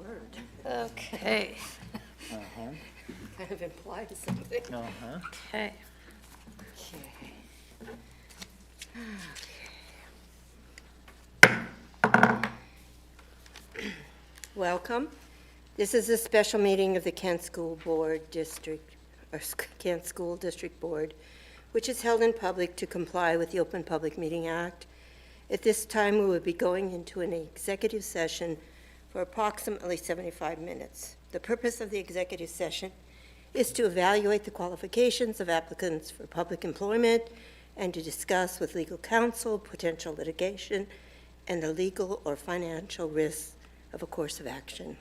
word. Okay. Kind of implies something. Okay. Welcome. This is a special meeting of the Kent School Board District, or Kent School District Board, which is held in public to comply with the Open Public Meeting Act. At this time, we will be going into an executive session for approximately 75 minutes. The purpose of the executive session is to evaluate the qualifications of applicants for public employment and to discuss with legal counsel potential litigation and the legal or financial risks of a course of action.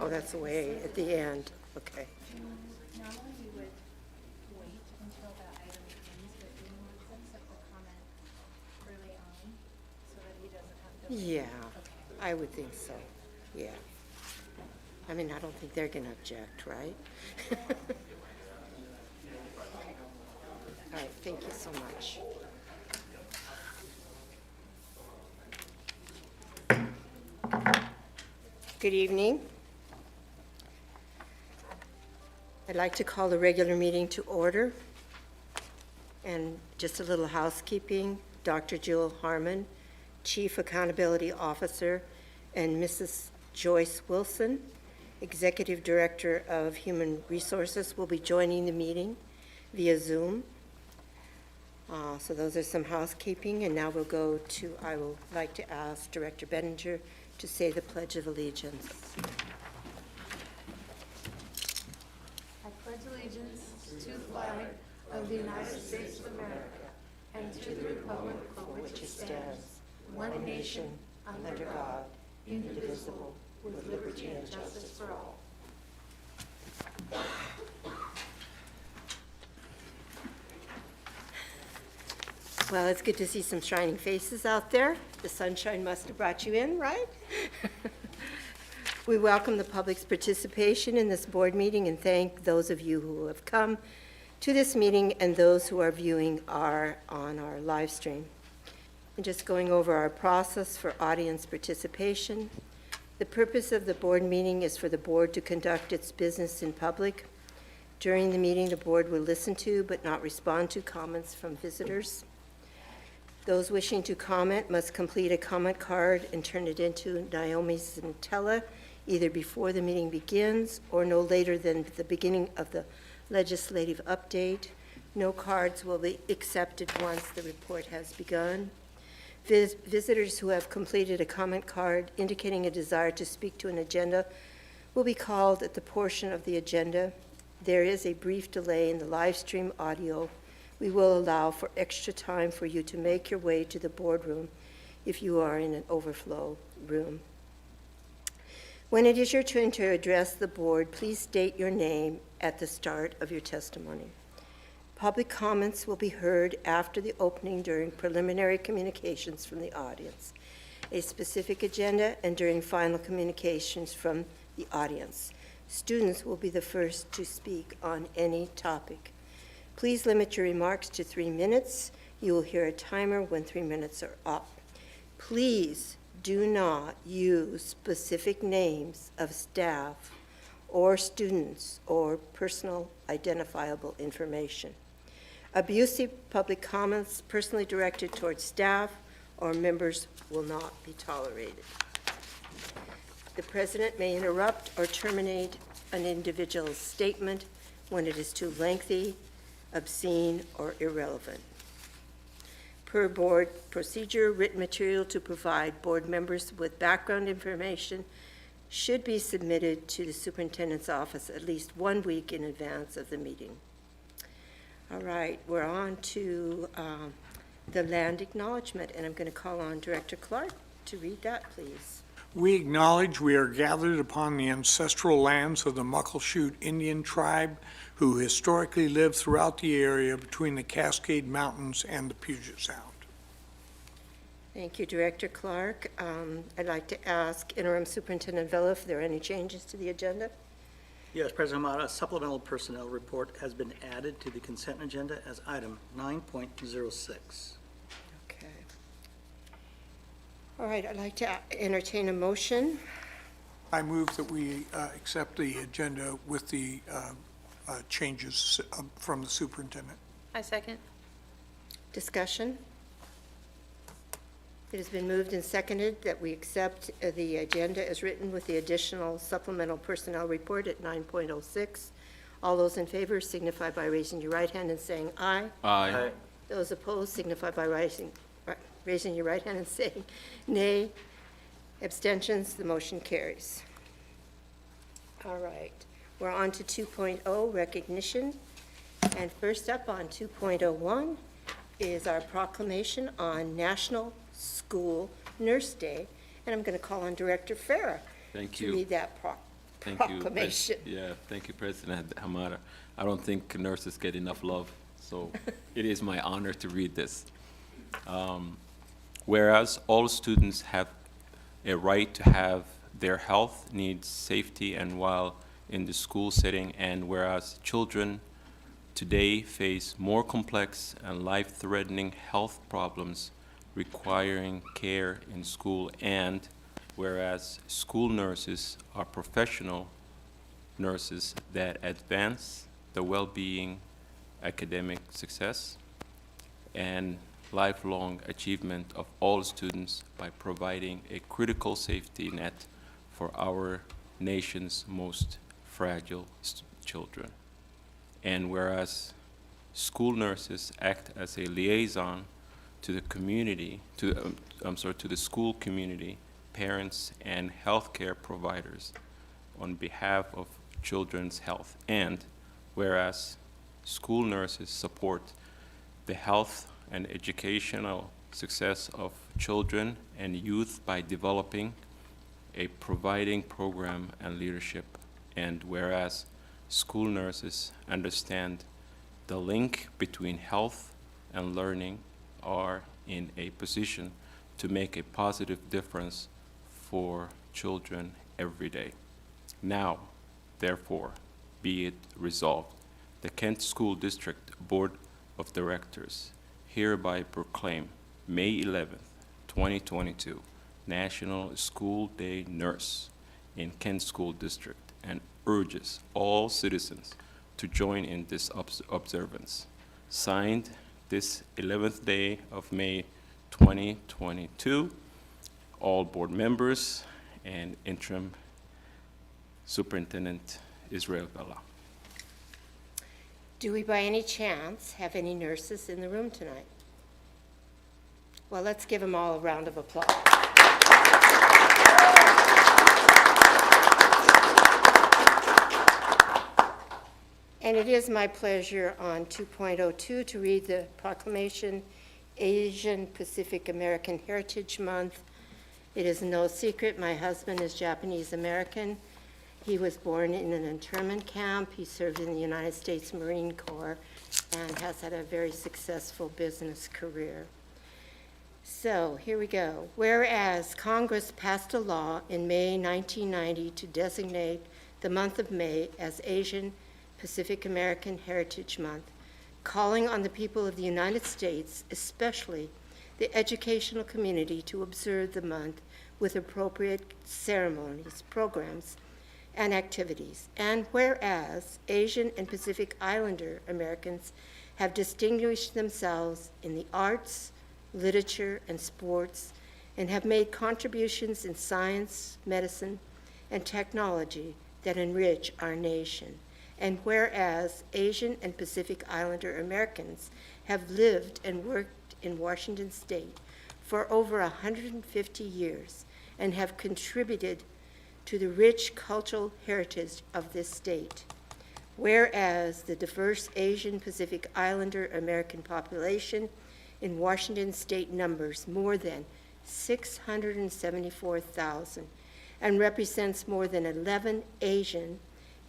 Oh, that's way at the end, okay. Normally we would wait until that item ends, but do you want to accept the comment early on so that he doesn't have to? Yeah, I would think so, yeah. I mean, I don't think they're gonna object, right? All right, thank you so much. Good evening. I'd like to call the regular meeting to order. And just a little housekeeping, Dr. Jewel Harmon, Chief Accountability Officer, and Mrs. Joyce Wilson, Executive Director of Human Resources, will be joining the meeting via Zoom. So those are some housekeeping, and now we'll go to, I would like to ask Director Bettinger to say the Pledge of Allegiance. I pledge allegiance to the flag of the United States of America and to the republic for which it stands, one nation, under God, indivisible, with liberty and justice for all. Well, it's good to see some shining faces out there. The sunshine must have brought you in, right? We welcome the public's participation in this board meeting and thank those of you who have come to this meeting and those who are viewing on our live stream. And just going over our process for audience participation. The purpose of the board meeting is for the board to conduct its business in public. During the meeting, the board will listen to but not respond to comments from visitors. Those wishing to comment must complete a comment card and turn it into Naomi Zentella either before the meeting begins or no later than the beginning of the legislative update. No cards will be accepted once the report has begun. Visitors who have completed a comment card indicating a desire to speak to an agenda will be called at the portion of the agenda. There is a brief delay in the live stream audio. We will allow for extra time for you to make your way to the boardroom if you are in an overflow room. When it is your turn to address the board, please state your name at the start of your testimony. Public comments will be heard after the opening during preliminary communications from the audience, a specific agenda, and during final communications from the audience. Students will be the first to speak on any topic. Please limit your remarks to 3 minutes. You will hear a timer when 3 minutes are up. Please do not use specific names of staff or students or personal identifiable information. Abusive public comments personally directed towards staff or members will not be tolerated. The president may interrupt or terminate an individual's statement when it is too lengthy, obscene, or irrelevant. Per board procedure, written material to provide board members with background information should be submitted to the superintendent's office at least 1 week in advance of the meeting. All right, we're on to the land acknowledgement, and I'm going to call on Director Clark to read that, please. We acknowledge we are gathered upon the ancestral lands of the Muckleshoot Indian tribe who historically lived throughout the area between the Cascade Mountains and the Puget Sound. Thank you, Director Clark. I'd like to ask Interim Superintendent Vela if there are any changes to the agenda. Yes, President Ahmad, a supplemental personnel report has been added to the consent agenda as item 9.06. Okay. All right, I'd like to entertain a motion. I move that we accept the agenda with the changes from the superintendent. I second. Discussion? It has been moved and seconded that we accept the agenda as written with the additional supplemental personnel report at 9.06. All those in favor signify by raising your right hand and saying aye. Aye. Those opposed signify by raising your right hand and saying nay. Abstentions, the motion carries. All right, we're on to 2.0, recognition. And first up on 2.01 is our proclamation on National School Nurse Day. And I'm going to call on Director Farah Thank to you. read that Thank thank you. proclamation. Yeah, thank you, President Hamada. I don't think nurses get enough love, so it is my honor to read this. Whereas all students have a right to have their health needs, safety, and while in the school setting, and whereas children today face more complex and life-threatening health problems requiring care in school, and whereas school nurses are professional nurses that advance the well-being, academic success, and lifelong achievement of all students by providing a critical safety net for our nation's most fragile children. And whereas school nurses act as a liaison to the community, to the school community, parents, and healthcare providers on behalf of children's health. And whereas school nurses support the health and educational success of children and youth by developing a providing program and leadership. And whereas school nurses understand the link between health and learning, are in a position to make a positive difference for children every day. Now, therefore, be it resolved, the Kent School District Board of Directors hereby proclaim May 11th, 2022, National School Day Nurse in Kent School District, and urges all citizens to join in this observance. Signed this 11th day of May 2022, all board members and interim Superintendent Israel Bella. Do we by any chance have any nurses in the room tonight? Well, let's give them all a round of applause. And it is my pleasure on 2.02 to read the proclamation, Asian Pacific American Heritage Month. It is no secret my husband is Japanese American. He was born in an internment camp. He served in the United States Marine Corps and has had a very successful business career. So here we go. Whereas Congress passed a law in May 1990 to designate the month of May as Asian Pacific American Heritage Month, calling on the people of the United States, especially the educational community, to observe the month with appropriate ceremonies, programs, and activities. And whereas Asian and Pacific Islander Americans have distinguished themselves in the arts, literature, and sports, and have made contributions in science, medicine, and technology that enrich our nation. And whereas Asian and Pacific Islander Americans have lived and worked in Washington State for over 150 years and have contributed to the rich cultural heritage of this state. Whereas the diverse Asian Pacific Islander American population in Washington State numbers more than 674,000 and represents more than 11 Asian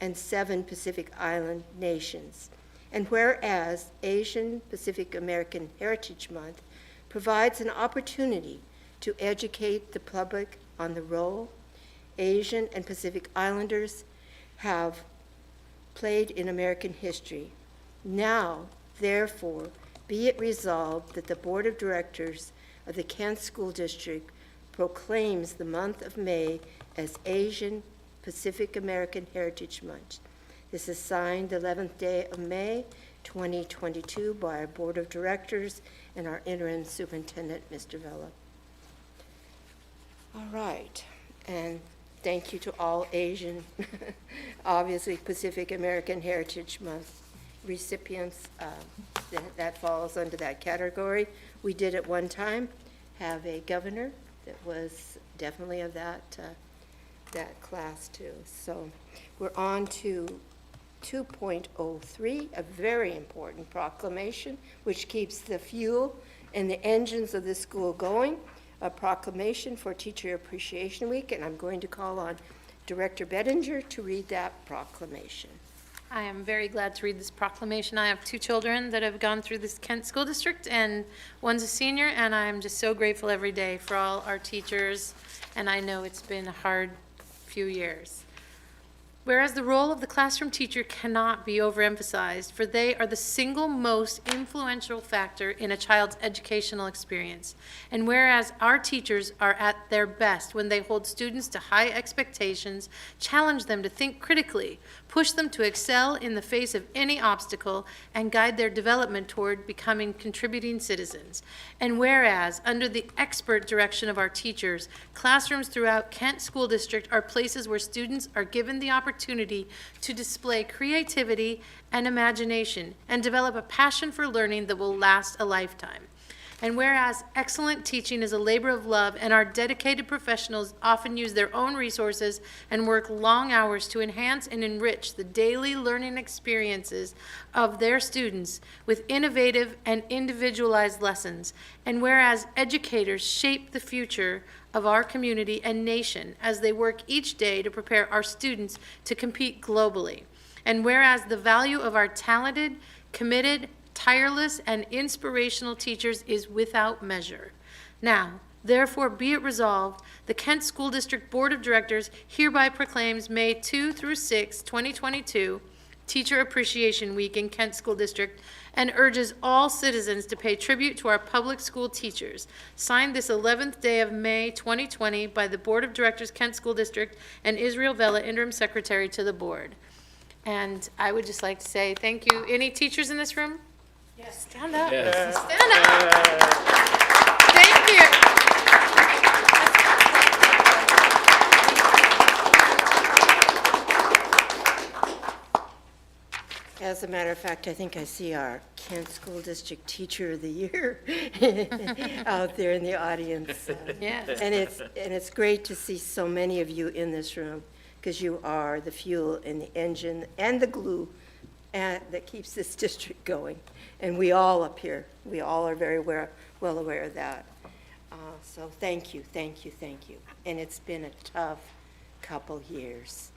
and 7 Pacific Island nations. And whereas Asian Pacific American Heritage Month provides an opportunity to educate the public on the role Asian and Pacific Islanders have played in American history. Now, therefore, be it resolved that the Board of Directors of the Kent School District proclaims the month of May as Asian Pacific American Heritage Month. This is signed the 11th day of May, 2022, by our Board of Directors and our interim superintendent, Mr. Vella. All right, and thank you to all Asian, obviously Pacific American Heritage Month recipients. That falls under that category. We did at one time have a governor that was definitely of that class too. So we're on to 2.03, a very important proclamation which keeps the fuel and the engines of the school going, a proclamation for Teacher Appreciation Week, and I'm going to call on Director Bettinger to read that proclamation. I am very glad to read this proclamation. I have 2 children that have gone through this Kent School District, and one's a senior, and I'm just so grateful every day for all our teachers, and I know it's been a hard few years. Whereas the role of the classroom teacher cannot be overemphasized, for they are the single most influential factor in a child's educational experience. And whereas our teachers are at their best when they hold students to high expectations, challenge them to think critically, push them to excel in the face of any obstacle, and guide their development toward becoming contributing citizens. And whereas, under the expert direction of our teachers, classrooms throughout Kent School District are places where students are given the opportunity to display creativity and imagination and develop a passion for learning that will last a lifetime. And whereas excellent teaching is a labor of love and our dedicated professionals often use their own resources and work long hours to enhance and enrich the daily learning experiences of their students with innovative and individualized lessons. And whereas educators shape the future of our community and nation as they work each day to prepare our students to compete globally. And whereas the value of our talented, committed, tireless, and inspirational teachers is without measure. Now, therefore, be it resolved, the Kent School District Board of Directors hereby proclaims May 2 through 6, 2022, Teacher Appreciation Week in Kent School District, and urges all citizens to pay tribute to our public school teachers. Signed this 11th day of May 2020 by the Board of Directors, Kent School District, and Israel Vela, Interim Secretary to the Board. And I would just like to say thank you. Any teachers in this room? Yes. Stand up. Yes. Stand up. Thank you. As a matter of fact, I think I see our Kent School District Teacher of the Year out there in the audience. Yes. And it's great to see so many of you in this room, because you are the fuel and the engine and the glue that keeps this district going. And we all up here, we all are very well aware of that. So thank you, thank you, thank you. And it's been a tough couple years.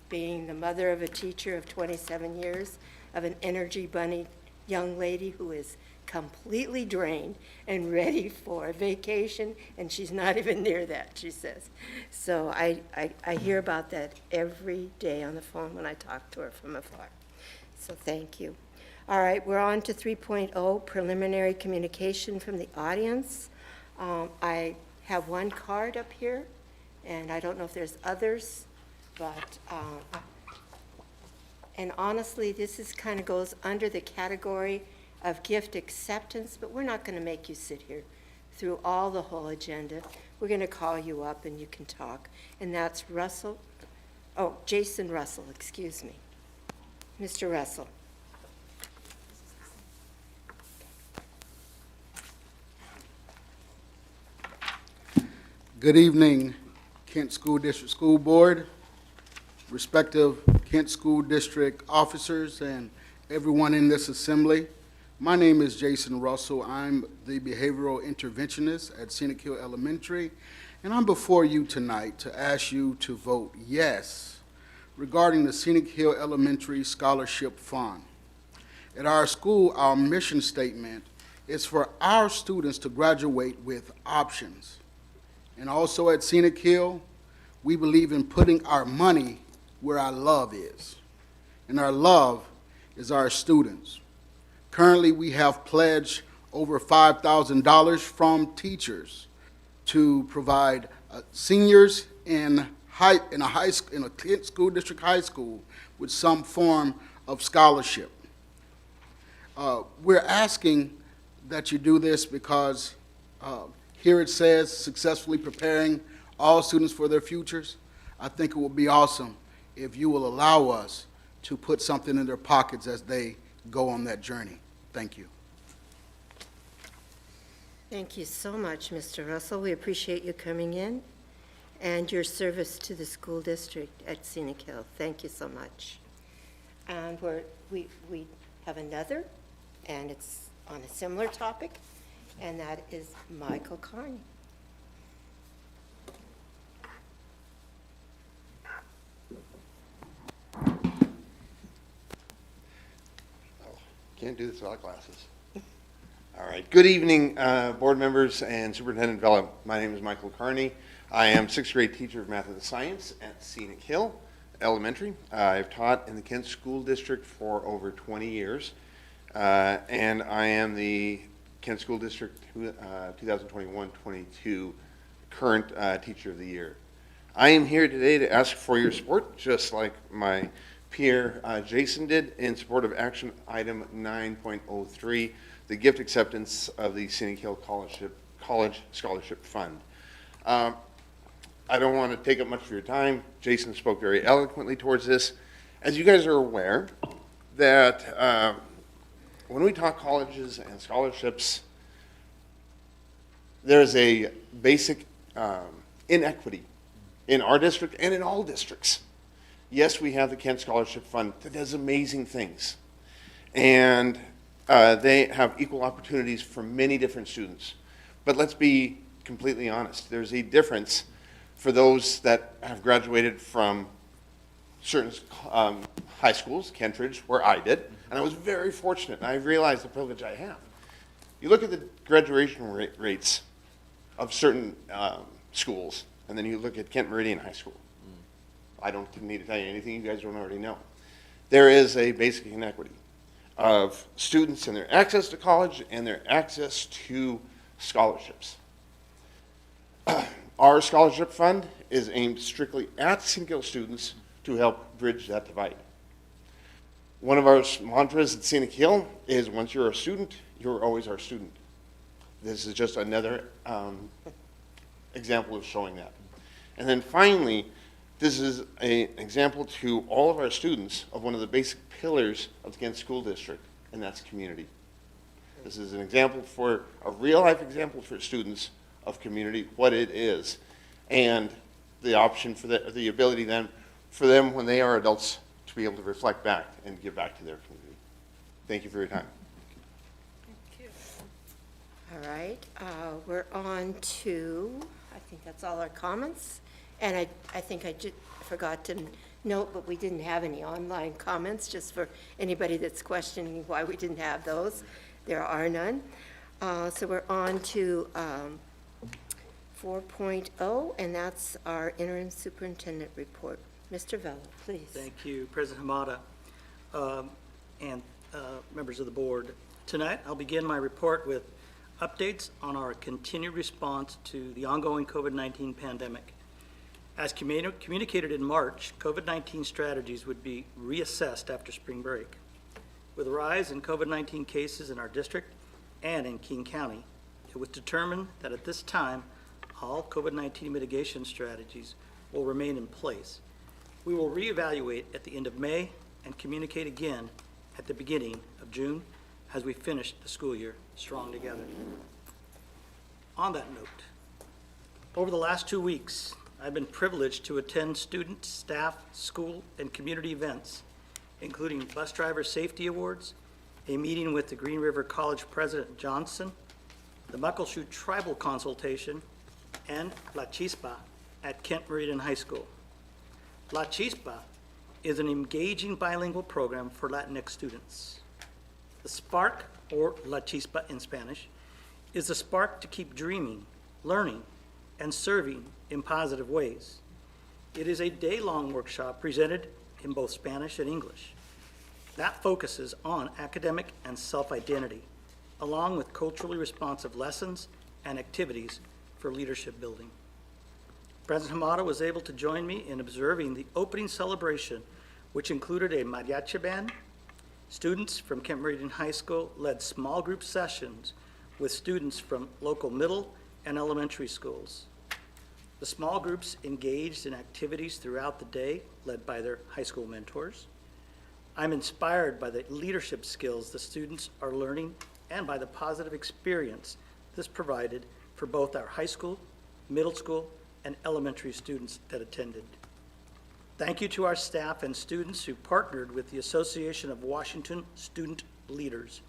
Being the mother of a teacher of 27 years, of an energy bunny young lady who is completely drained and ready for a vacation, and she's not even near that, she says. So I hear about that every day on the phone when I talk to her from afar. So thank you. All right, we're on to 3.0, preliminary communication from the audience. I have one card up here, and I don't know if there's others, but, and honestly, this is kind of goes under the category of gift acceptance, but we're not going to make you sit here through all the whole agenda. We're going to call you up and you can talk. And that's Jason Russell, excuse me. Mr. Russell. Good evening, Kent School District School Board, respective Kent School District officers, and everyone in this assembly. My name is Jason Russell. I'm the behavioral interventionist at Scenic Hill Elementary, and I'm before you tonight to ask you to vote yes regarding the Scenic Hill Elementary Scholarship Fund. At our school, our mission statement is for our students to graduate with options. And also at Scenic Hill, we believe in putting our money where our love is. And our love is our students. Currently, we have pledged over $5,000 from teachers to provide seniors in a Kent School District high school with some form of scholarship. We're asking that you do this because here it says successfully preparing all students for their futures. I think it would be awesome if you will allow us to put something in their pockets as they go on that journey. Thank you. Thank you so much, Mr. Russell. We appreciate you coming in and your service to the school district at Scenic Hill. Thank you so much. And we have another, and it's on a similar topic, and that is Michael Carney. can't do this without glasses. All right. Good evening, board members and Superintendent Vella. My name is Michael Carney. I am sixth grade teacher of math and science at Scenic Hill Elementary. I've taught in the Kent School District for over 20 years, and I am the Kent School District 2021-22 current Teacher of the Year. I am here today to ask for your support, just like my peer Jason did, in support of action item 9.03, the gift acceptance of the Scenic Hill College Scholarship Fund. I don't want to take up much of your time. Jason spoke very eloquently towards this. As you guys are aware, that when we talk colleges and scholarships, there's a basic inequity in our district and in all districts. Yes, we have the Kent Scholarship Fund that does amazing things. And they have equal opportunities for many different students. But let's be completely honest. There's a difference for those that have graduated from certain high schools, Kentridge, where I did, and I was very fortunate, and I realized the privilege I have. You look at the graduation rates of certain schools, and then you look at Kent Meridian High School. I don't need to tell you anything you guys don't already know. There is a basic inequity of students and their access to college and their access to scholarships. Our scholarship fund is aimed strictly at Scenic Hill students to help bridge that divide. One of our mantras at Scenic Hill is, once you're a student, you're always our student. This is just another example of showing that. And then finally, this is an example to all of our students of one of the basic pillars of the Kent School District, and that's community. This is an example for, a real life example for students of community, what it is, and the option for the ability then for them when they are adults to be able to reflect back and give back to their community. Thank you for your time. All right, we're on to, I think that's all our comments. And I think I forgot to note, but we didn't have any online comments, just for anybody that's questioning why we didn't have those. There are none. So we're on to 4.0, and that's our interim superintendent report. Mr. Vella, please. Thank you, President Hamada, and members of the board. Tonight, I'll begin my report with updates on our continued response to the ongoing COVID-19 pandemic. As communicated in March, COVID-19 strategies would be reassessed after spring break. With a rise in COVID-19 cases in our district and in King County, it was determined that at this time, all COVID-19 mitigation strategies will remain in place. We will reevaluate at the end of May and communicate again at the beginning of June as we finish the school year strong together. On that note, over the last 2 weeks, I've been privileged to attend student, staff, school, and community events, including Bus Driver Safety Awards, a meeting with the Green River College President Johnson, the Muckleshoot Tribal Consultation, and La Chispa at Kent Meridian High School. La Chispa is an engaging bilingual program for Latinx students. The Spark, or La Chispa in Spanish, is the spark to keep dreaming, learning, and serving in positive ways. It is a day-long workshop presented in both Spanish and English that focuses on academic and self-identity, along with culturally responsive lessons and activities for leadership building. President Hamada was able to join me in observing the opening celebration, which included a mariachi band. Students from Kent Meridian High School led small group sessions with students from local middle and elementary schools. The small groups engaged in activities throughout the day, led by their high school mentors. I'm inspired by the leadership skills the students are learning and by the positive experience this provided for both our high school, middle school, and elementary students that attended. Thank you to our staff and students who partnered with the Association of Washington Student Leaders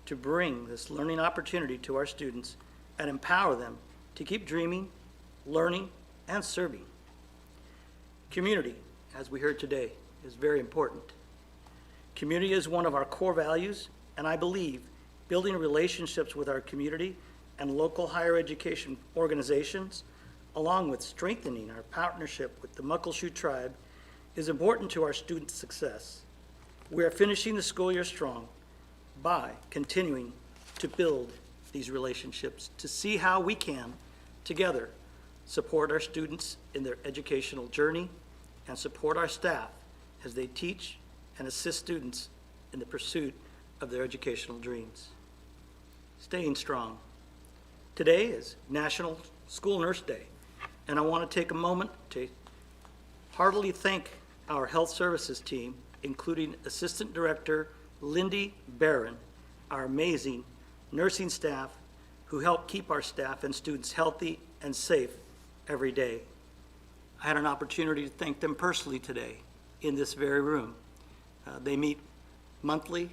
to bring this learning opportunity to our students and empower them to keep dreaming, learning, and serving. Community, as we heard today, is very important. Community is one of our core values and I believe building relationships with our community and local higher education organizations, along with strengthening our partnership with the Muckleshoot Tribe, is important to our students' success. We are finishing the school year strong by continuing to build these relationships to see how we can, together, support our students in their educational journey and support our staff as they teach and assist students in the pursuit of their educational dreams. Staying strong. Today is National School Nurse Day, and I want to take a moment to heartily thank our health services team, including Assistant Director Lindy Barron, our amazing nursing staff who help keep our staff and students healthy and safe every day. I had an opportunity to thank them personally today in this very room. They meet monthly,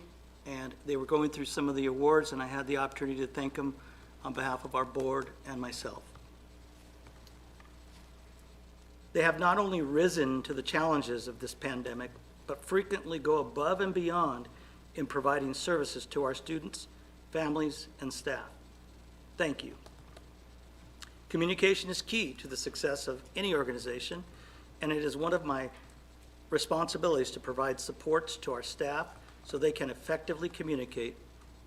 and they were going through some of the awards, and I had the opportunity to thank them on behalf of our board and myself. They have not only risen to the challenges of this pandemic, but frequently go above and beyond in providing services to our students, families, and staff. Thank you. Communication is key to the success of any organization, and it is one of my responsibilities to provide supports to our staff so they can effectively communicate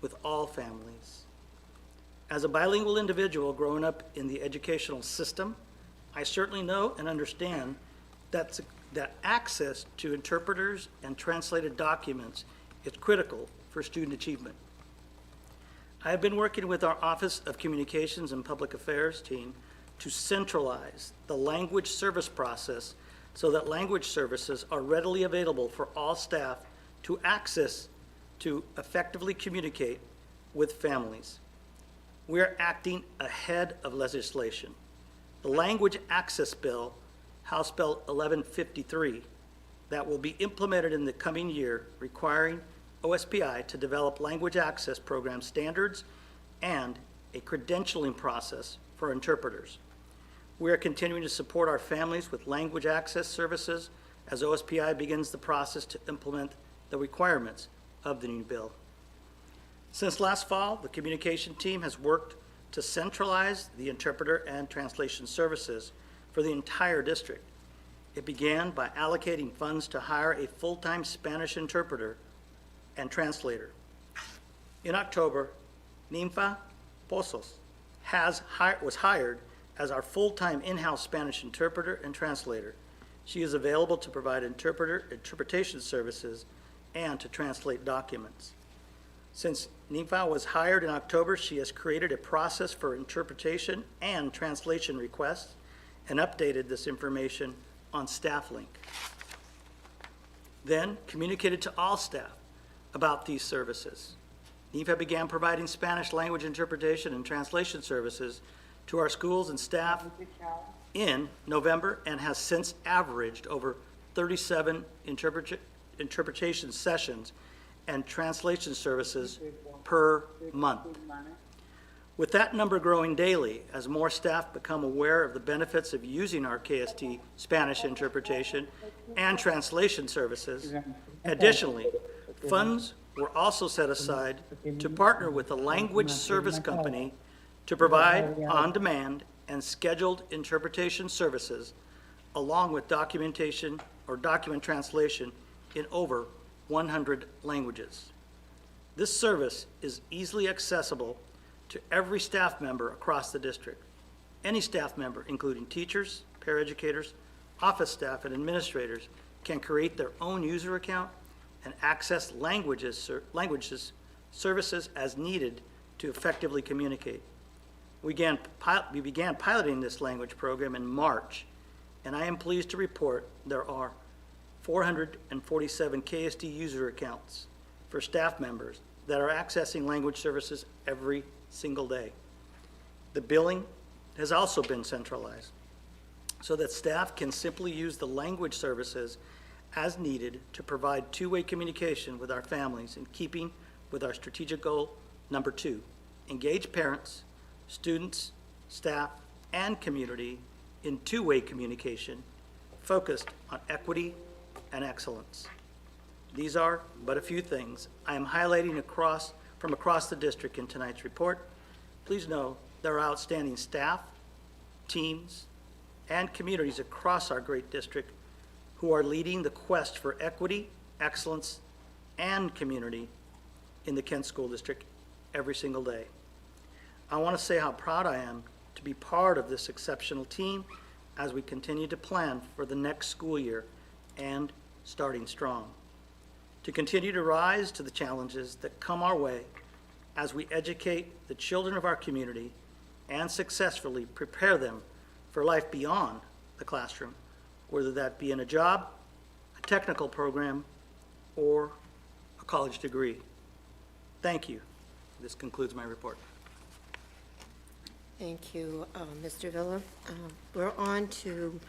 with all families. As a bilingual individual growing up in the educational system, I certainly know and understand that access to interpreters and translated documents is critical for student achievement. I have been working with our Office of Communications and Public Affairs team to centralize the language service process so that language services are readily available for all staff to access to effectively communicate with families. We are acting ahead of legislation. The Language Access Bill, House Bill 1153, that will be implemented in the coming year, requiring OSPI to develop language access program standards and a credentialing process for interpreters. We are continuing to support our families with language access services as OSPI begins the process to implement the requirements of the new bill. Since last fall, the communication team has worked to centralize the interpreter and translation services for the entire district. It began by allocating funds to hire a full-time Spanish interpreter and translator. In October, Ninfa Pozos was hired as our full-time in-house Spanish interpreter and translator. She is available to provide interpretation services and to translate documents. Since Ninfa was hired in October, she has created a process for interpretation and translation requests and updated this information on StaffLink. Then communicated to all staff about these services. Ninfa began providing Spanish language interpretation and translation services to our schools and staff in November and has since averaged over 37 interpretation sessions and translation services per month. With that number growing daily, as more staff become aware of the benefits of using our KST Spanish interpretation and translation services, additionally, funds were also set aside to partner with a language service company to provide on-demand and scheduled interpretation services, along with documentation or document translation in over 100 languages. This service is easily accessible to every staff member across the district. Any staff member, including teachers, paraeducators, office staff, and administrators, can create their own user account and access languages services as needed to effectively communicate. We began piloting this language program in March, and I am pleased to report there are 447 KSD user accounts for staff members that are accessing language services every single day. The billing has also been centralized so that staff can simply use the language services as needed to provide two-way communication with our families in keeping with our strategic goal number 2, engage parents, students, staff, and community in two-way communication focused on equity and excellence. These are but a few things I am highlighting from across the district in tonight's report. Please know there are outstanding staff, teams, and communities across our great district who are leading the quest for equity, excellence, and community in the Kent School District every single day. I want to say how proud I am to be part of this exceptional team as we continue to plan for the next school year and starting strong. To continue to rise to the challenges that come our way as we educate the children of our community and successfully prepare them for life beyond the classroom, whether that be in a job, a technical program, or a college degree. Thank you. This concludes my report. Thank you, Mr. Villa. We're on to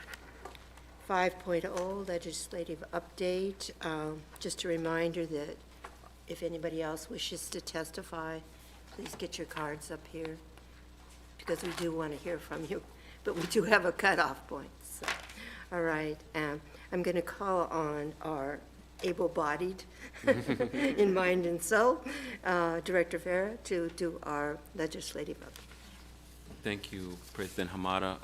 5.0, legislative update. Just a reminder that if anybody else wishes to testify, please get your cards up here, because we do want to hear from you, but we do have a cutoff point. So, all right, I'm going to call on our able-bodied in mind and soul, Director Farah, to do our legislative update. Thank you, President Hamada.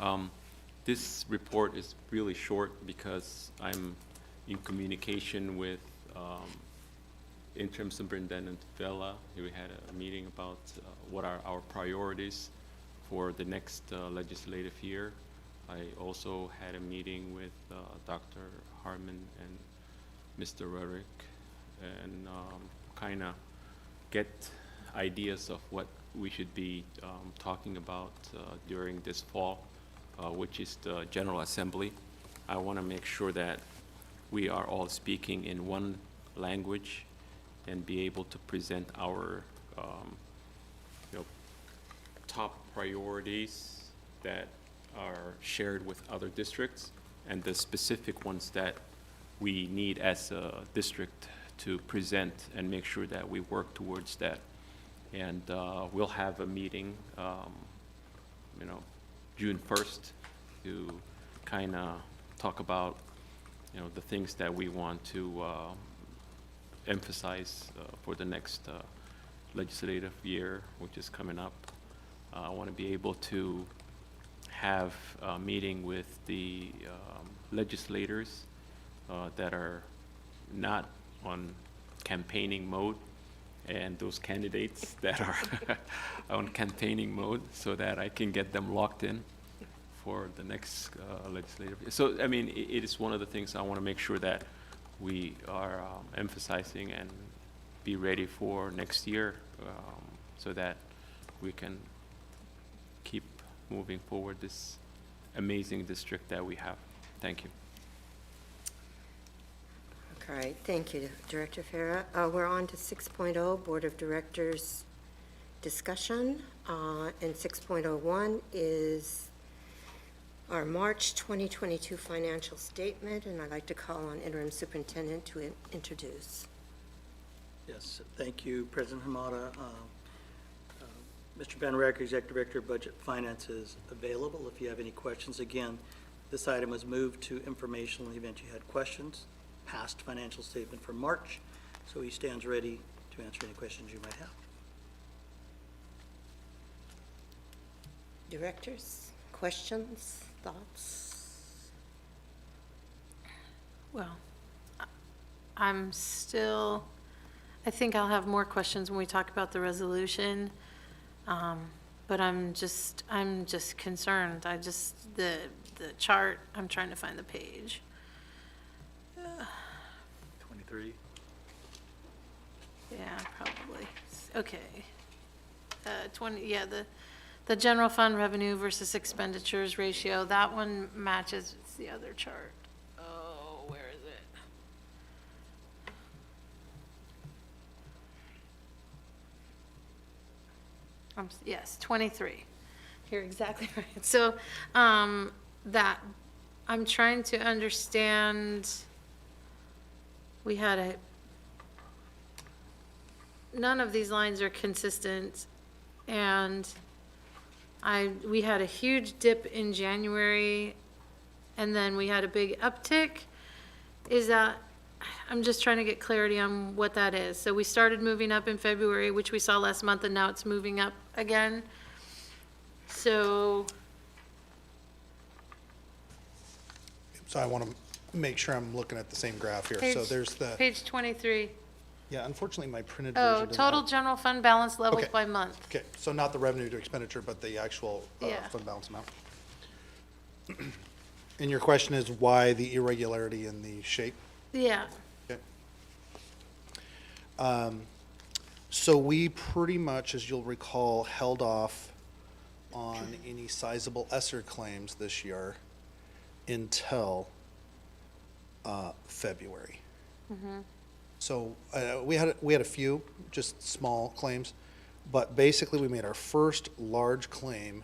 This report is really short because I'm in communication with Interim Superintendent Vela. We had a meeting about what are our priorities for the next legislative year. I also had a meeting with Dr. Harmon and Mr. Rurick, and kind of get ideas of what we should be talking about during this fall, which is the General Assembly. I want to make sure that we are all speaking in one language and be able to present our top priorities that are shared with other districts and the specific ones that we need as a district to present and make sure that we work towards that. And we'll have a meeting, June 1st to kind of talk about, the things that we want to emphasize for the next legislative year, which is coming up. I want to be able to have a meeting with the legislators that are not on campaigning mode, and those candidates that are on campaigning mode, so that I can get them locked in for the next legislative. So, I mean, it is one of the things I want to make sure that we are emphasizing and be ready for next year, so that we can keep moving forward this amazing district that we have. Thank you. All right, thank you, Director Farah. We're on to 6.0, Board of Directors discussion. And 6.01 is our March 2022 financial statement, and I'd like to call on Interim Superintendent to introduce. Yes, thank you, President Hamada. Mr. Van Rek, Executive Director of Budget Finance, is available if you have any questions. Again, this item was moved to informational in the event you had questions. Past financial statement for March, so he stands ready to answer any questions you might have. Directors, questions, thoughts? Well, I think I'll have more questions when we talk about the resolution. But I'm just concerned. The chart, I'm trying to find the page. 23. Yeah, probably. Okay. 20, yeah, the general fund revenue versus expenditures ratio, that one matches the other chart. Oh, where is it? Yes, 23. You're exactly right. So, that, I'm trying to understand, we had none of these lines are consistent, and we had a huge dip in January, and then we had a big uptick. Is that, I'm just trying to get clarity on what that is. So we started moving up in February, which we saw last month, and now it's moving up again. So, So I want to make sure I'm looking at the same graph here. So page, there's the, page 23. yeah, unfortunately, my printed version Oh, doesn't total have- general fund balance levels Okay. by month. Okay, so not the revenue to expenditure, but the actual Yeah. fund balance amount. And your question is why the irregularity in the shape? Yeah, Okay. So we pretty much, as you'll recall, held off on any sizable ESSER claims this year until February. So we had a few, just small claims, but basically we made our first large claim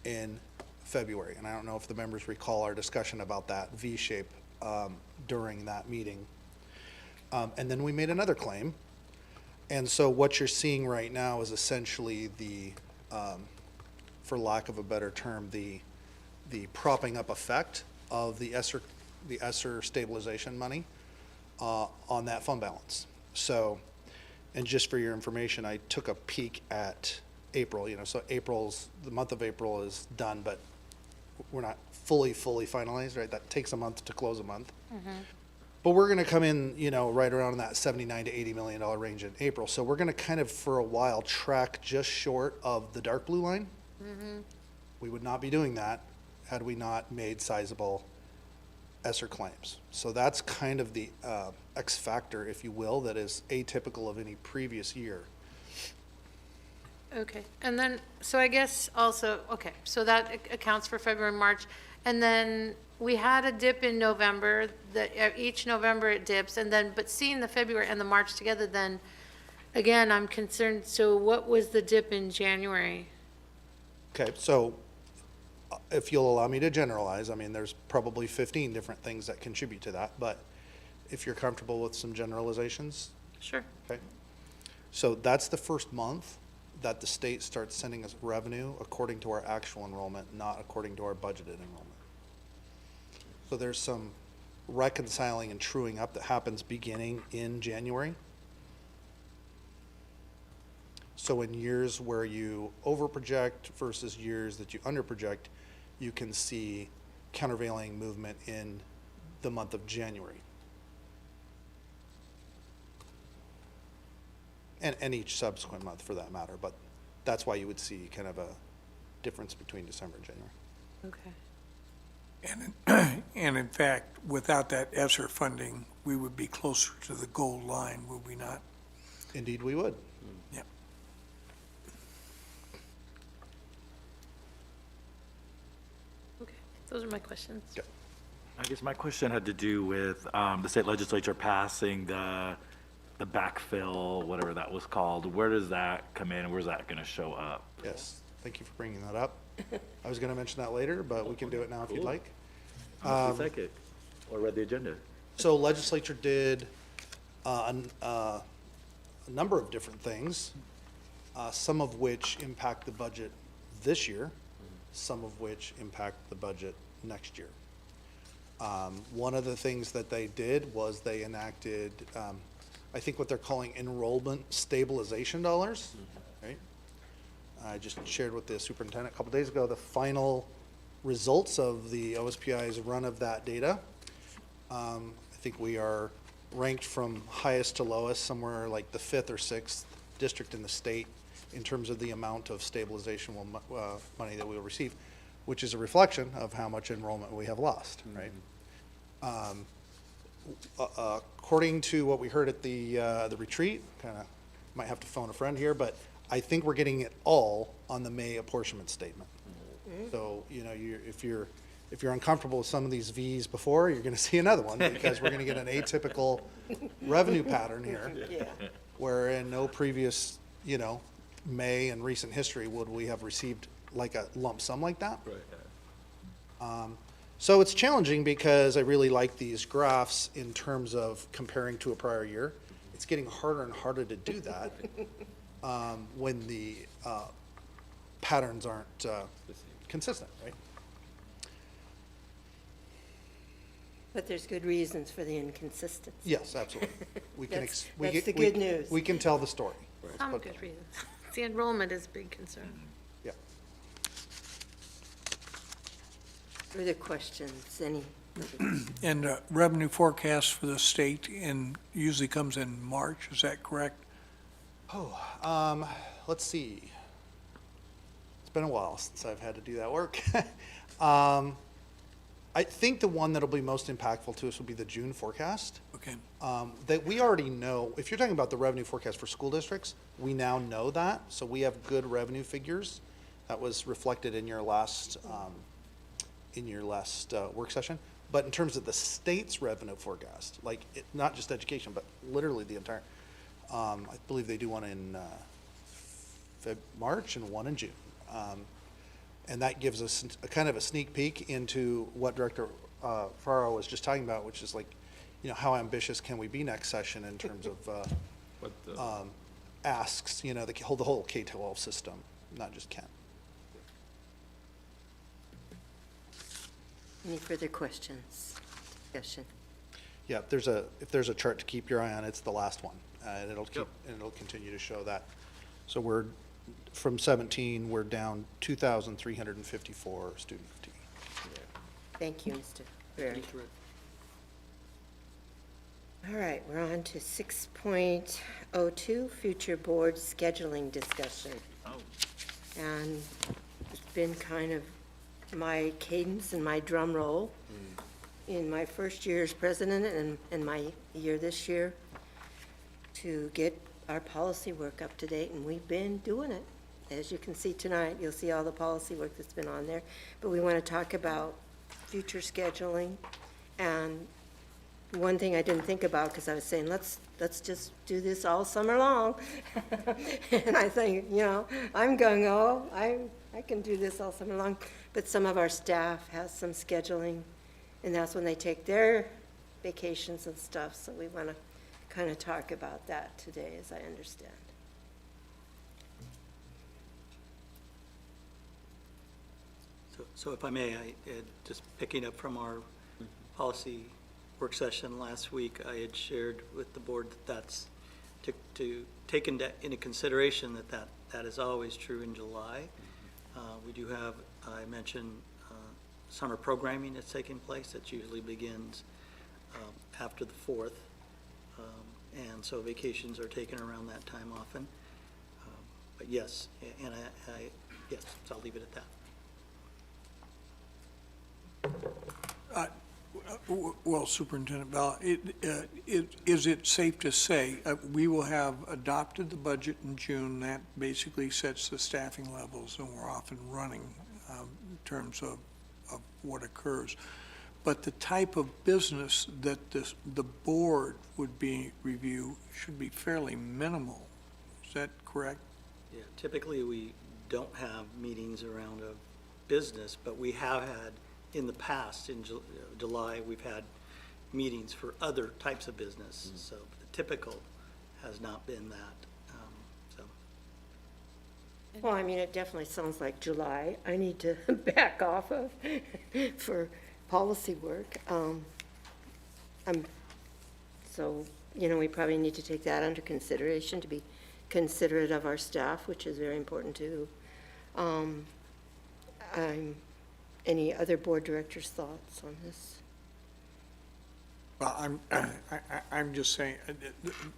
in February. And I don't know if the members recall our discussion about that V-shape during that meeting. And then we made another claim. And so what you're seeing right now is essentially the, for lack of a better term, the propping up effect of the ESSER stabilization money on that fund balance. So, and just for your information, I took a peek at April, so the month of April is done, but we're not fully finalized, right? That takes a month to close a month. But we're gonna come in, right around that $79 to $80 million range in April. So we're gonna kind of, for a while, track just short of the dark blue line. We would not be doing that had we not made sizable ESSER claims. So that's kind of the X factor, if you will, that is atypical of any previous year. okay. And then, so I guess also, okay, so that accounts for February, March. And then we had a dip in November, each November it dips, and then, but seeing the February and the March together, then, again, I'm concerned, so what was the dip in January? Okay, so if you'll allow me to generalize, I mean, there's probably 15 different things that contribute to that, but if you're comfortable with some generalizations, Sure. okay? So that's the first month that the state starts sending us revenue according to our actual enrollment, not according to our budgeted enrollment. So there's some reconciling and truing up that happens beginning in January. So in years where you overproject versus years that you underproject, you can see countervailing movement in the month of January. And each subsequent month for that matter, but that's why you would see kind of a difference between December and January. Okay. And in fact, without that ESSER funding, we would be closer to the goal line, would we not? Indeed, we would. Yep. Okay, those are my questions. Yep. I guess my question had to do with the state legislature passing the backfill, whatever that was called. Where does that come in, and where's that going to show up? Yes, thank you for bringing that up. I was going to mention that later, but we can do it now if you'd Cool. like. Honestly, second, or read the agenda. So legislature did a number of different things, some of which impact the budget this year, some of which impact the budget next year. One of the things that they did was they enacted, I think what they're calling enrollment stabilization dollars, right? I just shared with the superintendent a couple days ago the final results of the OSPI's run of that data. I think we are ranked from highest to lowest, somewhere like the 5th or 6th district in the state in terms of the amount of stabilization money that we will receive, which is a reflection of how much enrollment we have lost, right? According to what we heard at the retreat, kind of might have to phone a friend here, but I think we're getting it all on the May apportionment statement. So, if you're uncomfortable with some of these V's before, you're going to see another one because we're going to get an atypical revenue pattern here. Yeah. Where in no previous, May in recent history would we have received like a lump sum like that. So it's challenging because I really like these graphs in terms of comparing to a prior year. It's getting harder and harder to do that when the patterns aren't consistent, right? But there's good reasons for the inconsistency. Yes, absolutely. We can, That's- we that's can- the good news. We can tell the story. Some But- good reasons. The enrollment is a big concern. Yeah. Further questions, any? And revenue forecast for the state usually comes in March, is that correct? Let's see. It's been a while since I've had to do that work. I think the one that'll be most impactful to us will be the June forecast. Okay. That we already know, if you're talking about the revenue forecast for school districts, we now know that, so we have good revenue figures. That was reflected in your last work session. But in terms of the state's revenue forecast, like, not just education, but literally the entire, I believe they do one in March and one in June. And that gives us a kind of a sneak peek into what Director Ferraro was just talking about, which is like, how ambitious can we be next session in terms of asks, the whole K-12 system, not just Kent. Any further questions, discussion? Yeah, if there's a chart to keep your eye on, it's the last one, and it'll continue to show that. So from 17, we're down 2,354 student fatigue. Thank you, Mr. Berry. All right, we're on to 6.02, future board scheduling discussion. And it's been kind of my cadence and my drum roll in my first year as president and my year this year to get our policy work up to date, and we've been doing it. As you can see tonight, you'll see all the policy work that's been on there. But we want to talk about future scheduling. And one thing I didn't think about, because I was saying, let's just do this all summer long. And I think, I'm gung-ho, I can do this all summer long. But some of our staff has some scheduling, and that's when they take their vacations and stuff. So we want to kind of talk about that today, as I understand. So if I may, just picking up from our policy work session last week, I had shared with the board that that's to take into consideration that is always true in July. We do have, I mentioned, summer programming that's taking place. That usually begins after the 4th. And so vacations are taken around that time often. But yes, and yes, so I'll leave it at that. Well, Superintendent Bell, is it safe to say we will have adopted the budget in June? That basically sets the staffing levels, and we're off and running in terms of what occurs. But the type of business that the board would review should be fairly minimal. Is that correct? Yeah, typically we don't have meetings around a business, but we have had in the past, in July, we've had meetings for other types of business. So the typical has not been that. Well, I mean, it definitely sounds like July. I need to back off of for policy work. So, we probably need to take that under consideration, to be considerate of our staff, which is very important too. Any other board directors' thoughts on this? Well, I'm just saying,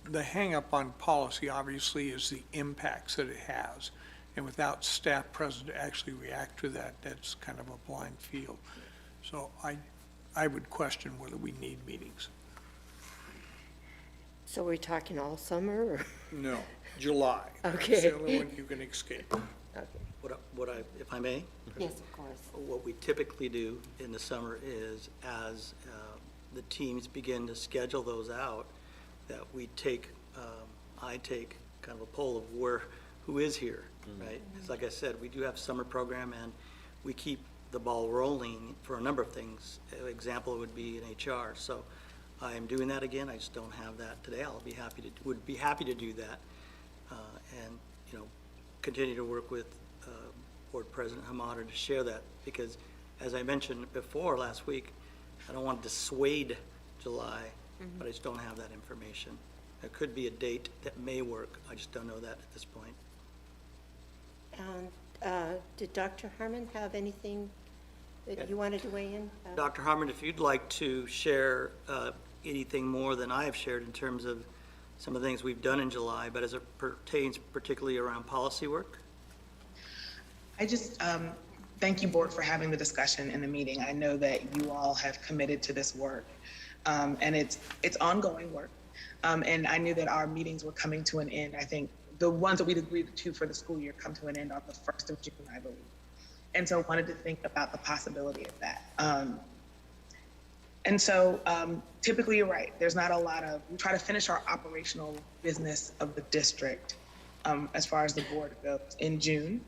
the hang-up on policy obviously is the impacts that it has. And without staff present to actually react to that, that's kind of a blind field. So I would question whether we need meetings. So we're talking all summer, or? No, July. Okay. It's the only one you can escape. Okay. If I may? Yes, of course. What we typically do in the summer is, as the teams begin to schedule those out, that we take, I take kind of a poll of who is here, right? Because like I said, we do have summer program, and we keep the ball rolling for a number of things. An example would be in HR. So I am doing that again. I just don't have that today. Would be happy to do that, and continue to work with Board President Hamada to share that, because as I mentioned before last week, I don't want to dissuade July, but I just don't have that information. There could be a date that may work, I just don't know that at this point. And did Dr. Harmon have anything that you wanted to weigh in? Dr. Harmon, if you'd like to share anything more than I have shared in terms of some of the things we've done in July, but as it pertains particularly around policy work? I just thank you, Board, for having the discussion in the meeting. I know that you all have committed to this work, and it's ongoing work. And I knew that our meetings were coming to an end. I think the ones that we'd agreed to for the school year come to an end on the 1st of June, I believe. And so I wanted to think about the possibility of that. And so typically you're right, there's not a lot of, we try to finish our operational business of the district as far as the board goes in June.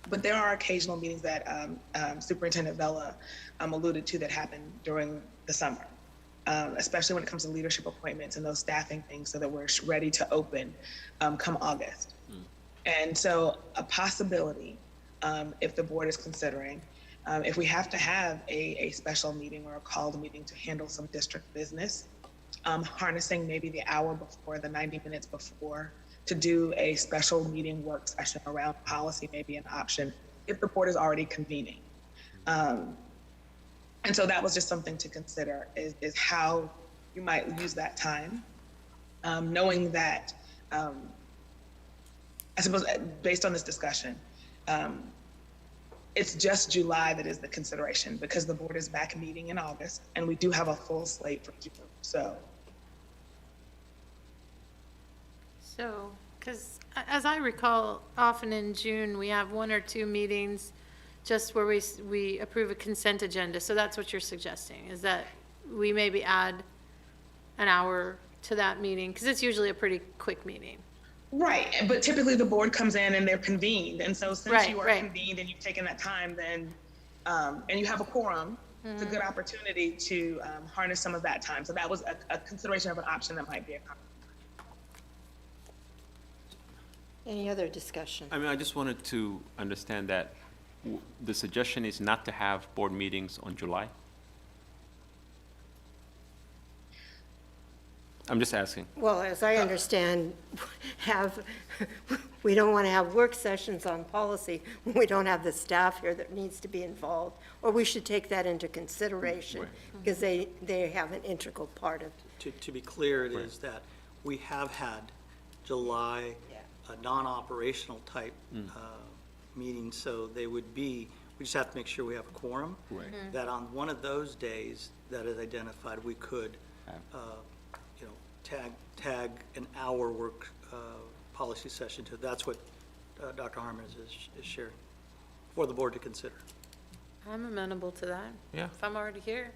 But there are occasional meetings that Superintendent Vela alluded to that happen during the summer, especially when it comes to leadership appointments and those staffing things, so that we're ready to open come August. And so a possibility, if the board is considering, if we have to have a special meeting or a called meeting to handle some district business, harnessing maybe the hour before, the 90 minutes before, to do a special meeting work session around policy may be an option if the board is already convening. And so that was just something to consider, is how you might use that time, knowing that, I suppose based on this discussion, it's just July that is the consideration, because the board is back meeting in August and we do have a full slate for June, so. So, because as I recall, often in June, we have 1 or 2 meetings just where we approve a consent agenda. So that's what you're suggesting, is that we maybe add an hour to that meeting, because it's usually a pretty quick meeting. Right, but typically the board comes in and they're convened. And so since Right, you are right. convened and you've taken that time, then, and you have a quorum, it's a good opportunity to harness some of that time. So that was a consideration of an option that might be a Any other discussion? I mean, I just wanted to understand that the suggestion is not to have board meetings on July? I'm just asking. Well, as I understand, we don't want to have work sessions on policy when we don't have the staff here that needs to be involved, or we should take that into consideration, because they have an integral part of. To be clear, it is that we have had July non-operational type meetings, so they would be, we just have to make sure we have a quorum. Right. That on one of those days that is identified, we could, tag an hour work policy session to, that's what Dr. Harmon is sharing for the board to consider. I'm amenable to that. Yeah. If I'm already here.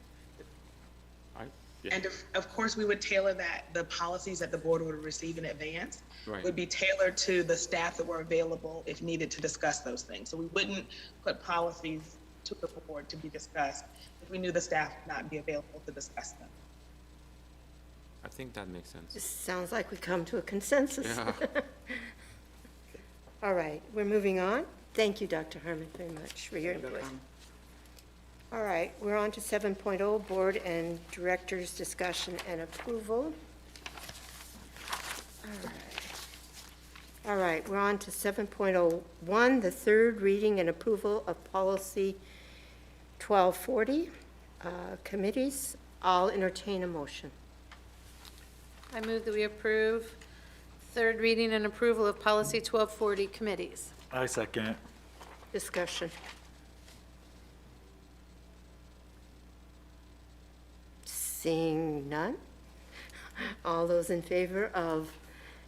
Yeah. And of course, we would tailor that, the policies that the board would receive in advance Right. would be tailored to the staff that were available if needed to discuss those things. So we wouldn't put policies to the board to be discussed if we knew the staff would not be available to discuss them. I think that makes This sense. sounds like we come to a consensus. Yeah. All right, we're moving on. Thank you, Dr. Harmon, very much for your input. All right, we're on to 7.0, Board and Directors Discussion and Approval. All right, we're on to 7.01, the third reading and approval of Policy 1240, committees. I'll entertain a motion. I move that we approve third reading and approval of policy 1240 committees. I second. Discussion. Seeing none? All those in favor of,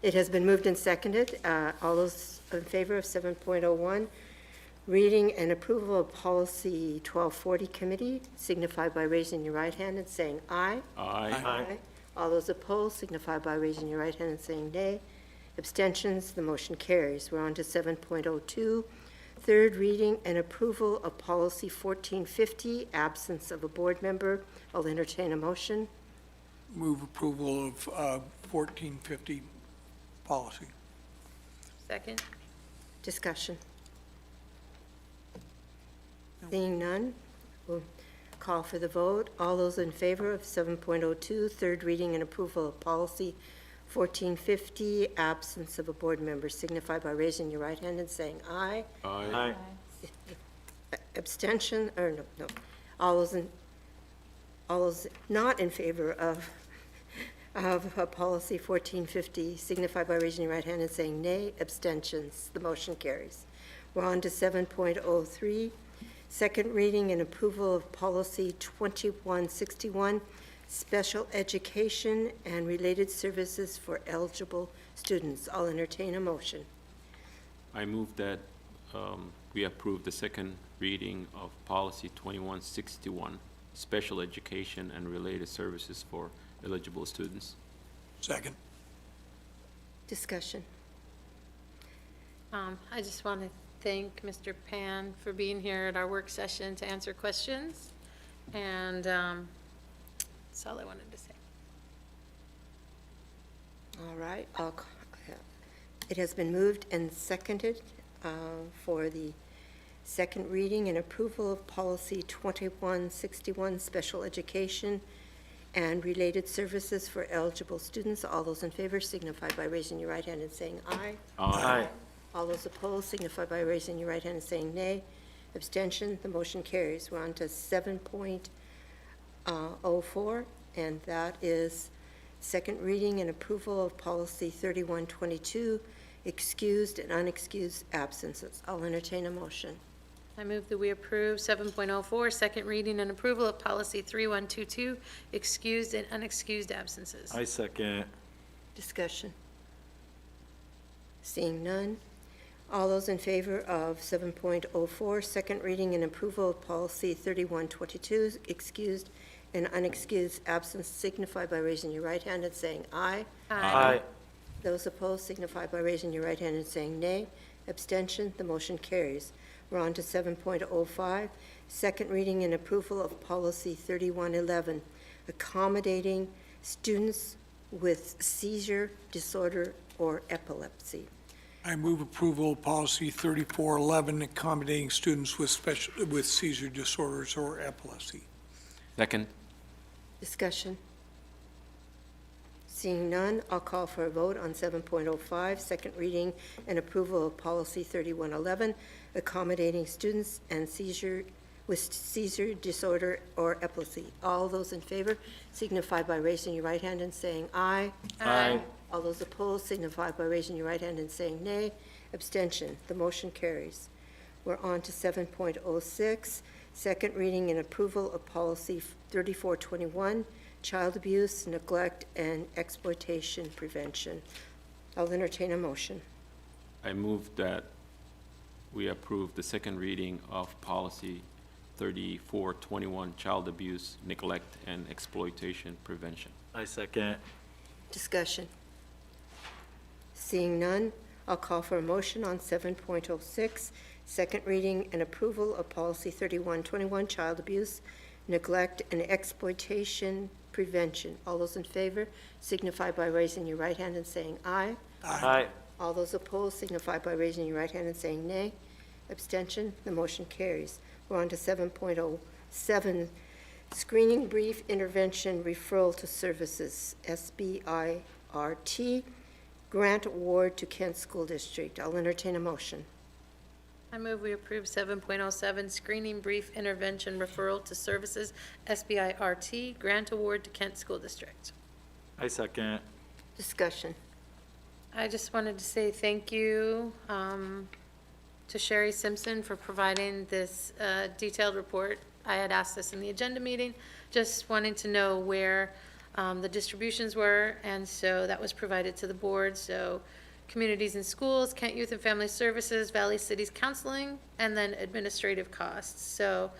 it has been moved and seconded. All those in favor of 7.01, reading and approval of policy 1240 committee, signify by raising your right hand and saying aye. Aye. All those opposed signify by raising your right hand and saying nay. Abstentions, the motion carries. We're on to 7.02, third reading and approval of policy 1450, absence of a board member. I'll entertain a motion. Move approval of 1450 policy. Second? Discussion. Seeing none, we'll call for the vote. All those in favor of 7.02, third reading and approval of policy 1450, absence of a board member, signify by raising your right hand and saying aye. Aye. Abstention, or no. All those not in favor of policy 1450, signify by raising your right hand and saying nay. Abstentions, the motion carries. We're on to 7.03, second reading and approval of policy 2161, special education and related services for eligible students. I'll entertain a motion. I move that we approve the second reading of policy 2161, special education and related services for eligible students. Second. Discussion. I just want to thank Mr. Pan for being here at our work session to answer questions. And that's all I wanted to say. All right, it has been moved and seconded for the second reading and approval of policy 2161, special education and related services for eligible students. All those in favor signify by raising your right hand and saying aye. Aye. All those opposed signify by raising your right hand and saying nay. Abstention, the motion carries. We're on to 7.04, and that is second reading and approval of policy 3122, excused and unexcused absences. I'll entertain a motion. I move that we approve 7.04, second reading and approval of policy 3122, excused and unexcused absences. I second. Discussion. Seeing none. All those in favor of 7.04, second reading and approval of policy 3122, excused and unexcused absence, signify by raising your right hand and saying aye. Aye. Those opposed signify by raising your right hand and saying nay. Abstention, the motion carries. We're on to 7.05, second reading and approval of policy 3111, accommodating students with seizure disorder or epilepsy. I move approval of policy 3411, accommodating students with seizure disorders or epilepsy. Second. Discussion. Seeing none, I'll call for a vote on 7.05, second reading and approval of policy 3111, accommodating students and with seizure disorder or epilepsy. All those in favor signify by raising your right hand and saying aye. Aye. All those opposed signify by raising your right hand and saying nay. Abstention, the motion carries. We're on to 7.06, second reading and approval of policy 3421, child abuse, neglect, and exploitation prevention. I'll entertain a motion. I move that we approve the second reading of policy 3421, child abuse, neglect, and exploitation prevention. I second. Discussion. Seeing none, I'll call for a motion on 7.06, second reading and approval of policy 3121, child abuse, neglect, and exploitation prevention. All those in favor signify by raising your right hand and saying aye. Aye. All those opposed signify by raising your right hand and saying nay. Abstention, the motion carries. We're on to 7.07, screening brief intervention referral to services, SBIRT, grant award to Kent School District. I'll entertain a motion. I move we approve 7.07, screening brief intervention referral to services, SBIRT, grant award to Kent School District. I second. Discussion. I just wanted to say thank you to Sherry Simpson for providing this detailed report. I had asked this in the agenda meeting, just wanting to know where the distributions were, and so that was provided to the board. So communities and schools, Kent Youth and Family Services, Valley Cities Counseling, and then administrative costs. So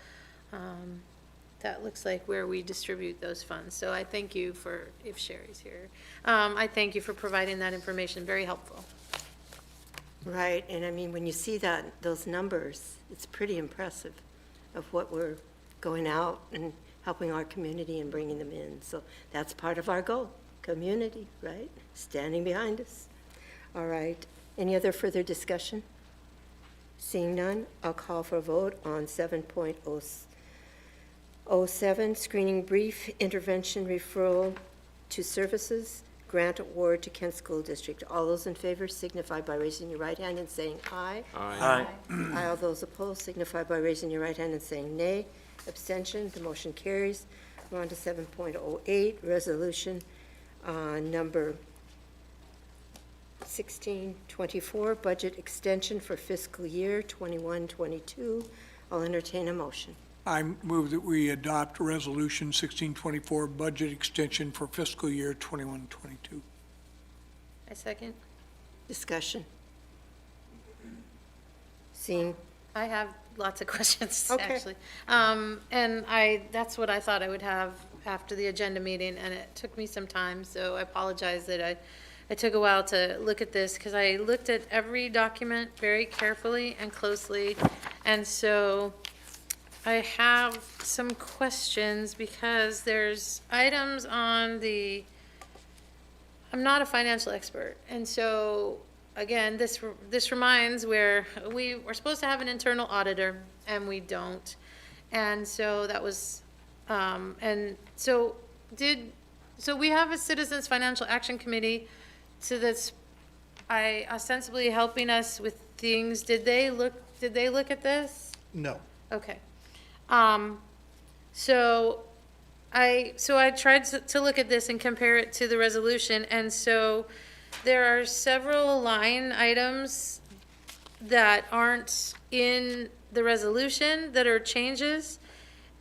that looks like where we distribute those funds. So I thank you for, if Sherry's here, I thank you for providing that information, very helpful. Right, and I mean, when you see those numbers, it's pretty impressive of what we're going out and helping our community and bringing them in. So that's part of our goal, community, right? Standing behind us. All right, any other further discussion? Seeing none, I'll call for a vote on 7.07, 07, screening brief intervention referral to services, grant award to Kent School District. All those in favor signify by raising your right hand and saying aye. Aye. Aye. All those opposed signify by raising your right hand and saying nay. Abstention, the motion carries. We're on to 7.08, resolution number 1624, budget extension for fiscal year 21-22. I'll entertain a motion. I move that we adopt Resolution 1624, budget extension for fiscal year 21-22. I second. Discussion. Seeing, I have lots of questions, Okay. actually. And that's what I thought I would have after the agenda meeting, and it took me some time, so I apologize that I took a while to look at this, because I looked at every document very carefully and closely, and so I have some questions, because there's items on the, I'm not a financial expert, and so, again, this reminds where we were supposed to have an internal auditor, and we don't. And so that was, so we have a Citizens Financial Action Committee, so that's, ostensibly helping us with things. Did they look at this? No. Okay. So I tried to look at this and compare it to the resolution, and so there are several line items that aren't in the resolution that are changes,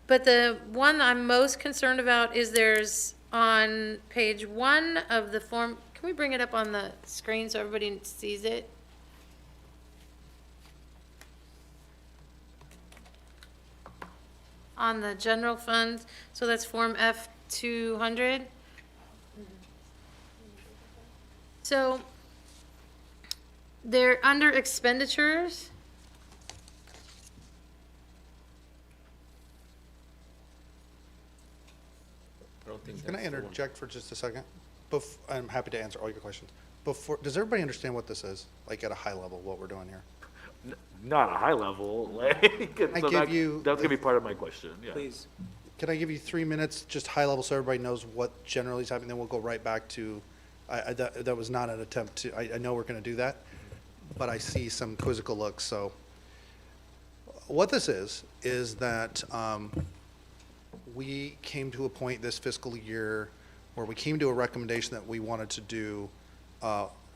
but the one I'm most concerned about is there's on page 1 of the form, can we bring it up on the screen so everybody sees it? On the general fund, so that's Form F-200. So they're under expenditures. Can I interject for just a second? I'm happy to answer all your questions. Does everybody understand what this is? Like at a high level, what we're doing here? Not a high level, like, I so give you- that's gonna be part of my question, yeah. Please. Can I give you 3 minutes, just high level, so everybody knows what generally is happening, then we'll go right back to, that was not an attempt to, I know we're gonna do that, but I see some quizzical looks, so. What this is that, we came to a point this fiscal year where we came to a recommendation that we wanted to do,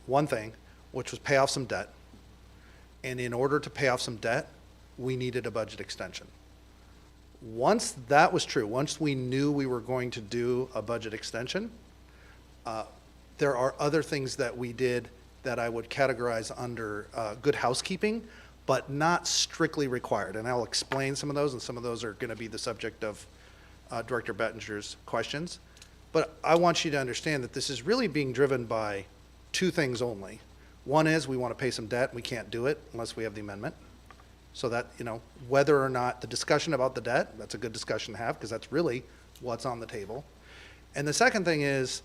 one thing, which was pay off some debt. And in order to pay off some debt, we needed a budget extension. Once that was true, once we knew we were going to do a budget extension, there are other things that we did that I would categorize under good housekeeping, but not strictly required. And I'll explain some of those, and some of those are going to be the subject of Director Bettinger's questions. But I want you to understand that this is really being driven by 2 things only. One is we want to pay some debt. We can't do it unless we have the amendment. So that, whether or not the discussion about the debt, that's a good discussion to have, because that's really what's on the table. And the second thing is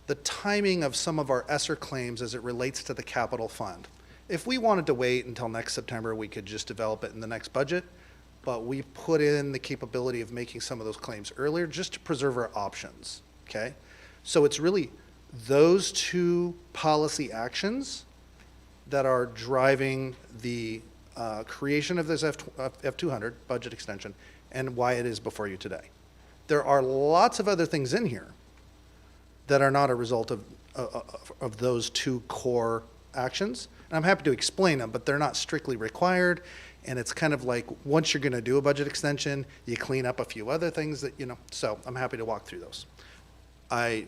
the timing of some of our ESSER claims as it relates to the capital fund. If we wanted to wait until next September, we could just develop it in the next budget, but we put in the capability of making some of those claims earlier just to preserve our options, okay? So it's really those 2 policy actions that are driving the creation of this F-200 budget extension and why it is before you today. There are lots of other things in here that are not a result of those 2 core actions. And I'm happy to explain them, but they're not strictly required. And it's kind of like, once you're going to do a budget extension, you clean up a few other things that, so I'm happy to walk through those. I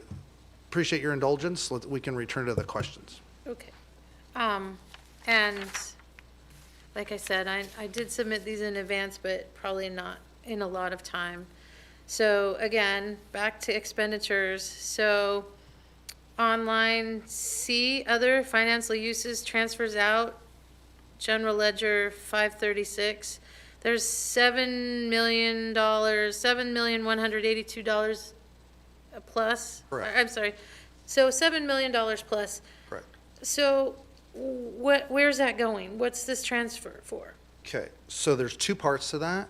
appreciate your indulgence. We can return to the questions. Okay. And like I said, I did submit these in advance, but probably not in a lot of time. So again, back to expenditures. So on line C, other financial uses, transfers out, general ledger 536. There's $7,182 plus. Correct. I'm sorry. So $7 million plus. Correct. So where's that going? What's this transfer for? Okay, so there's 2 parts to that.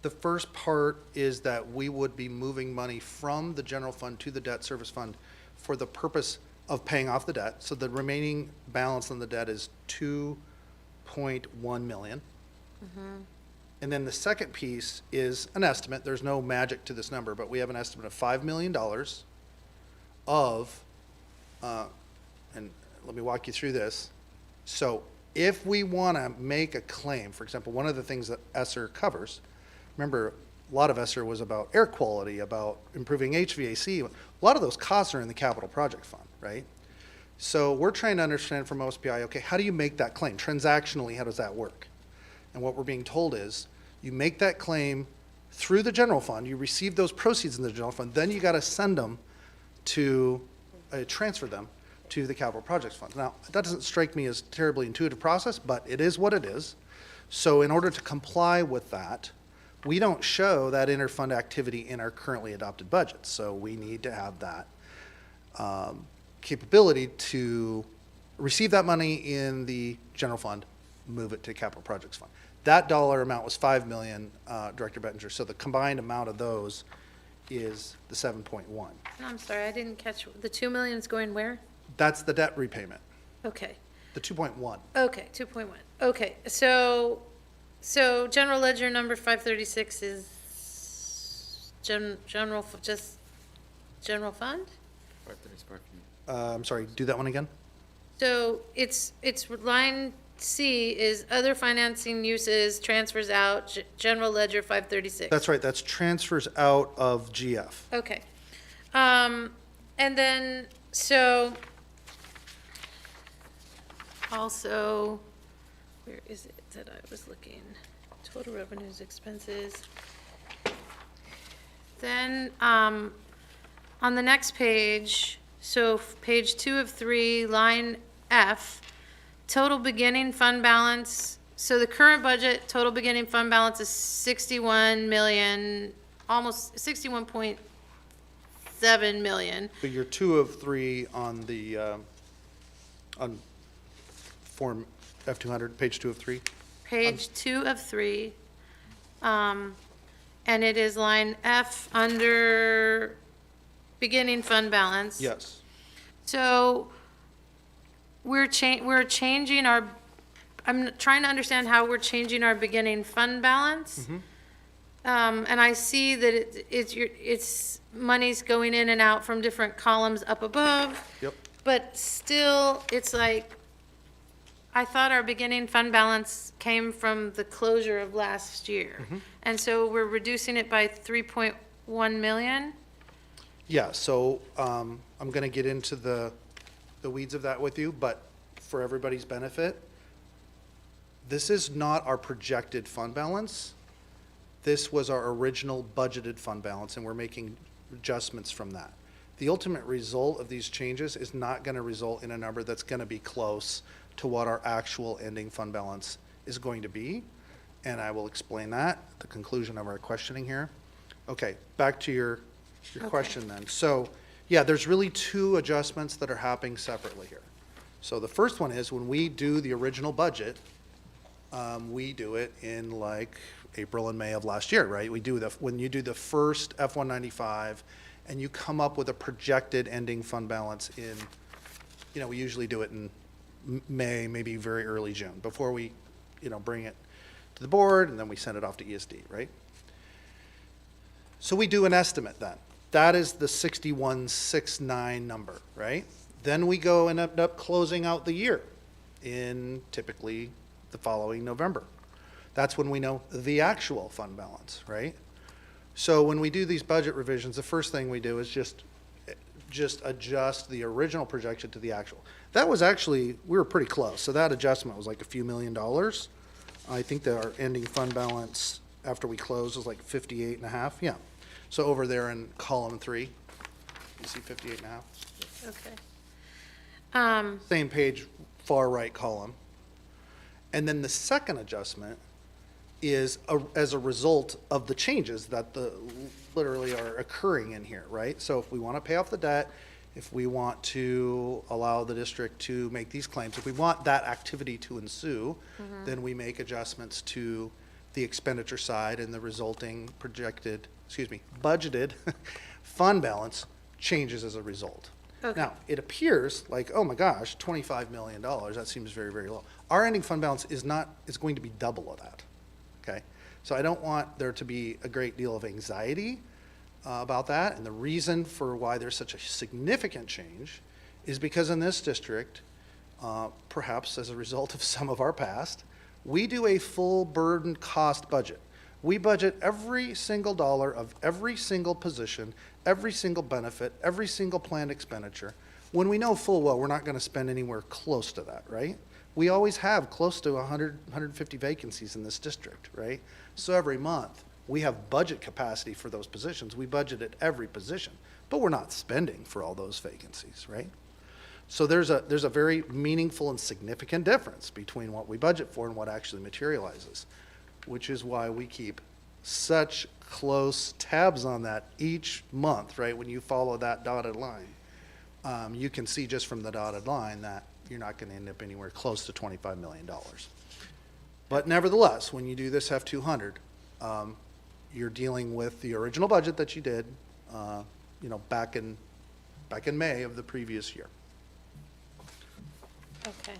The first part is that we would be moving money from the general fund to the debt service fund for the purpose of paying off the debt. So the remaining balance on the debt is 2.1 million. And then the second piece is an estimate. There's no magic to this number, but we have an estimate of $5 million of, and let me walk you through this. So if we want to make a claim, for example, one of the things that ESSER covers, remember, a lot of ESSER was about air quality, about improving HVAC. A lot of those costs are in the capital project fund, right? So we're trying to understand from OSPI, okay, how do you make that claim? Transactionally, how does that work? And what we're being told is, you make that claim through the general fund, you receive those proceeds in the general fund, then you got to send them to, transfer them to the capital projects fund. Now, that doesn't strike me as a terribly intuitive process, but it is what it is. So in order to comply with that, we don't show that interfund activity in our currently adopted budget. So we need to have that capability to receive that money in the general fund, move it to capital projects fund. That dollar amount was 5 million, Director Bettinger. So the combined amount of those is the 7.1. I'm sorry, I didn't catch, the 2 million is going where? That's the debt repayment, Okay, the 2.1. okay, 2.1. Okay, so general ledger number 536 is general fund? I'm sorry, do that one again? So it's line C is other financing uses, transfers out, general ledger 536. That's right, that's transfers out of GF. Okay. And then, so, also, where is it that I was looking? Total revenues, expenses. Then, on the next page, so page 2 of 3, line F, total beginning fund balance. So the current budget, total beginning fund balance is 61 million, almost 61.7 million. But you're 2 of 3 on the, on Form F200, page 2 of 3? Page 2 of 3. And it is line F under beginning fund balance. Yes. So we're changing our, I'm trying to understand how we're changing our beginning fund balance. And I see that it's money's going in and out from different columns up above. Yep. But still, it's like, I thought our beginning fund balance came from the closure of last year. And so we're reducing it by 3.1 million? Yeah, so I'm going to get into the weeds of that with you, but for everybody's benefit, this is not our projected fund balance. This was our original budgeted fund balance, and we're making adjustments from that. The ultimate result of these changes is not going to result in a number that's going to be close to what our actual ending fund balance is going to be, and I will explain that at the conclusion of our questioning here. Okay, back to your question then. So, yeah, there's really 2 adjustments that are happening separately here. So the first one is when we do the original budget, we do it in like April and May of last year, right? We do when you do the first F195 and you come up with a projected ending fund balance in, we usually do it in May, maybe very early June, before we, bring it to the board and then we send it off to ESD, right? So we do an estimate then. That is the 6169 number, right? Then we go and end up closing out the year in typically the following November. That's when we know the actual fund balance, right? So when we do these budget revisions, the first thing we do is just adjust the original projection to the actual. That was actually, we were pretty close. So that adjustment was like a few $1 million. I think that our ending fund balance after we closed was like 58.5, yeah. So over there in column 3, you see 58.5. Okay. Same page, far right column. And then the second adjustment is as a result of the changes that literally are occurring in here, right? So if we want to pay off the debt, if we want to allow the district to make these claims, if we want that activity to ensue, then we make adjustments to the expenditure side and the resulting budgeted fund balance changes as a result. Okay. Now, it appears like, oh my gosh, $25 million, that seems very, very low. Our ending fund balance is going to be double of that, okay? So I don't want there to be a great deal of anxiety about that, and the reason for why there's such a significant change is because in this district, perhaps as a result of some of our past, we do a full burden cost budget. We budget every single dollar of every single position, every single benefit, every single planned expenditure, when we know full well we're not going to spend anywhere close to that, right? We always have close to 100, 150 vacancies in this district, right? So every month, we have budget capacity for those positions. We budget at every position, but we're not spending for all those vacancies, right? So there's a very meaningful and significant difference between what we budget for and what actually materializes, which is why we keep such close tabs on that each month, right? When you follow that dotted line, you can see just from the dotted line that you're not going to end up anywhere close to $25 million. But nevertheless, when you do this F200, you're dealing with the original budget that you did, back in May of the previous year. Okay.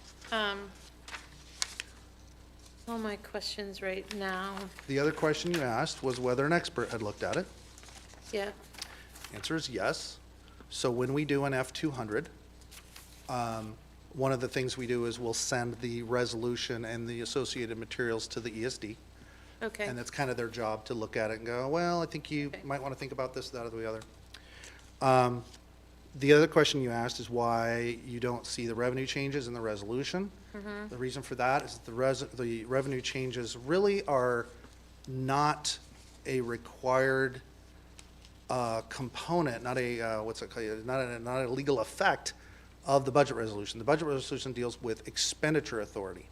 All my questions right now. The other question you asked was whether an expert had looked at it. Yeah. Answer is yes. So when we do an F200, one of the things we do is we'll send the resolution and the associated materials to the ESD. Okay. And it's kind of their job to look at it and go, well, I think you Okay. might want to think about this, that, or the other. The other question you asked is why you don't see the revenue changes in the resolution. Mm-hmm. The reason for that is the revenue changes really are not a required component, not a, not a legal effect of the budget resolution. The budget resolution deals with expenditure authority.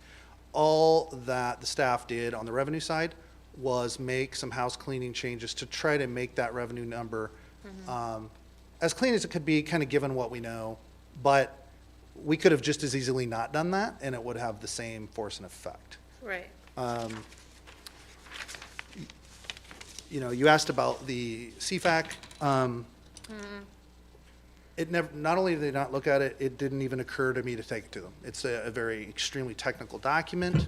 All that the staff did on the revenue side was make some house cleaning changes to try to make that revenue number as clean as it could be, kind of given what we know. But we could have just as easily not done that, and it would have the same force and effect. Right. You asked about the CFAC. It never, not only did they not look at it, it didn't even occur to me to take it to them. It's a very extremely technical document.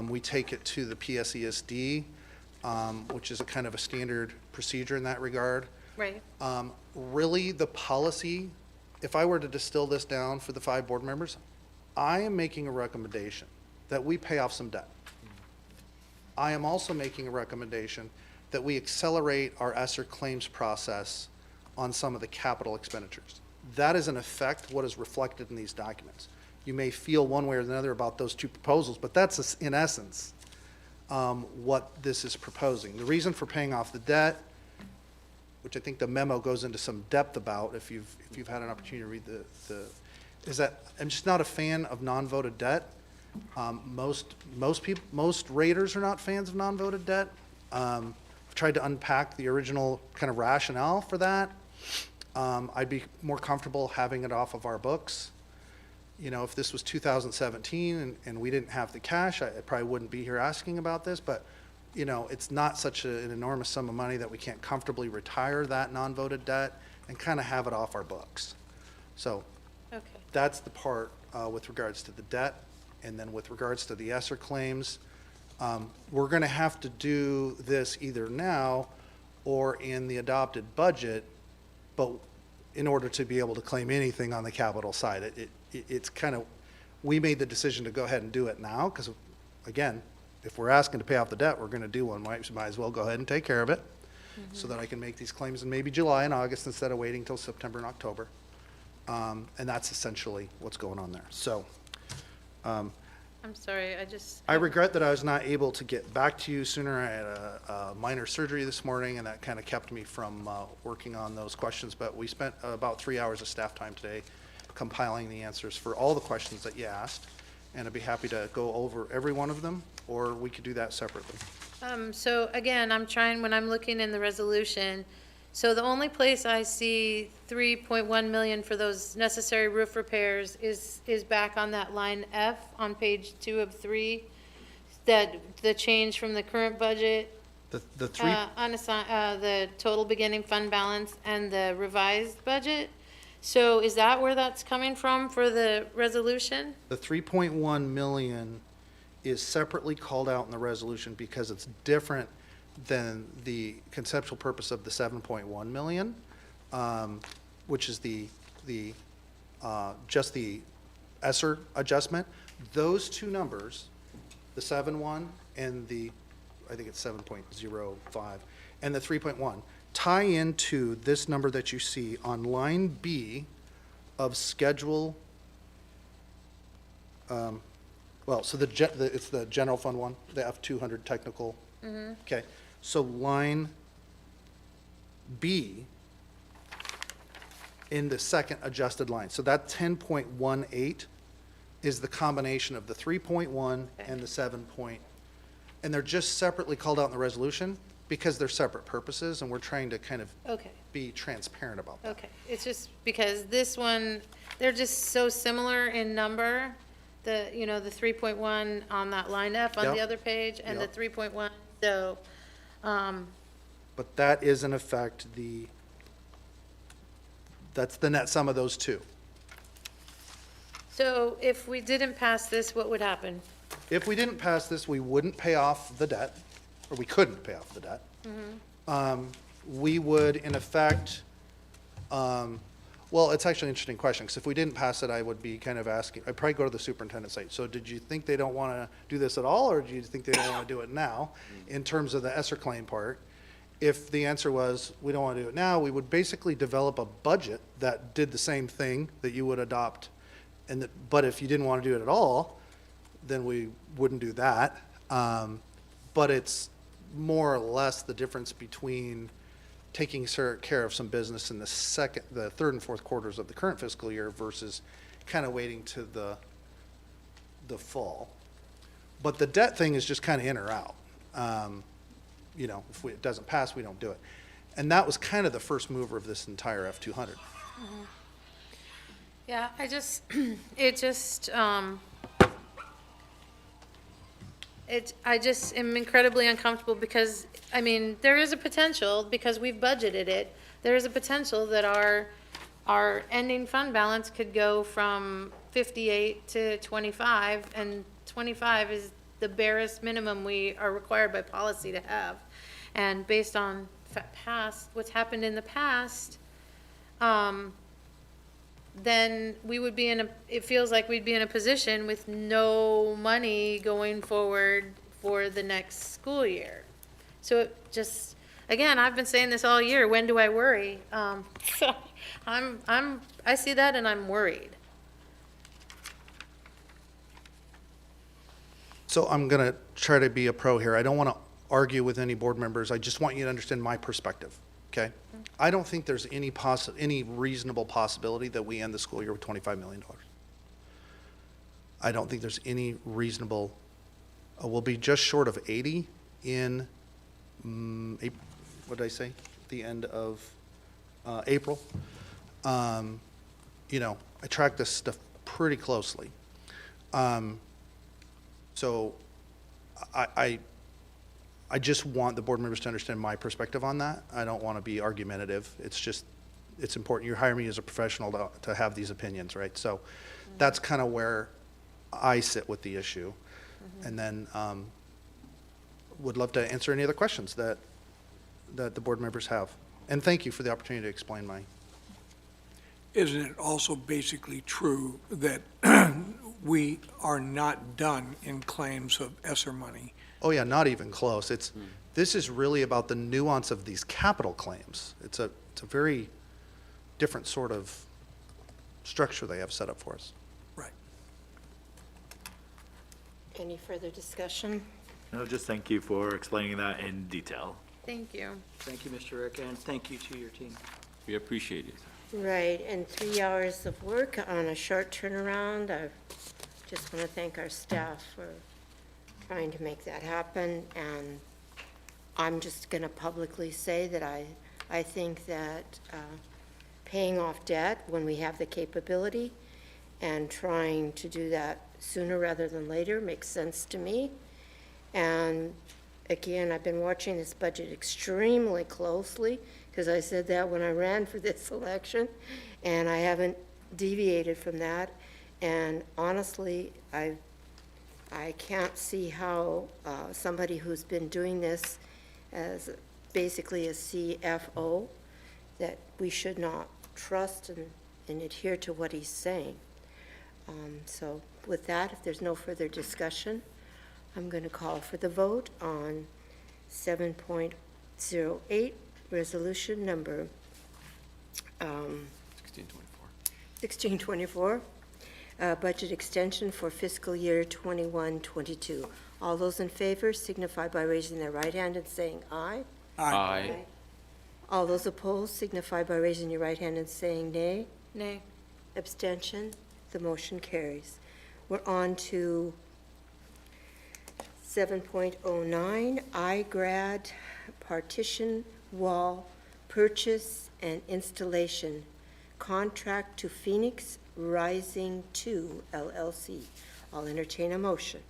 We take it to the PSESD, which is a kind of a standard procedure in that regard. Right. Really, the policy, if I were to distill this down for the 5 board members, I am making a recommendation that we pay off some debt. I am also making a recommendation that we accelerate our ESSER claims process on some of the capital expenditures. That is in effect what is reflected in these documents. You may feel one way or another about those 2 proposals, but that's in essence what this is proposing. The reason for paying off the debt, which I think the memo goes into some depth about if you've had an opportunity to read is that I'm just not a fan of non-voted debt. Most raters are not fans of non-voted debt. I've tried to unpack the original kind of rationale for that. I'd be more comfortable having it off of our books. If this was 2017 and we didn't have the cash, I probably wouldn't be here asking about this, but it's not such an enormous sum of money that we can't comfortably retire that non-voted debt and kind of have it off our books. So Okay. that's the part with regards to the debt. And then with regards to the ESSER claims, we're going to have to do this either now or in the adopted budget, but in order to be able to claim anything on the capital side. It's kind of, we made the decision to go ahead and do it now because, again, if we're asking to pay off the debt, we're going to do one. Might as well go ahead and take care of it so that I can make these claims in maybe July and August instead of waiting till September and October. And that's essentially what's going on there. So I'm sorry, I regret that I was not able to get back to you sooner. I had a minor surgery this morning, and that kind of kept me from working on those questions. But we spent about 3 hours of staff time today compiling the answers for all the questions that you asked. And I'd be happy to go over every one of them, or we could do that separately. So again, when I'm looking in the resolution, so the only place I see 3.1 million for those necessary roof repairs is back on that line F on page 2 of 3. that, the change from the current budget, The three, the total beginning fund balance and the revised budget. So is that where that's coming from for the resolution? the 3.1 million is separately called out in the resolution because it's different than the conceptual purpose of the 7.1 million, which is just the ESSER adjustment. Those two numbers, the 7.1 and I think it's 7.05, and the 3.1, tie into this number that you see on line B of schedule, so it's the general fund one, the F200 technical. Okay, so line B in the second adjusted line. So that 10.18 is the combination of the 3.1 and the 7 point, and they're just separately called out in the resolution because they're separate purposes, and we're trying to kind of Okay, be transparent about that. okay. It's just because this one, they're just so similar in number. The 3.1 on that line F on the Yep. other page and the Yep. 3.1. So, But that is in effect that's the net sum of those two. so if we didn't pass this, what would happen? If we didn't pass this, we wouldn't pay off the debt, or we couldn't pay off the debt. We would, in effect, well, it's actually an interesting question, because if we didn't pass it, I would be kind of asking, I'd probably go to the superintendent's site. So did you think they don't want to do this at all, or do you think they don't want to do it now, in terms of the ESSER claim part? If the answer was, we don't want to do it now, we would basically develop a budget that did the same thing that you would adopt. But if you didn't want to do it at all, then we wouldn't do that. But it's more or less the difference between taking care of some business in the third and fourth quarters of the current fiscal year versus kind of waiting to the fall. But the debt thing is just kind of in or out. If it doesn't pass, we don't do it. And that was kind of the first mover of this entire F200. Yeah, I just am incredibly uncomfortable because, there is a potential, because we've budgeted it, there is a potential that our ending fund balance could go from 58 to 25, and 25 is the barest minimum we are required by policy to have. And based on what's happened in the past, then we would be it feels like we'd be in a position with no money going forward for the next school year. So it just, again, I've been saying this all year, when do I worry? So I see that and I'm worried. So I'm going to try to be a pro here. I don't want to argue with any board members. I just want you to understand my perspective, okay? I don't think there's any reasonable possibility that we end the school year with $25 million. I don't think there's any reasonable, we'll be just short of 80 in, what did I say? The end of April. I track this stuff pretty closely. So I just want the board members to understand my perspective on that. I don't want to be argumentative. It's important. You hire me as a professional to have these opinions, right? So that's kind of where I sit with the issue. And then would love to answer any other questions that the board members have. And thank you for the opportunity to explain my. Isn't it also basically true that we are not done in claims of ESSER money? Oh, yeah, not even close. This is really about the nuance of these capital claims. It's a very different sort of structure they have set up for us. Right. Any further discussion? No, just thank you for explaining that in detail. Thank you. Thank you, Mr. Rick, and thank you to your team. We appreciate it. Right, and 3 hours of work on a short turnaround. I just want to thank our staff for trying to make that happen. And I'm just going to publicly say that I think that paying off debt when we have the capability and trying to do that sooner rather than later makes sense to me. And again, I've been watching this budget extremely closely, because I said that when I ran for this election, and I haven't deviated from that. And honestly, I can't see how somebody who's been doing this as basically a CFO, that we should not trust and adhere to what he's saying. So with that, if there's no further discussion, I'm going to call for the vote on 7.08, resolution number 1624, budget extension for fiscal year 21-22. All those in favor signify by raising their right hand and saying aye. Aye. All those opposed signify by raising your right hand and saying nay. Nay. Abstention, the motion carries. We're on to 7.09, iGrad partition wall purchase and installation, contract to Phoenix Rising 2 LLC. I'll entertain a motion.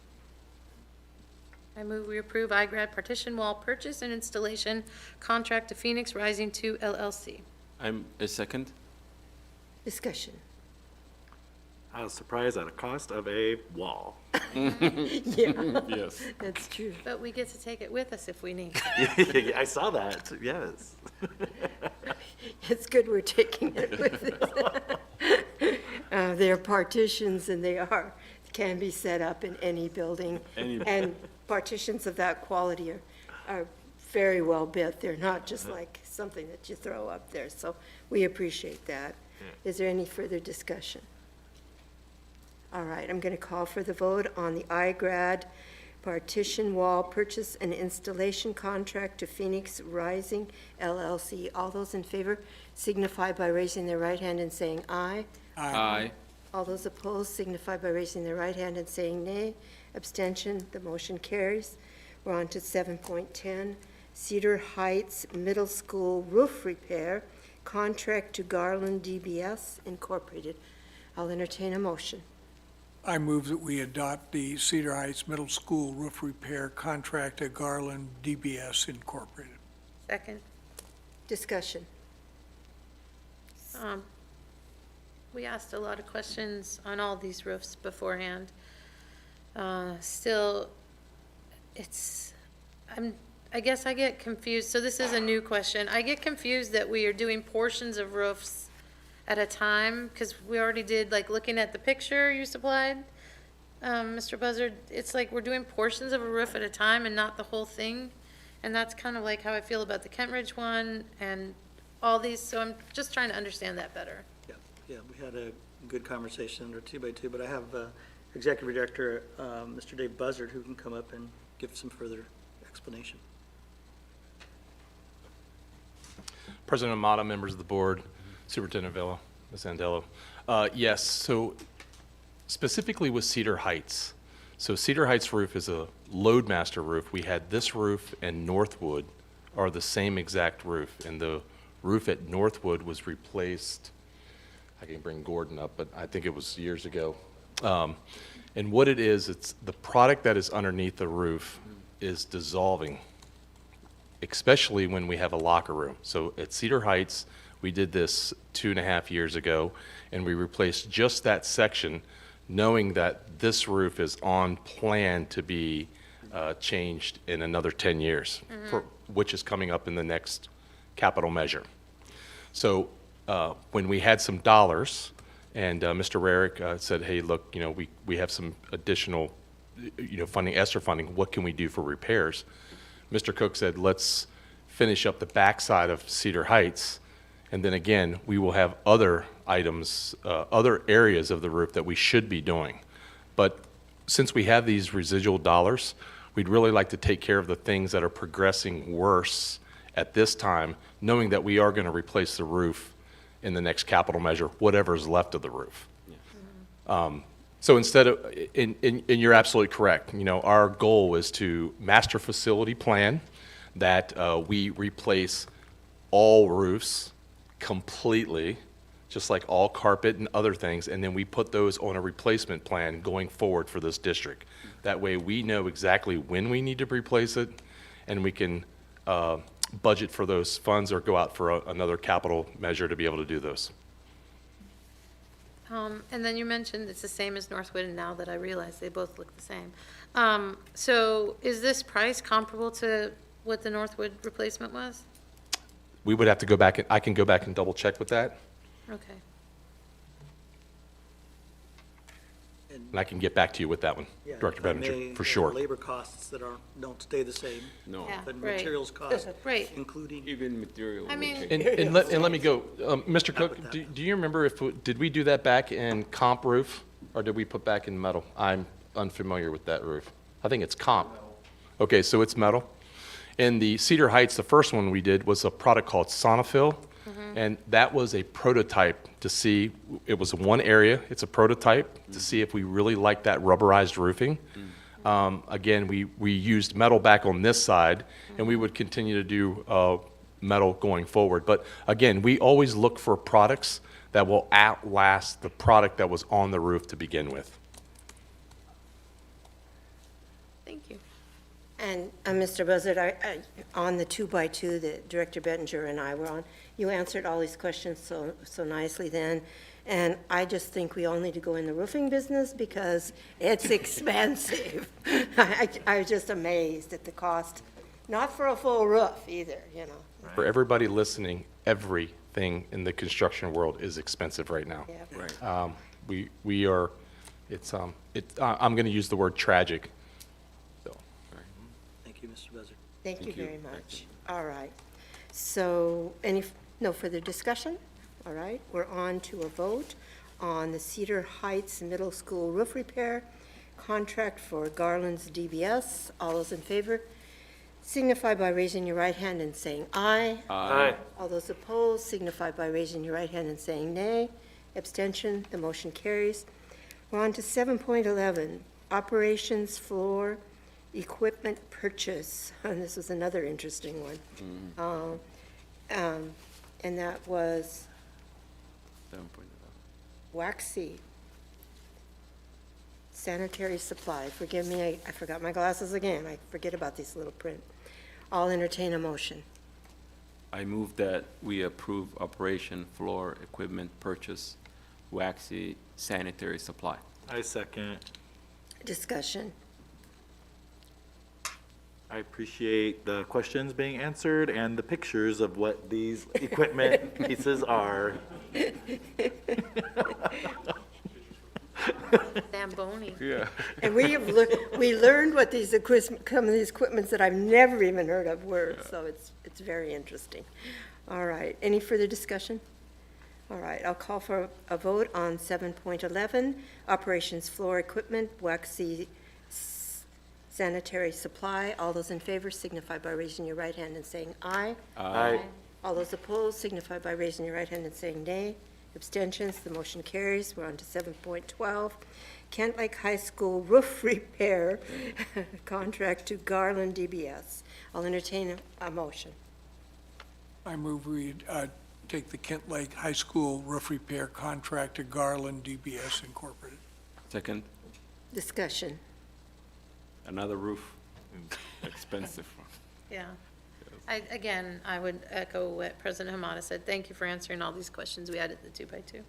I move we approve iGrad partition wall purchase and installation contract to Phoenix Rising 2 LLC. I'm a second. Discussion. I was surprised at a cost of a wall. Yeah, Yes. that's true. But we get to take it with us if we need. I saw that, yes. It's good we're taking it with us. They're partitions, and can be set up in any building. And partitions of that quality are very well built. They're not just like something that you throw up there. So we appreciate that. Is there any further discussion? All right, I'm going to call for the vote on the iGrad partition wall purchase and installation contract to Phoenix Rising LLC. All those in favor signify by raising their right hand and saying aye. Aye. All those opposed signify by raising their right hand and saying nay. Abstention, the motion carries. We're on to 7.10, Cedar Heights Middle School roof repair, contract to Garland DBS Incorporated. I'll entertain a motion. I move that we adopt the Cedar Heights Middle School roof repair contract at Garland DBS Incorporated. Second. Discussion. We asked a lot of questions on all these roofs beforehand. Still, I guess I get confused. So this is a new question. I get confused that we are doing portions of roofs at a time, because we already did, like, looking at the picture you supplied, Mr. Buzzard, it's like we're doing portions of a roof at a time and not the whole thing. And that's kind of like how I feel about the Kent Ridge one and all these, so I'm just trying to understand that better. Yeah, we had a good conversation under 2x2, but I have Executive Director, Mr. Dave Buzzard, who can come up and give some further explanation. President Amata, members of the board, Superintendent Villa, Ms. Andello. Yes, so specifically with Cedar Heights. So Cedar Heights roof is a Loadmaster roof. We had this roof and Northwood are the same exact roof, and the roof at Northwood was replaced, I can bring Gordon up, but I think it was years ago. And what it is, it's the product that is underneath the roof is dissolving, especially when we have a locker room. So at Cedar Heights, we did this 2.5 years ago, and we replaced just that section, knowing that this roof is on plan to be changed in another 10 years, which is coming up in the next capital measure. So when we had some dollars, and Mr. Rarick said, hey, look, you know, we have some additional, funding, ESSER funding, what can we do for repairs? Mr. Cook said, let's finish up the backside of Cedar Heights, and then again, we will have other items, other areas of the roof that we should be doing. But since we have these residual dollars, we'd really like to take care of the things that are progressing worse at this time, knowing that we are going to replace the roof in the next capital measure, whatever is left of the roof. So instead of, and you're absolutely correct, our goal is to master facility plan that we replace all roofs completely, just like all carpet and other things, and then we put those on a replacement plan going forward for this district. That way, we know exactly when we need to replace it, and we can budget for those funds or go out for another capital measure to be able to do those. And then you mentioned it's the same as Northwood, and now that I realize they both look the same. So is this price comparable to what the Northwood replacement was? We would have to go back, and I can go back and double check with that, Okay. and I can get back to you with that one, Yeah, Director if I Benninger, may, for there are sure. Labor costs that don't stay the same, No, Yeah. but Right. materials costs, Right. including, even material. I will mean- change. And let me go, Mr. Cook, do you remember did we do that back in comp roof, or did we put back in metal? I'm unfamiliar with that roof. I think it's comp. Okay, so it's metal. In the Cedar Heights, the first one we did was a product called Sonofill, and that was a prototype to see, it was one area, it's a prototype to see if we really like that rubberized roofing. Again, we used metal back on this side, and we would continue to do metal going forward. But again, we always look for products that will outlast the product that was on the roof to begin with. Thank you. And Mr. Buzzard, on the 2x2 that Director Bettinger and I were on, you answered all these questions so nicely then. And I just think we all need to go in the roofing business because it's expensive. I was just amazed at the cost, not for a full roof either, you know. For everybody listening, everything in the construction world is expensive right now. Yeah. Right. We are, I'm going to use the word tragic. So, thank you, Mr. Buzzard. Thank you very much. All right. So no further discussion? All right, we're on to a vote on the Cedar Heights Middle School roof repair contract for Garland's DBS. All those in favor signify by raising your right hand and saying aye. Aye. All those opposed signify by raising your right hand and saying nay. Abstention, the motion carries. We're on to 7.11, operations floor equipment purchase. And this was another interesting one. And that was 7.11. Waxy sanitary supply. Forgive me, I forgot my glasses again. I forget about these little print. I'll entertain a motion. I move that we approve operation floor equipment purchase, Waxy sanitary supply. I second. Discussion. I appreciate the questions being answered and the pictures of what these equipment pieces are. Zamboni. Yeah. And we learned what these some of these equipments that I've never even heard of were, so it's very interesting. All right, any further discussion? All right, I'll call for a vote on 7.11, operations floor equipment, Waxy sanitary supply. All those in favor signify by raising your right hand and saying aye. Aye. All those opposed signify by raising your right hand and saying nay. Abstentions, the motion carries. We're on to 7.12, Kent Lake High School roof repair contract to Garland DBS. I'll entertain a motion. I move we take the Kent Lake High School roof repair contract to Garland DBS Incorporated. Second, Discussion. another roof, expensive one. Yeah. Again, I would echo what President Hamada said. Thank you for answering all these questions we had at the 2x2.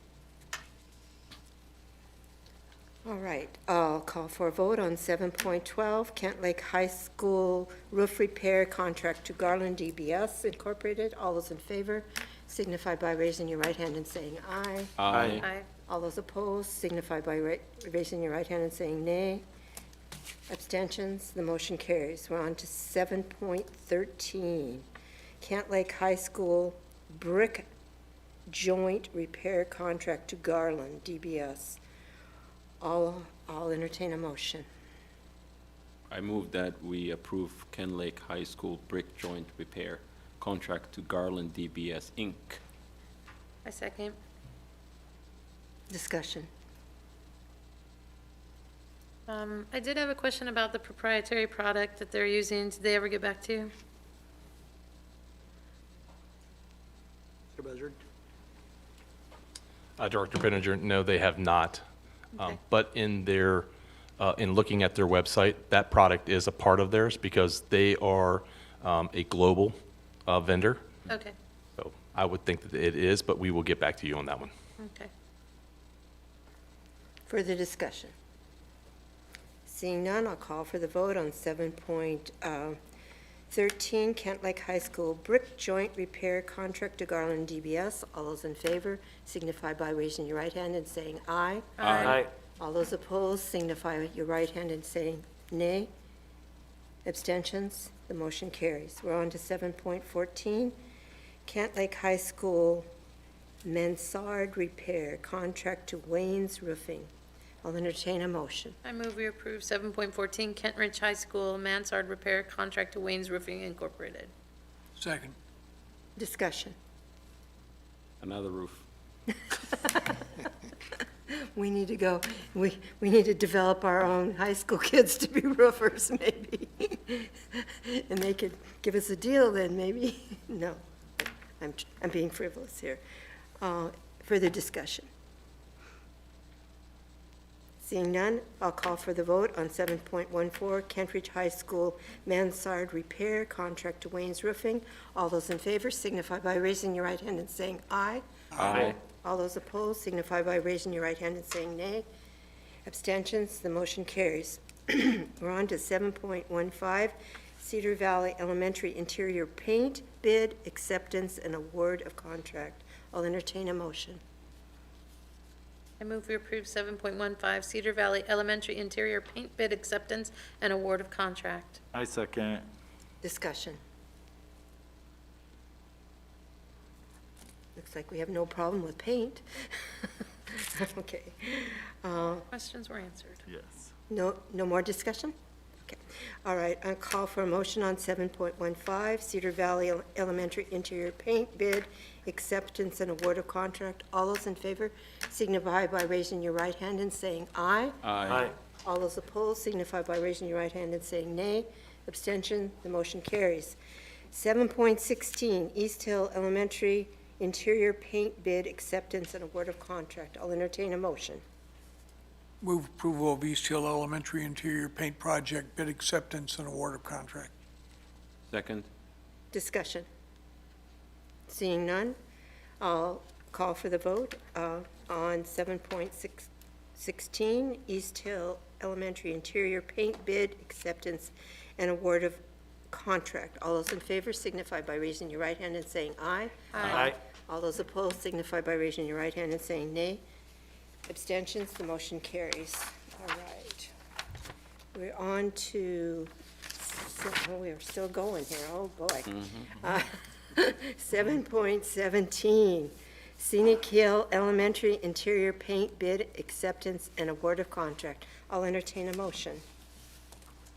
All right, I'll call for a vote on 7.12, Kent Lake High School roof repair contract to Garland DBS Incorporated. All those in favor signify by raising your right hand and saying aye. Aye. Aye. All those opposed signify by raising your right hand and saying nay. Abstentions, the motion carries. We're on to 7.13, Kent Lake High School brick joint repair contract to Garland DBS. I'll entertain a motion. I move that we approve Ken Lake High School brick joint repair contract to Garland DBS Inc. I second. Discussion. I did have a question about the proprietary product that they're using. Did they ever get back to you? Mr. Buzzard? Director Benninger, no, they have not. Okay. But in their, in looking at their website, that product is a part of theirs because they are a global vendor. Okay, So I would think that it is, but we will get back to you on that one. okay. Further discussion? Seeing none, I'll call for the vote on 7.13, Kent Lake High School brick joint repair contract to Garland DBS. All those in favor signify by raising your right hand and saying aye. Aye. All those opposed signify with your right hand and saying nay. Abstentions? The motion carries. We're on to 7.14, Kent Lake High School mansard repair contract to Wayne's Roofing. I'll entertain a motion. I move we approve 7.14 Kent Ridge High School mansard repair contract to Wayne's Roofing Incorporated. Second. Discussion. Another roof. We need to go, we need to develop our own high school kids to be roofers, maybe. And they could give us a deal then, maybe. No, I'm being frivolous here. Further discussion? Seeing none, I'll call for the vote on 7.14, Kent Ridge High School mansard repair contract to Wayne's Roofing. All those in favor signify by raising your right hand and saying aye. Aye. All those opposed signify by raising your right hand and saying nay. Abstentions, the motion carries. We're on to 7.15, Cedar Valley Elementary interior paint bid acceptance and award of contract. I'll entertain a motion. I move we approve 7.15 Cedar Valley Elementary interior paint bid acceptance and award of contract. I second. Discussion. Looks like we have no problem with paint. Okay. Questions were answered. Yes. No more discussion? Okay. All right, I'll call for a motion on 7.15, Cedar Valley Elementary interior paint bid, acceptance and award of contract. All those in favor signify by raising your right hand and saying aye. Aye. All those opposed signify by raising your right hand and saying nay. Abstention, the motion carries. 7.16, East Hill Elementary interior paint bid, acceptance and award of contract. I'll entertain a motion. Move approval of East Hill Elementary interior paint project bid acceptance and award of contract. Second. Discussion. Seeing none, I'll call for the vote on 7.16, East Hill Elementary interior paint bid, acceptance and award of contract. All those in favor signify by raising your right hand and saying aye. Aye. All those opposed signify by raising your right hand and saying nay. Abstentions, the motion carries. All right. We're on to, we're still going here, oh boy. 7.17, Scenic Hill Elementary interior paint bid, acceptance and award of contract. I'll entertain a motion.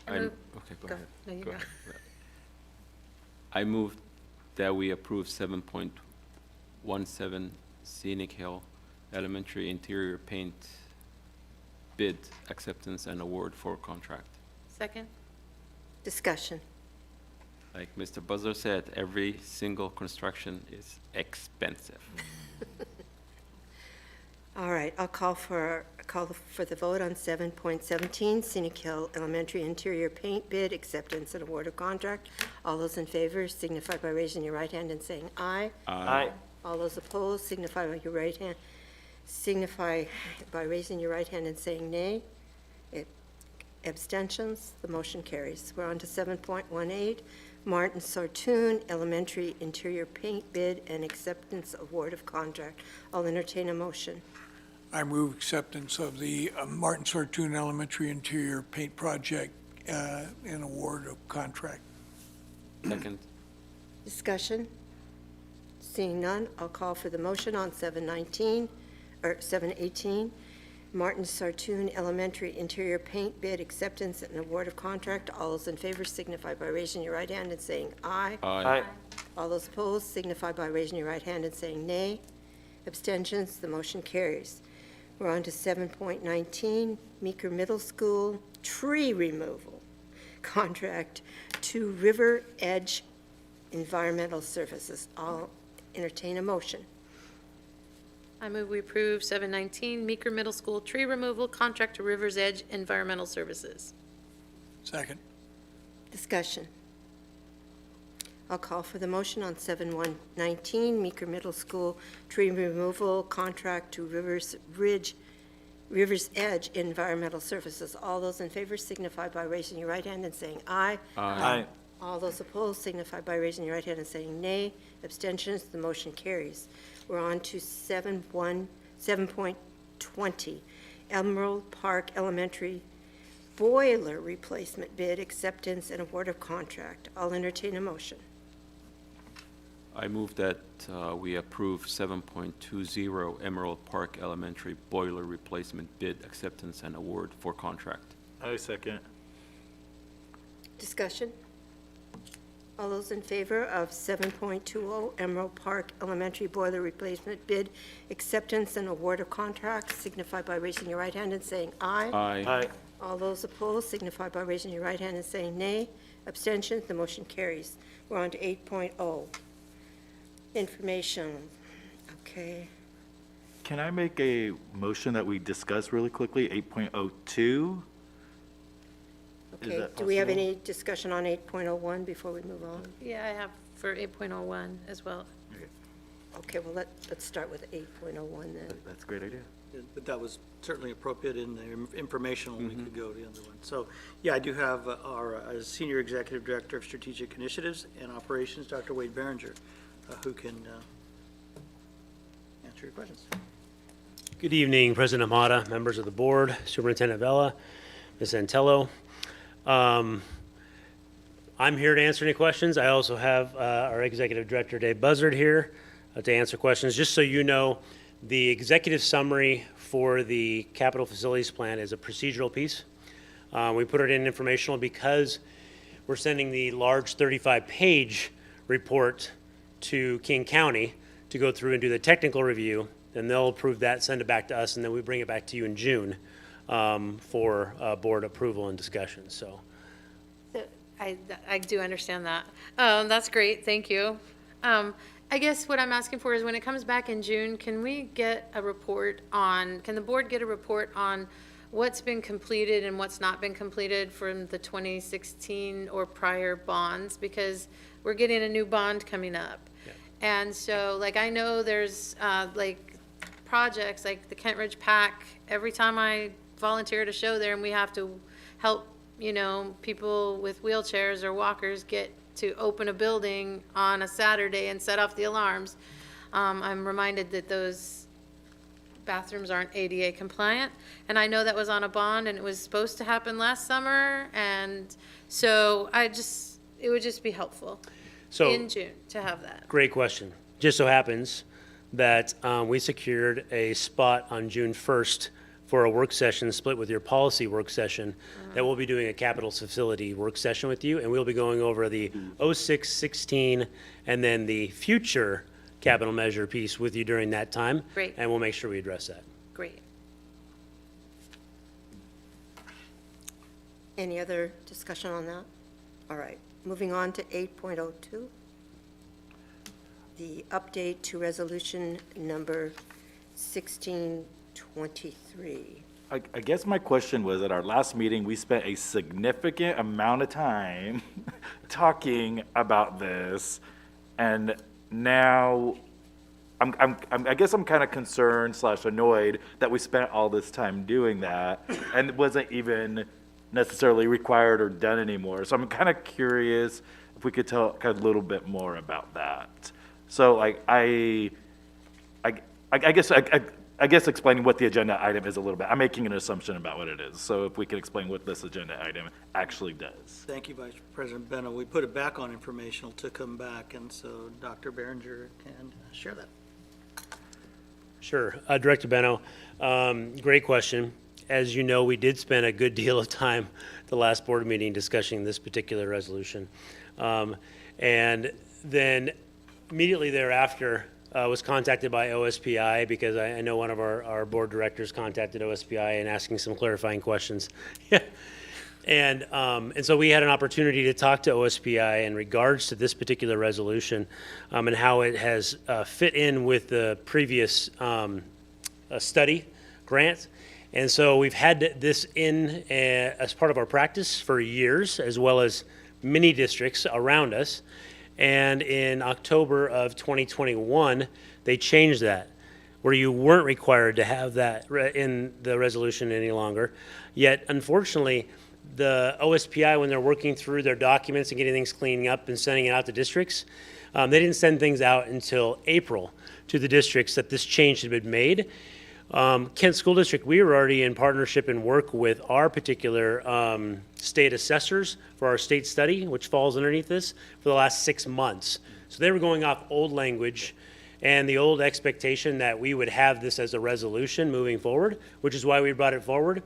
I move- Okay, go Go. ahead. No, you Go go. ahead. I move that we approve 7.17 Scenic Hill Elementary interior paint bid acceptance and award for contract. Second? Discussion. Like Mr. Buzzer said, every single construction is expensive. All right, I'll call for the vote on 7.17, Scenic Hill Elementary interior paint bid, acceptance and award of contract. All those in favor signify by raising your right hand and saying aye. Aye. All those opposed signify by your right hand, signify by raising your right hand and saying nay. Abstentions, the motion carries. We're on to 7.18, Martin Sartoon Elementary interior paint bid and acceptance award of contract. I'll entertain a motion. I move acceptance of the Martin Sartoon Elementary interior paint project and award of contract. Second. Discussion? Seeing none, I'll call for the motion on 7.18. Martin Sartoon Elementary interior paint bid, acceptance and award of contract. All those in favor signify by raising your right hand and saying aye. Aye. All those opposed signify by raising your right hand and saying nay. Abstentions, the motion carries. We're on to 7.19, Meeker Middle School tree removal contract to River Edge Environmental Services. I'll entertain a motion. I move we approve 719 Meeker Middle School tree removal contract to River's Edge Environmental Services. Second. Discussion. I'll call for the motion on 7119 Meeker Middle School tree removal contract to River's Edge Environmental Services. All those in favor signify by raising your right hand and saying aye. Aye. All those opposed signify by raising your right hand and saying nay. Abstentions, the motion carries. We're on to 7.20, Emerald Park Elementary boiler replacement bid acceptance and award of contract. I'll entertain a motion. I move that we approve 7.20 Emerald Park Elementary boiler replacement bid acceptance and award for contract. I second. Discussion? All those in favor of 7.20 Emerald Park Elementary boiler replacement bid acceptance and award of contract signify by raising your right hand and saying aye. Aye. All those opposed signify by raising your right hand and saying nay. Abstentions, the motion carries. We're on to 8.0. Information. Okay. Can I make a motion that we discuss really quickly, 8.02? Is Okay, that do we have possible? any discussion on 8.01 before we move on? Yeah, I have for 8.01 as well. Okay, well, let's start with 8.01 then. That's a great idea. But that was certainly appropriate in the informational, we could go to the other one. So, yeah, I do have our Senior Executive Director of Strategic Initiatives and Operations, Dr. Wade Behringer, who can answer your questions. Good evening, President Amata, members of the board, Superintendent Vela, Ms. Antello. I'm here to answer any questions. I also have our Executive Director, Dave Buzzard, here to answer questions. Just so you know, the executive summary for the capital facilities plan is a procedural piece. We put it in informational because we're sending the large 35-page report to King County to go through and do the technical review. Then they'll approve that, send it back to us, and then we bring it back to you in June for board approval and discussion. So I do understand that. That's great, thank you. I guess what I'm asking for is when it comes back in June, can we get a report on, can the board get a report on what's been completed and what's not been completed from the 2016 or prior bonds? Because we're getting a new bond coming up. Yeah. And so, like, I know there's, like, projects like the Kent Ridge Pack. Every time I volunteer to show there and we have to help, you know, people with wheelchairs or walkers get to open a building on a Saturday and set off the alarms, I'm reminded that those bathrooms aren't ADA compliant. And I know that was on a bond and it was supposed to happen last summer. And so it would just be helpful So- in June to have that. great question. Just so happens that we secured a spot on June 1st for a work session split with your policy work session that we'll be doing a capital facility work session with you, and we'll be going over the 06, 16, and then the future capital measure piece with you during that time. Great. And we'll make sure we address that. Great. Any other discussion on that? All right, moving on to 8.02. The update to resolution number 1623. I guess my question was, at our last meeting, we spent a significant amount of time talking about this, and now I guess I'm kind of concerned / annoyed that we spent all this time doing that, and it wasn't even necessarily required or done anymore. So I'm kind of curious if we could talk a little bit more about that. So, like, I guess explaining what the agenda item is a little bit. I'm making an assumption about what it is. So if we could explain what this agenda item actually does. Thank you, Vice President Beno. We put it back on informational to come back, and so Dr. Behringer can share that. Sure. Director Beno, great question. As you know, we did spend a good deal of time at the last board meeting discussing this particular resolution. And then immediately thereafter, was contacted by OSPI because I know one of our board directors contacted OSPI and asking some clarifying questions. And so we had an opportunity to talk to OSPI in regards to this particular resolution and how it has fit in with the previous study grant. And so we've had this in as part of our practice for years, as well as many districts around us. And in October of 2021, they changed that, where you weren't required to have that in the resolution any longer. Yet, unfortunately, the OSPI, when they're working through their documents and getting things cleaning up and sending it out to districts, they didn't send things out until April to the districts that this change had been made. Kent School District, we were already in partnership and work with our particular state assessors for our state study, which falls underneath this, for the last 6 months. So they were going off old language and the old expectation that we would have this as a resolution moving forward, which is why we brought it forward.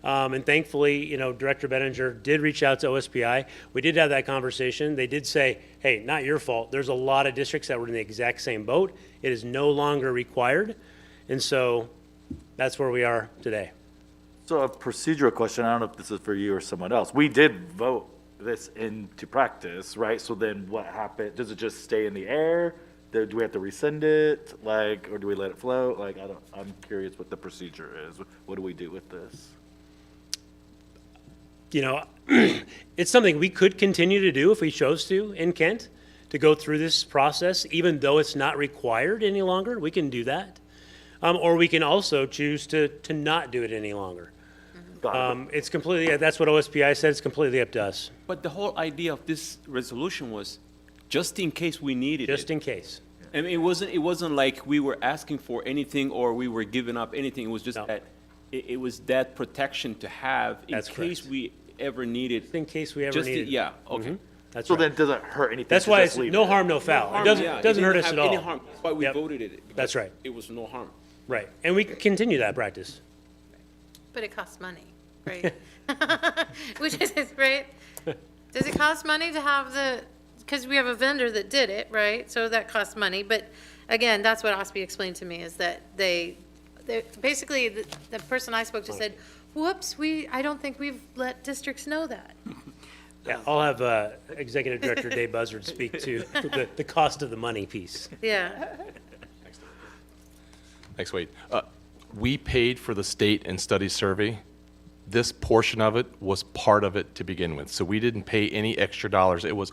And thankfully, you know, Director Benninger did reach out to OSPI. We did have that conversation. They did say, hey, not your fault. There's a lot of districts that were in the exact same boat. It is no longer required. And so that's where we are today. So a procedural question, I don't know if this is for you or someone else. We did vote this into practice, right? So then what happened? Does it just stay in the air? Do we have to rescind it? Like, or do we let it float? Like, I'm curious what the procedure is. What do we do with this? You know, it's something we could continue to do if we chose to in Kent, to go through this process, even though it's not required any longer. We can do that. Or we can also choose to not do it any longer. It's completely, that's what OSPI said, it's completely up to us. But the whole idea of this resolution was just in case we needed it. Just in case. I mean, it wasn't like we were asking for anything or we were giving up anything. It was just No. that, it was that protection to have in That's case correct. we ever needed. Just in case we ever Just, needed it. yeah, okay. That's So right. then it doesn't hurt anything That's to why just it's leave no it? harm, no foul. It Yeah, doesn't hurt didn't us have at any all. harm. That's why we Yep. voted it. because That's right. It was no harm. Right. And we can continue that practice. But it costs money, right? Which is, right? Does it cost money to have because we have a vendor that did it, right? So that costs money, but again, that's what OSPI explained to me, is that they basically, the person I spoke to said, whoops, I don't think we've let districts know that. Yeah, I'll have Executive Director Dave Buzzard speak to the cost of the money piece. Yeah. Thanks, Wade. We paid for the state and study survey. This portion of it was part of it to begin with. So we didn't pay any extra dollars. It was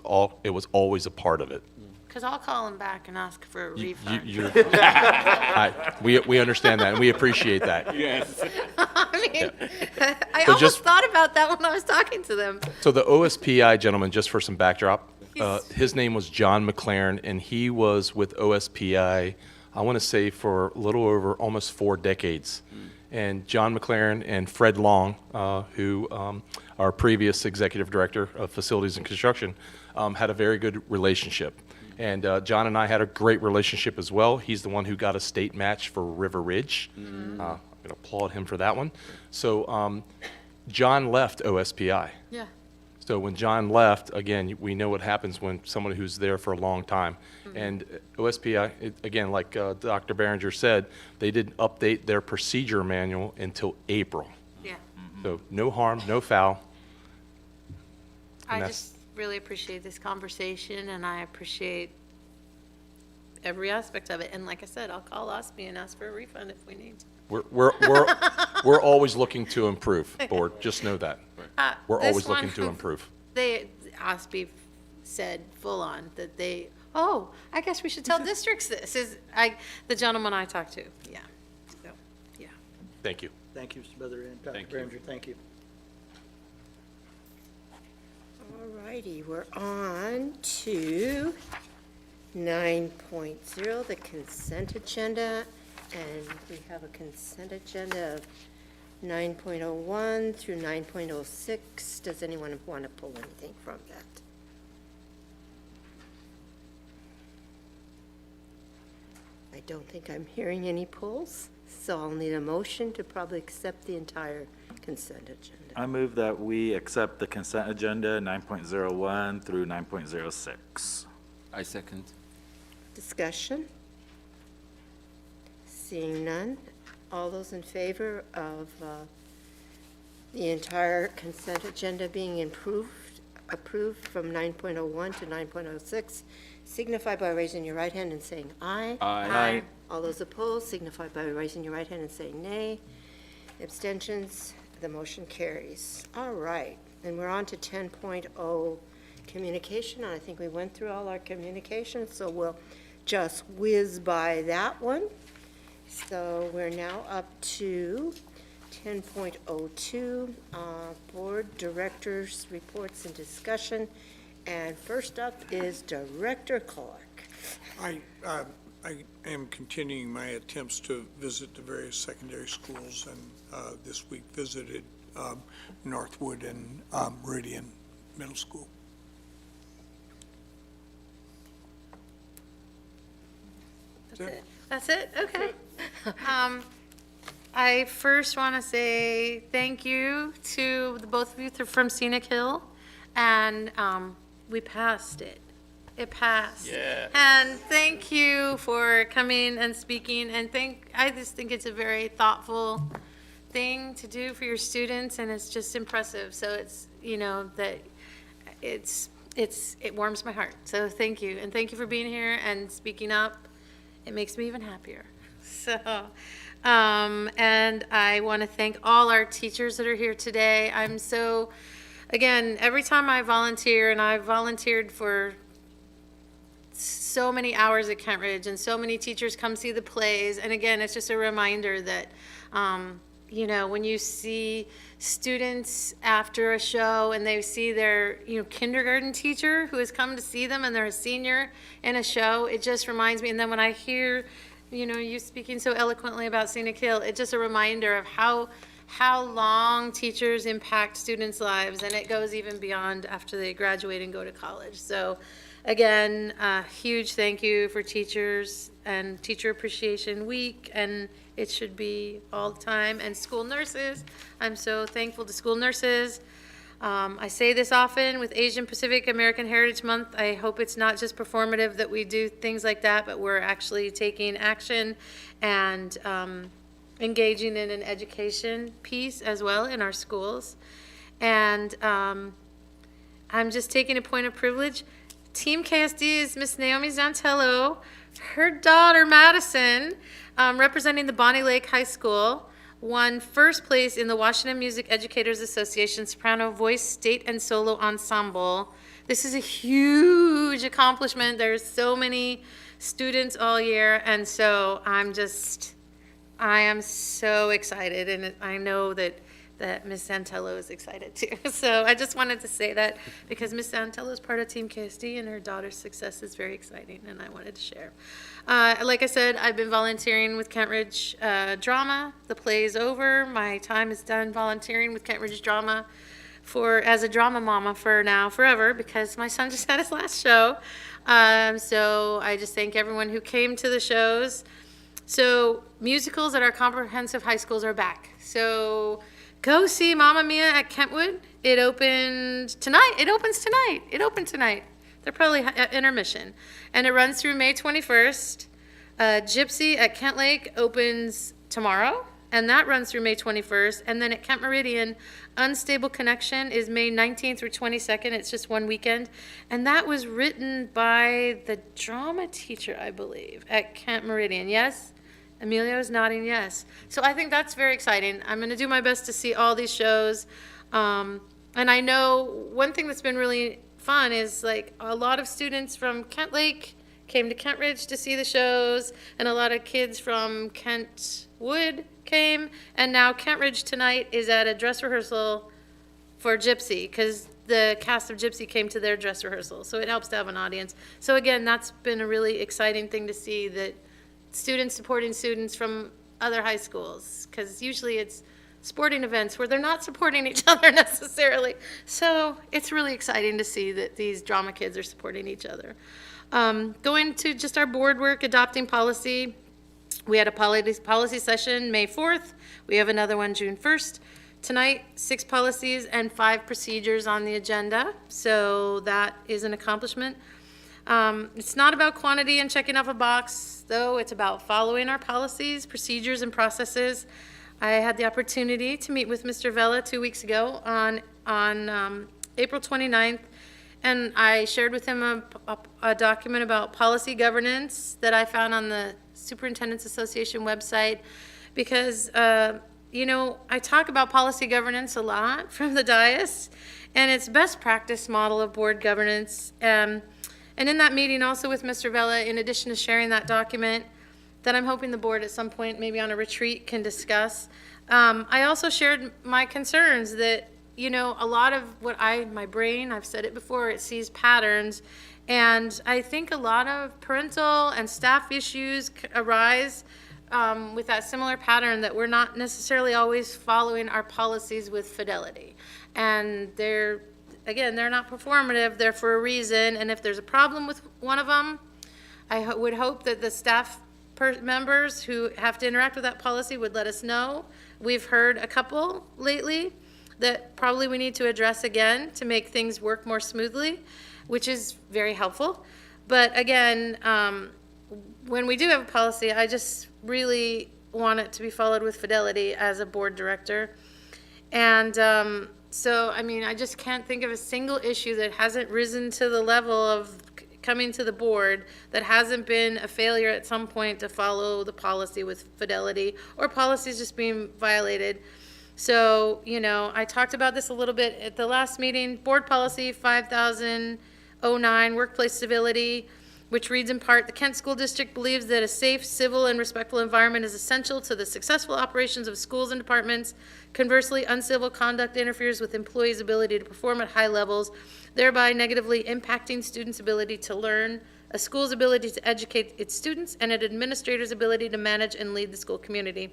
always a part of it. Because I'll call them back and ask for a refund. We understand that, and we appreciate that. Yes. I mean, I So almost just- thought about that when I was talking to them. So the OSPI gentleman, just for some backdrop, his name was John McLaren, and he was with OSPI, I want to say, for a little over almost 4 decades. And John McLaren and Fred Long, who our previous executive director of facilities and construction, had a very good relationship. And John and I had a great relationship as well. He's the one who got a state match for River Ridge. I'm going to applaud him for that one. So John left OSPI. Yeah. So when John left, again, we know what happens when someone who's there for a long time. And OSPI, again, like Dr. Behringer said, they didn't update their procedure manual until April. Yeah. So no harm, no foul. I And that's- just really appreciate this conversation, and I appreciate every aspect of it. And like I said, I'll call OSPI and ask for a refund if we need to. We're always looking to improve, Board, just know that. We're This always looking one, to improve. OSPI said full on that I guess we should tell districts this, the gentleman I talked to, yeah. So, yeah. Thank you. Thank you, Mr. Beather and Dr. Thank you. Behringer. Thank you. All righty, we're on to 9.0, the consent agenda. And we have a consent agenda of 9.01 through 9.06. Does anyone want to pull anything from that? I don't think I'm hearing any pulls, so I'll need a motion to probably accept the entire consent agenda. I move that we accept the consent agenda 9.01 through 9.06. I second. Discussion? Seeing none, all those in favor of The entire consent agenda being approved from 9.01 to 9.06, signify by raising your right hand and saying aye. Aye. All those opposed signify by raising your right hand and saying nay. Abstentions, the motion carries. All right, and we're on to 10.0, communication, and I think we went through all our communications, so we'll just whiz by that one. So we're now up to 10.02, Board Directors' Reports and Discussion. And first up is Director Clark. I am continuing my attempts to visit the various secondary schools, and this week visited Northwood and Meridian Middle School. That's it? Okay. I first want to say thank you to the both of you from Scenic Hill, and we passed it. It passed. Yeah. And thank you for coming and speaking, and I just think it's a very thoughtful thing to do for your students, and it's just impressive. So it's, that it warms my heart. So thank you, and thank you for being here and speaking up. It makes me even happier. So, and I want to thank all our teachers that are here today. I'm so, again, every time I volunteer, and I've volunteered for so many hours at Kent Ridge, and so many teachers come see the plays, and again, it's just a reminder that, when you see students after a show and they see their, kindergarten teacher who has come to see them and they're a senior in a show, it just reminds me. And then when I hear, you speaking so eloquently about Scenic Hill, it's just a reminder of how long teachers impact students' lives, and it goes even beyond after they graduate and go to college. So again, a huge thank you for teachers and Teacher Appreciation Week, and it should be all the time. And school nurses, I'm so thankful to school nurses. I say this often with Asian Pacific American Heritage Month. I hope it's not just performative that we do things like that, but we're actually taking action and engaging in an education piece as well in our schools. And I'm just taking a point of privilege. Team KSD is Miss Naomi Zantello. Her daughter, Madison, representing the Bonnie Lake High School, won first place in the Washington Music Educators Association Soprano Voice State and Solo Ensemble. This is a huge accomplishment. There's so many students all year, and so I am so excited, and I know that Ms. Santello is excited too. So I just wanted to say that because Ms. Santello is part of Team KSD, and her daughter's success is very exciting, and I wanted to share. Like I said, I've been volunteering with Kent Ridge Drama. The play is over. My time is done volunteering with Kent Ridge Drama as a drama mama for now, forever, because my son just had his last show. So I just thank everyone who came to the shows. So musicals at our comprehensive high schools are back. So go see Mamma Mia at Kentwood. It opened tonight. It opens tonight. It opened tonight. They're probably at intermission. And it runs through May 21st. Gypsy at Kent Lake opens tomorrow, and that runs through May 21st. And then at Kent Meridian, Unstable Connection is May 19th through 22nd. It's just one weekend. And that was written by the drama teacher, I believe, at Kent Meridian. Yes? Emilio's nodding yes. So I think that's very exciting. I'm going to do my best to see all these shows. And I know one thing that's been really fun is like a lot of students from Kent Lake came to Kent Ridge to see the shows, and a lot of kids from Kentwood came, and now Kent Ridge tonight is at a dress rehearsal for Gypsy because the cast of Gypsy came to their dress rehearsal. So it helps to have an audience. So again, that's been a really exciting thing to see, that students supporting students from other high schools, because usually it's sporting events where they're not supporting each other necessarily. So it's really exciting to see that these drama kids are supporting each other. Going to just our board work, adopting policy. We had a policy session May 4th. We have another one June 1st. Tonight, 6 policies and 5 procedures on the agenda. So that is an accomplishment. It's not about quantity and checking off a box, though. It's about following our policies, procedures, and processes. I had the opportunity to meet with Mr. Vella 2 weeks ago on April 29th, and I shared with him a document about policy governance that I found on the Superintendent's Association website, because, you know, I talk about policy governance a lot from the dais, and it's best practice model of board governance. And in that meeting also with Mr. Vella, in addition to sharing that document that I'm hoping the board at some point, maybe on a retreat, can discuss, I also shared my concerns that, you know, a lot of what my brain, I've said it before, it sees patterns. And I think a lot of parental and staff issues arise with that similar pattern, that we're not necessarily always following our policies with fidelity. And they're not performative, they're for a reason. And if there's a problem with one of them, I would hope that the staff members who have to interact with that policy would let us know. We've heard a couple lately that probably we need to address again to make things work more smoothly, which is very helpful. But again, when we do have a policy, I just really want it to be followed with fidelity as a board director. And so, I mean, I just can't think of a single issue that hasn't risen to the level of coming to the board that hasn't been a failure at some point to follow the policy with fidelity, or policies just being violated. So, you know, I talked about this a little bit at the last meeting. Board Policy 5009, Workplace Civility, which reads in part, the Kent School District believes that a safe, civil, and respectful environment is essential to the successful operations of schools and departments. Conversely, uncivil conduct interferes with employees' ability to perform at high levels, thereby negatively impacting students' ability to learn, a school's ability to educate its students, and an administrator's ability to manage and lead the school community.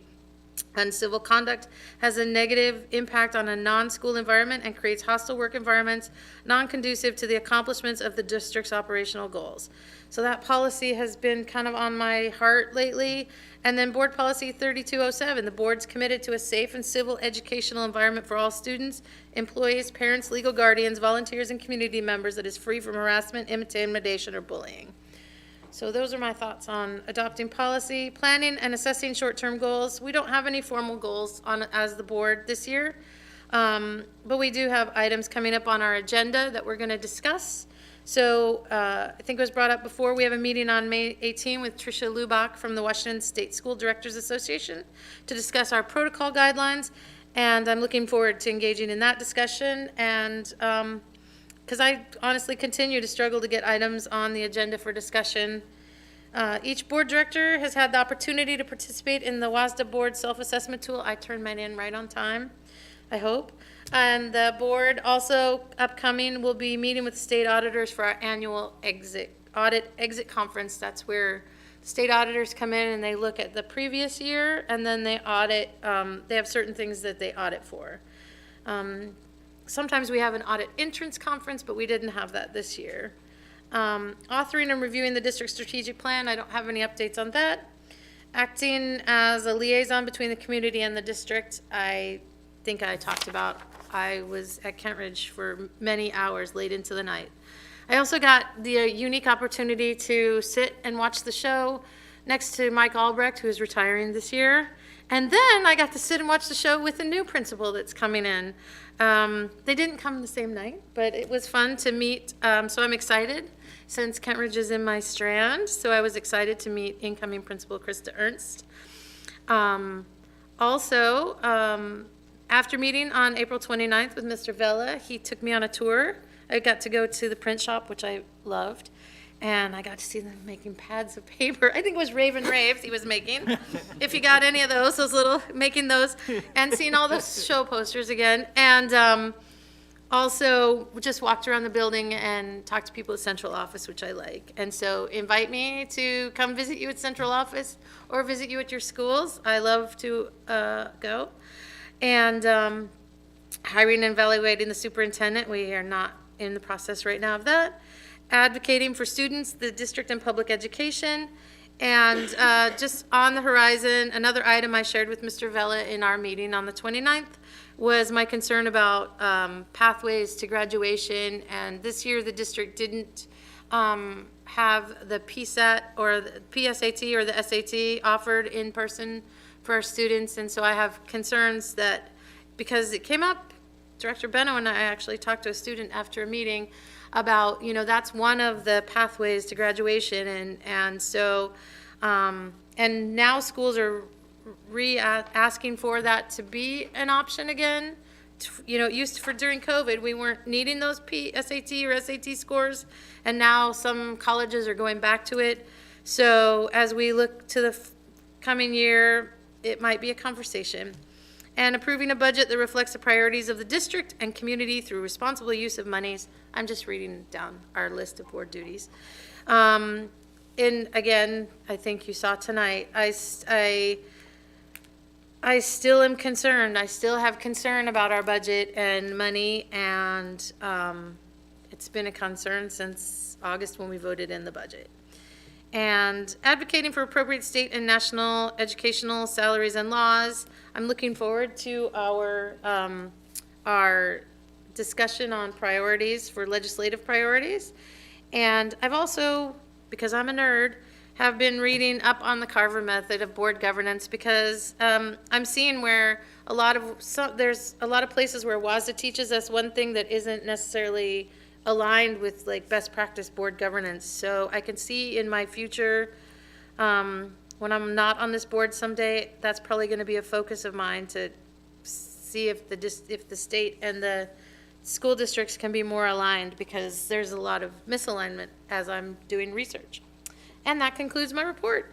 Uncivil conduct has a negative impact on a non-school environment and creates hostile work environments, non-conducive to the accomplishments of the district's operational goals. So that policy has been kind of on my heart lately. And then Board Policy 3207, the board's committed to a safe and civil educational environment for all students, employees, parents, legal guardians, volunteers, and community members that is free from harassment, intimidation, or bullying. So those are my thoughts on adopting policy, planning and assessing short-term goals. We don't have any formal goals as the board this year, but we do have items coming up on our agenda that we're going to discuss. So I think it was brought up before, we have a meeting on May 18 with Tricia Lubach from the Washington State School Directors Association to discuss our protocol guidelines, and I'm looking forward to engaging in that discussion. And because I honestly continue to struggle to get items on the agenda for discussion. Each board director has had the opportunity to participate in the WASDA board self-assessment tool. I turned mine in right on time, I hope. And the board also upcoming will be meeting with the state auditors for our annual exit conference. That's where the state auditors come in and they look at the previous year, and then they audit, they have certain things that they audit for. Sometimes we have an audit entrance conference, but we didn't have that this year. Authoring and reviewing the district strategic plan, I don't have any updates on that. Acting as a liaison between the community and the district, I think I talked about. I was at Kentridge for many hours late into the night. I also got the unique opportunity to sit and watch the show next to Mike Albrecht, who is retiring this year. And then I got to sit and watch the show with a new principal that's coming in. They didn't come the same night, but it was fun to meet. So I'm excited since Kentridge is in my strand. So I was excited to meet incoming principal Krista Ernst. Also, after meeting on April 29th with Mr. Vella, he took me on a tour. I got to go to the print shop, which I loved. And I got to see them making pads of paper. I think it was Raven Raves he was making. If you got any of those little, making those, and seeing all those show posters again. And also just walked around the building and talked to people at central office, which I like. And so invite me to come visit you at central office or visit you at your schools. I love to go. And hiring and evaluating the superintendent. We are not in the process right now of that. Advocating for students, the district, and public education. And just on the horizon, another item I shared with Mr. Vella in our meeting on the 29th was my concern about pathways to graduation. And this year the district didn't have the PSAT or the PSAT or the SAT offered in person for our students, and so I have concerns that, because it came up, Director Beno and I actually talked to a student after a meeting about, that's one of the pathways to graduation, and so, and now schools are asking for that to be an option again. It used to, for during COVID, we weren't needing those SAT or SAT scores, and now some colleges are going back to it. So as we look to the coming year, it might be a conversation. And approving a budget that reflects the priorities of the district and community through responsible use of monies. I'm just reading down our list of board duties. And again, I think you saw tonight, I still am concerned. I still have concern about our budget and money, and it's been a concern since August when we voted in the budget. And advocating for appropriate state and national educational salaries and laws. I'm looking forward to our discussion on priorities for legislative priorities. And I've also, because I'm a nerd, have been reading up on the Carver method of board governance, because I'm seeing where there's a lot of places where WASDA teaches us one thing that isn't necessarily aligned with like best practice board governance. So I can see in my future, when I'm not on this board someday, that's probably going to be a focus of mine, to see if the state and the school districts can be more aligned, because there's a lot of misalignment as I'm doing research. And that concludes my report.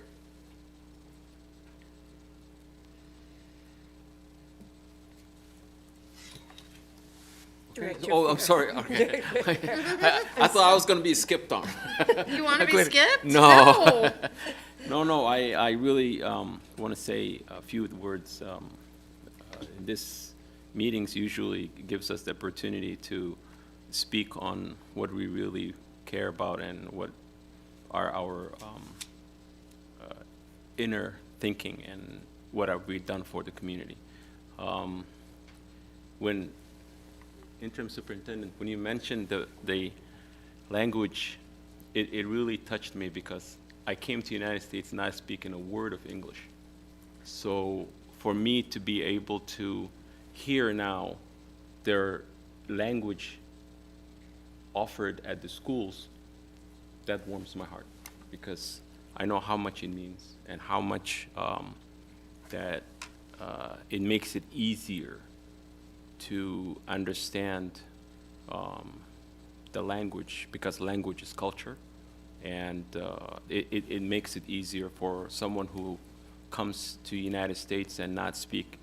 Director Oh, I'm sorry. Okay. I thought I was going to be skipped on. You want to be Go ahead. skipped? No. No, I really want to say a few words. This meetings usually gives us the opportunity to speak on what we really care about and what are our inner thinking and what have we done for the community. When interim superintendent, when you mentioned the language, it really touched me, because I came to the United States not speaking a word of English. So for me to be able to hear now their language offered at the schools, that warms my heart, because I know how much it means and how much that it makes it easier to understand the language, because language is culture, and it makes it easier for someone who comes to the United States and not speak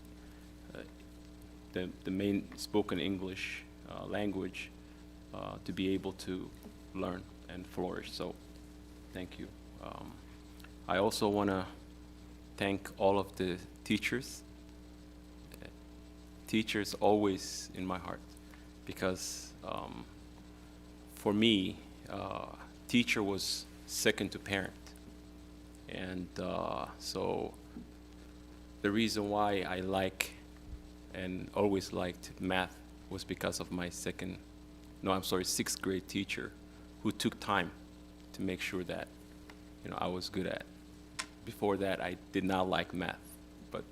the main spoken English language to be able to learn and flourish. So thank you. I also want to thank all of the teachers. Teachers always in my heart, because for me, teacher was second to parent. And so the reason why I like and always liked math was because of my sixth grade teacher, who took time to make sure that I was good at. Before that, I did not like math, but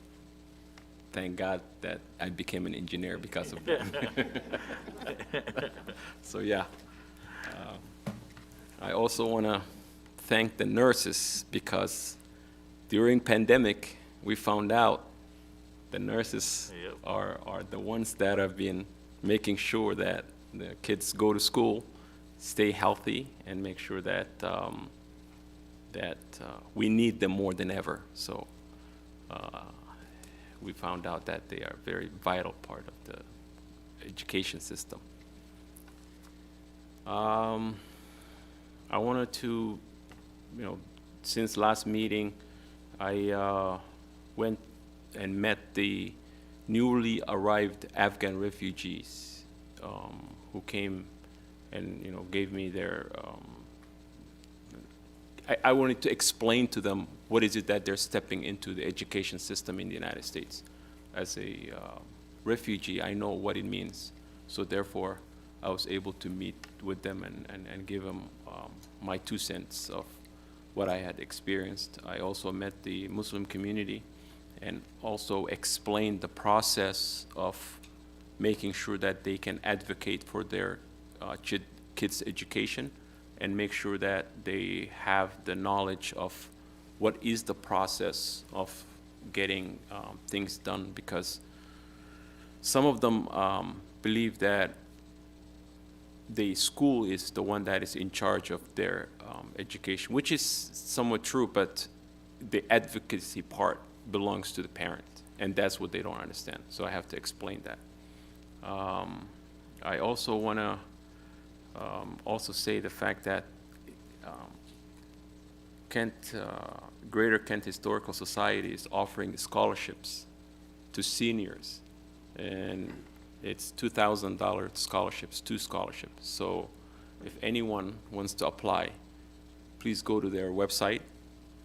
thank God that I became an engineer because of them. So yeah, I also want to thank the nurses, because during pandemic, we found out the nurses are the ones that have been making sure that the kids go to school, stay healthy, and make sure that we need them more than ever. So we found out that they are a very vital part of the education system. I wanted to, since last meeting, I went and met the newly arrived Afghan refugees who came and gave me their. I wanted to explain to them what is it that they're stepping into the education system in the United States. As a refugee, I know what it means. So therefore, I was able to meet with them and give them my 2 cents of what I had experienced. I also met the Muslim community, and also explain the process of making sure that they can advocate for their kids' education and make sure that they have the knowledge of what is the process of getting things done, because some of them believe that the school is the one that is in charge of their education, which is somewhat true, but the advocacy part belongs to the parent, and that's what they don't understand. So I have to explain that. I also want to also say the fact that Greater Kent Historical Society is offering scholarships to seniors, and it's $2,000 scholarships, 2 scholarships. So if anyone wants to apply, please go to their website,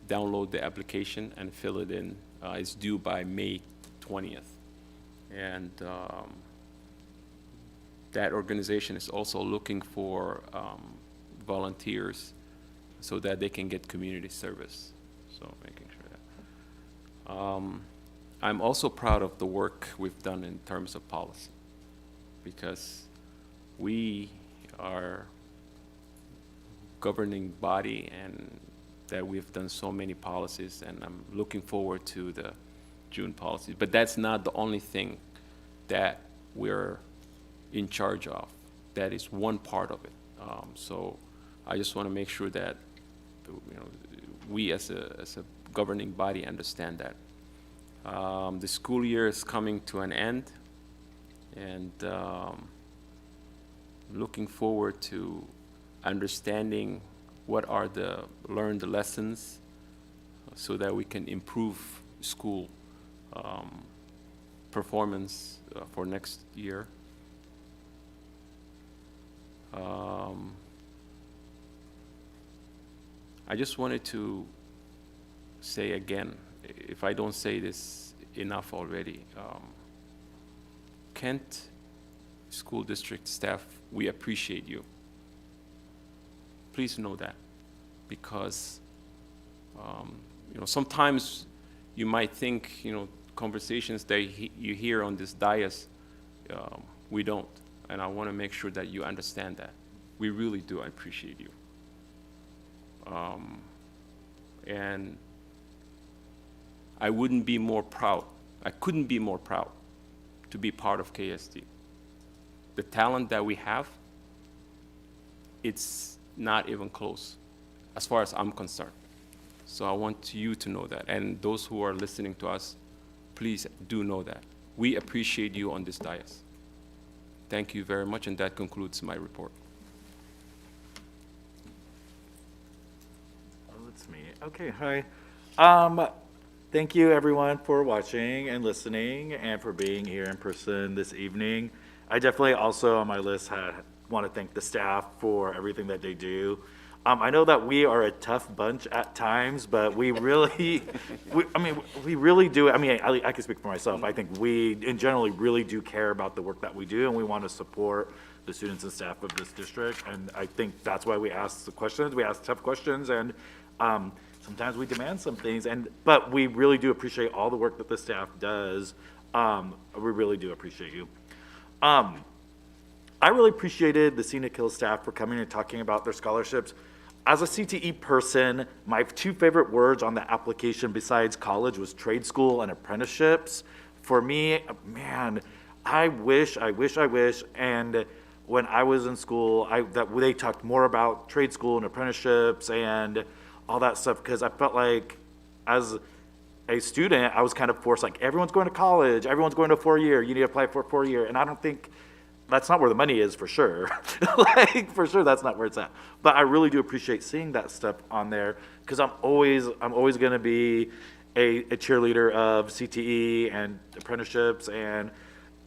download the application, and fill it in. It's due by May 20th. And that organization is also looking for volunteers so that they can get community service. So making sure that. I'm also proud of the work we've done in terms of policy, because we are governing body and that we've done so many policies, and I'm looking forward to the June policies. But that's not the only thing that we're in charge of. That is one part of it. So I just want to make sure that we as a governing body understand that. The school year is coming to an end, and looking forward to understanding what are the learned lessons so that we can improve school performance for next year. I just wanted to say again, if I don't say this enough already, Kent School District staff, we appreciate you. Please know that, because sometimes you might think conversations that you hear on this dais, we don't, and I want to make sure that you understand that we really do appreciate you. And I wouldn't be more proud. I couldn't be more proud to be part of KSD. The talent that we have, it's not even close as far as I'm concerned. So I want you to know that. And those who are listening to us, please do know that. We appreciate you on this dais. Thank you very much, and that concludes my report. Oh, it's me. Okay, hi. Thank you everyone for watching and listening and for being here in person this evening. I definitely also on my list want to thank the staff for everything that they do. I know that we are a tough bunch at times, but we really, we really do. I can speak for myself. I think we, in general, really do care about the work that we do, and we want to support the students and staff of this district. And I think that's why we ask the questions. We ask tough questions, and sometimes we demand some things. But we really do appreciate all the work that the staff does. We really do appreciate you. I really appreciated the Scenic Hills staff for coming and talking about their scholarships. As a CTE person, my 2 favorite words on the application besides college was trade school and apprenticeships. For me, man, I wish, and when I was in school, that they talked more about trade school and apprenticeships and all that stuff, because I felt like as a student, I was kind of forced, like, everyone's going to college, everyone's going to 4-year, you need to apply for a 4-year, and I don't think that's not where the money is, for sure. Like, for sure, that's not where it's at. But I really do appreciate seeing that stuff on there, because I'm always going to be a cheerleader of CTE and apprenticeships and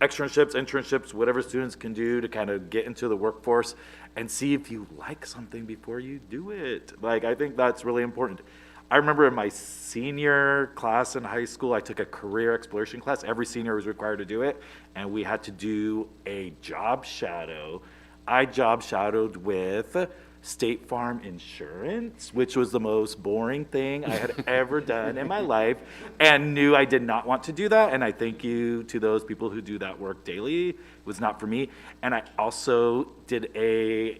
externships, internships, whatever students can do to kind of get into the workforce and see if you like something before you do it. Like, I think that's really important. I remember in my senior class in high school, I took a career exploration class. Every senior was required to do it, and we had to do a job shadow. I job shadowed with State Farm insurance, which was the most boring thing I had ever done in my life, and knew I did not want to do that. And I thank you to those people who do that work daily. It was not for me. And I also did a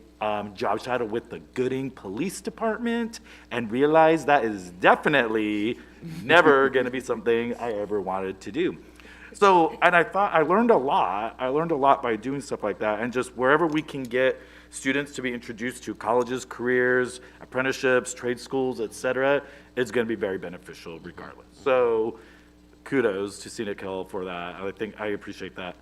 job shadow with the Gooding Police Department and realized that is definitely never going to be something I ever wanted to do. So, and I thought I learned a lot. I learned a lot by doing stuff like that, and just wherever we can get students to be introduced to colleges, careers, apprenticeships, trade schools, et cetera, it's going to be very beneficial regardless. So kudos to Scenic Hill for that. I think I appreciate that.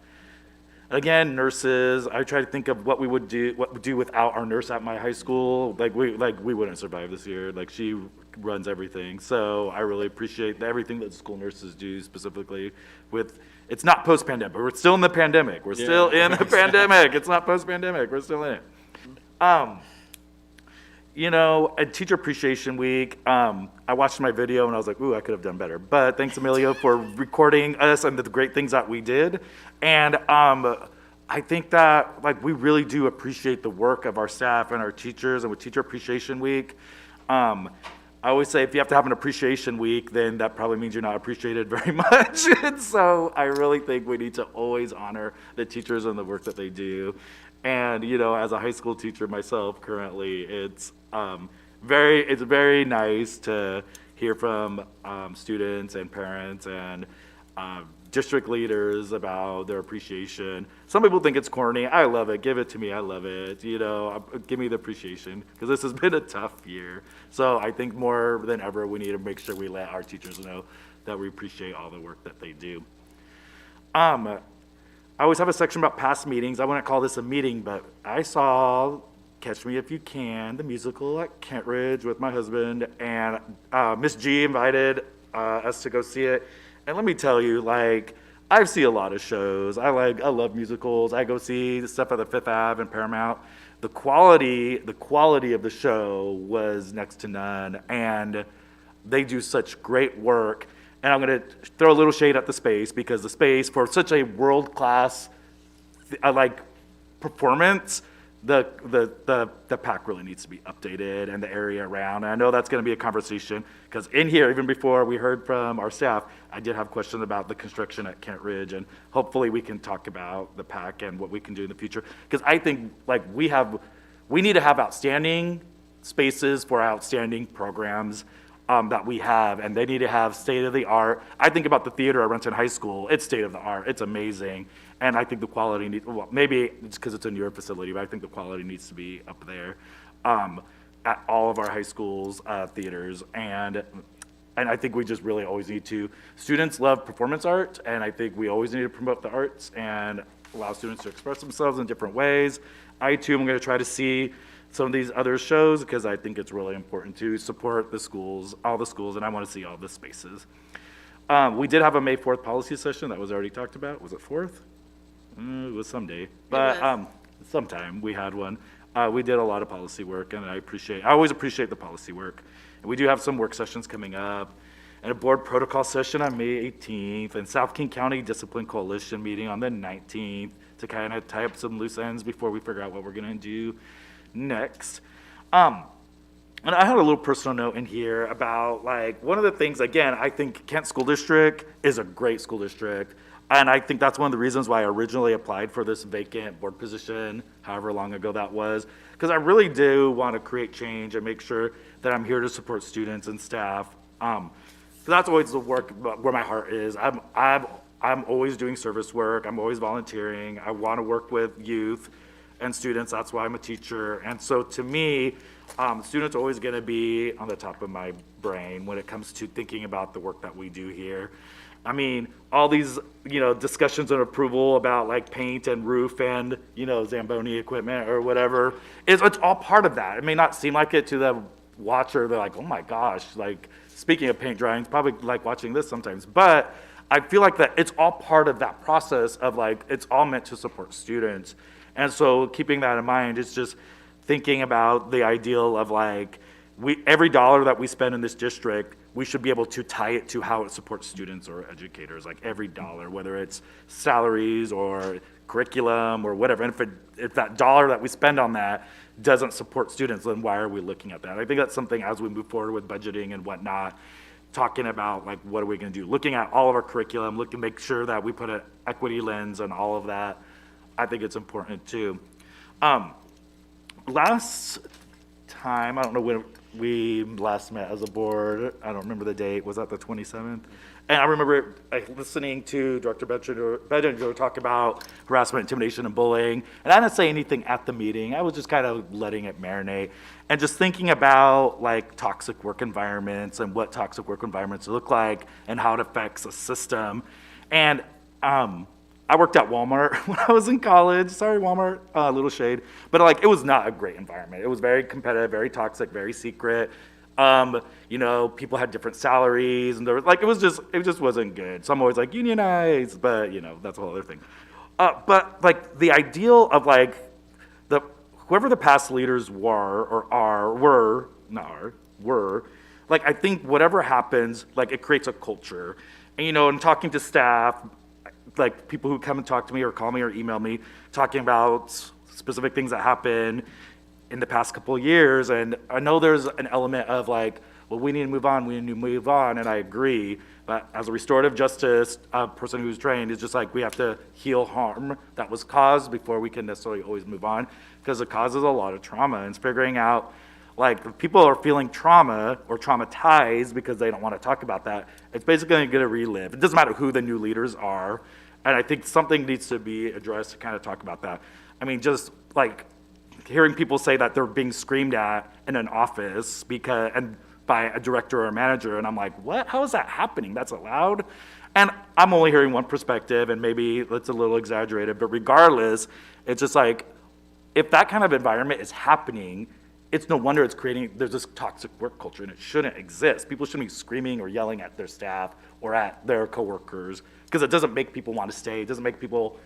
Again, nurses, I try to think of what we would do without our nurse at my high school. Like we wouldn't survive this year. Like, she runs everything. So I really appreciate everything that school nurses do, specifically with, it's not post-pandemic, but we're still in the pandemic. We're still in the pandemic. It's not post-pandemic. We're still in it. You know, at Teacher Appreciation Week, I watched my video and I was like, ooh, I could have done better. But thanks, Emilio, for recording us and the great things that we did. And I think that, like, we really do appreciate the work of our staff and our teachers. And with Teacher Appreciation Week, I always say if you have to have an appreciation week, then that probably means you're not appreciated very much. And so I really think we need to always honor the teachers and the work that they do. And, you know, as a high school teacher myself currently, it's very nice to hear from students and parents and district leaders about their appreciation. Some people think it's corny. I love it. Give it to me. I love it. You know, give me the appreciation, because this has been a tough year. So I think more than ever, we need to make sure we let our teachers know that we appreciate all the work that they do. I always have a section about past meetings. I wouldn't call this a meeting, but I saw Catch Me If You Can, the musical at Kent Ridge with my husband, and Miss G invited us to go see it. And let me tell you, like, I see a lot of shows. I love musicals. I go see the stuff at the Fifth Ave and Paramount. The quality of the show was next to none, and they do such great work. And I'm going to throw a little shade at the space, because the space, for such a world-class performance, the pack really needs to be updated, and the area around. And I know that's going to be a conversation, because in here, even before we heard from our staff, I did have questions about the construction at Kent Ridge, and hopefully we can talk about the pack and what we can do in the future. Because I think, like, we need to have outstanding spaces for outstanding programs that we have, and they need to have state-of-the-art. I think about the theater at Renton High School. It's state-of-the-art. It's amazing. And I think the quality needs, well, maybe it's because it's a newer facility, but I think the quality needs to be up there at all of our high schools, theaters. And I think we just really always need to, students love performance art, and I think we always need to promote the arts and allow students to express themselves in different ways. I, too, am going to try to see some of these other shows, because I think it's really important to support the schools, all the schools, and I want to see all the spaces. We did have a May 4th policy session that was already talked about. Was it 4th? It was someday, but sometime we had one. We did a lot of policy work, and I always appreciate the policy work. And we do have some work sessions coming up, and a board protocol session on May 18th, and South King County Discipline Coalition meeting on the 19th to kind of tie up some loose ends before we figure out what we're going to do next. And I had a little personal note in here about, like, one of the things, again, I think Kent School District is a great school district. And I think that's one of the reasons why I originally applied for this vacant board position, however long ago that was, because I really do want to create change and make sure that I'm here to support students and staff. So that's always the work where my heart is. I'm always doing service work. I'm always volunteering. I want to work with youth and students. That's why I'm a teacher. And so to me, students are always going to be on the top of my brain when it comes to thinking about the work that we do here. I mean, all these, discussions and approval about, like, paint and roof and, Zamboni equipment or whatever, it's all part of that. It may not seem like it to the watcher. They're like, oh my gosh, like, speaking of paint drying, probably like watching this sometimes. But I feel like that it's all part of that process of, like, it's all meant to support students. And so keeping that in mind, it's just thinking about the ideal of, like, every dollar that we spend in this district, we should be able to tie it to how it supports students or educators, like every dollar, whether it's salaries or curriculum or whatever. And if that dollar that we spend on that doesn't support students, then why are we looking at that? I think that's something as we move forward with budgeting and whatnot, talking about like, what are we gonna do? Looking at all of our curriculum, looking, make sure that we put an equity lens on all of that. I think it's important too. Last time, I don't know when we last met as a board, I don't remember the date, was that the 27th? And I remember listening to Director Bedinger talk about harassment, intimidation, and bullying, and I didn't say anything at the meeting. I was just kind of letting it marinate and just thinking about like toxic work environments and what toxic work environments look like and how it affects a system. And I worked at Walmart when I was in college. Sorry, Walmart, a little shade. But like, it was not a great environment. It was very competitive, very toxic, very secret. You know, people had different salaries, and there was like, it just wasn't good. So I'm always like, unionize, but you know, that's a whole other thing. But like the ideal of like whoever the past leaders were, like I think whatever happens, like it creates a culture. And you know, in talking to staff, like people who come and talk to me or call me or email me, talking about specific things that happen in the past couple of years. And I know there's an element of like, well, we need to move on, and I agree. But as a restorative justice person who's trained, it's just like we have to heal harm that was caused before we can necessarily always move on, because it causes a lot of trauma. And it's figuring out, like, if people are feeling trauma or traumatized because they don't want to talk about that, it's basically going to relive. It doesn't matter who the new leaders are. And I think something needs to be addressed to kind of talk about that. I mean, just like hearing people say that they're being screamed at in an office by a director or a manager, and I'm like, what? How is that happening? That's allowed? And I'm only hearing one perspective, and maybe it's a little exaggerated, but regardless, it's just like, if that kind of environment is happening, it's no wonder there's this toxic work culture, and it shouldn't exist. People shouldn't be screaming or yelling at their staff or at their coworkers, because it doesn't make people want to stay. It doesn't make people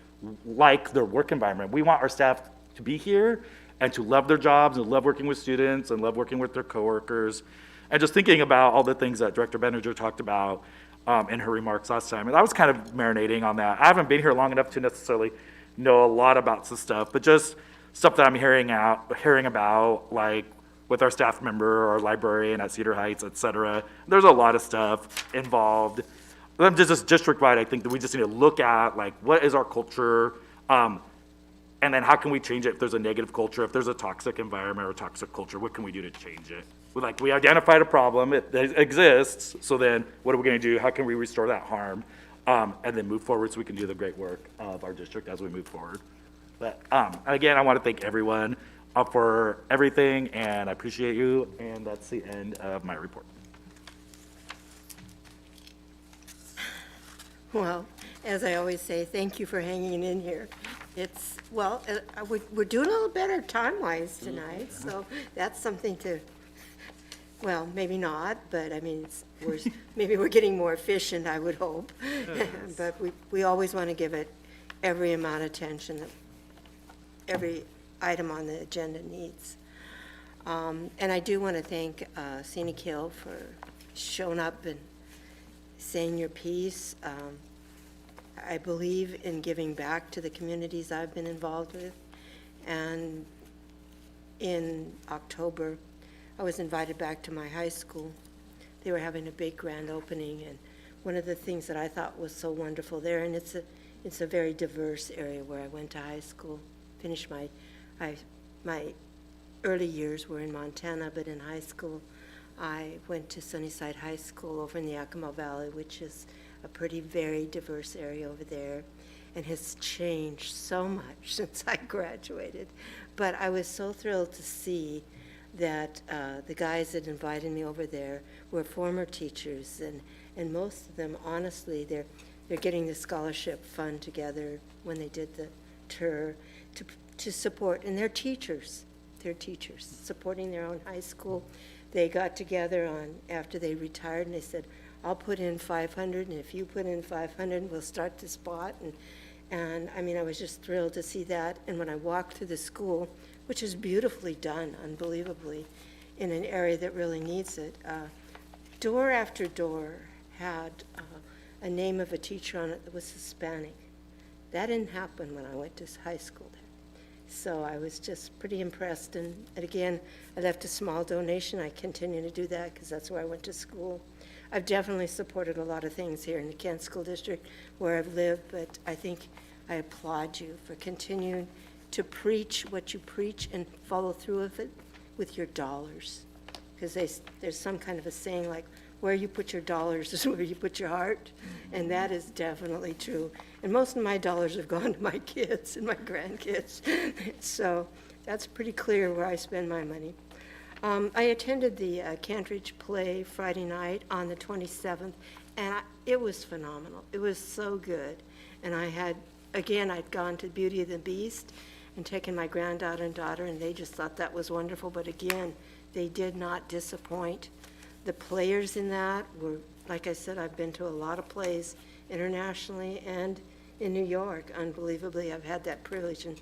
like their work environment. We want our staff to be here and to love their jobs and love working with students and love working with their coworkers. And just thinking about all the things that Director Benninger talked about in her remarks last time, and I was kind of marinating on that. I haven't been here long enough to necessarily know a lot about this stuff, but just stuff that I'm hearing about, like with our staff member or librarian at Cedar Heights, et cetera. There's a lot of stuff involved. Just district-wide, I think that we just need to look at, like, what is our culture, and then how can we change it if there's a negative culture, if there's a toxic environment or toxic culture, what can we do to change it? We identified a problem, it exists, so then what are we gonna do? How can we restore that harm? And then move forward so we can do the great work of our district as we move forward. But again, I want to thank everyone for everything, and I appreciate you, and that's the end of my report. Well, as I always say, thank you for hanging in here. We're doing a little better time-wise tonight, so that's something to, well, maybe not, but I mean, maybe we're getting more efficient, I would hope. But we always want to give it every amount of attention that every item on the agenda needs. And I do want to thank Scenic Hill for showing up and saying your piece. I believe in giving back to the communities I've been involved with. And in October, I was invited back to my high school. They were having a big grand opening, and one of the things that I thought was so wonderful there, and it's a very diverse area where I went to high school, finished my early years were in Montana, but in high school, I went to Sunnyside High School over in the Yakima Valley, which is a very diverse area over there, and has changed so much since I graduated. But I was so thrilled to see that the guys that invited me over there were former teachers, and most of them, honestly, they're getting the scholarship fund together when they did the tour to support, and they're teachers, supporting their own high school. They got together after they retired, and they said, I'll put in 500, and if you put in 500, we'll start the spot. And I mean, I was just thrilled to see that. And when I walked through the school, which is beautifully done, unbelievably, in an area that really needs it, door after door had a name of a teacher on it that was Hispanic. That didn't happen when I went to high school there. So I was just pretty impressed, and again, I left a small donation. I continue to do that because that's where I went to school. I've definitely supported a lot of things here in the Kent School District where I've lived, but I think I applaud you for continuing to preach what you preach and follow through with it with your dollars. Because there's some kind of a saying like, where you put your dollars is where you put your heart, and that is definitely true. And most of my dollars have gone to my kids and my grandkids, so that's pretty clear where I spend my money. I attended the Cantridge play Friday night on the 27th, and it was phenomenal. It was so good. And I'd gone to Beauty of the Beast and taken my granddaughter and daughter, and they just thought that was wonderful. But again, they did not disappoint. The players in that were, like I said, I've been to a lot of plays internationally and in New York. Unbelievably, I've had that privilege, and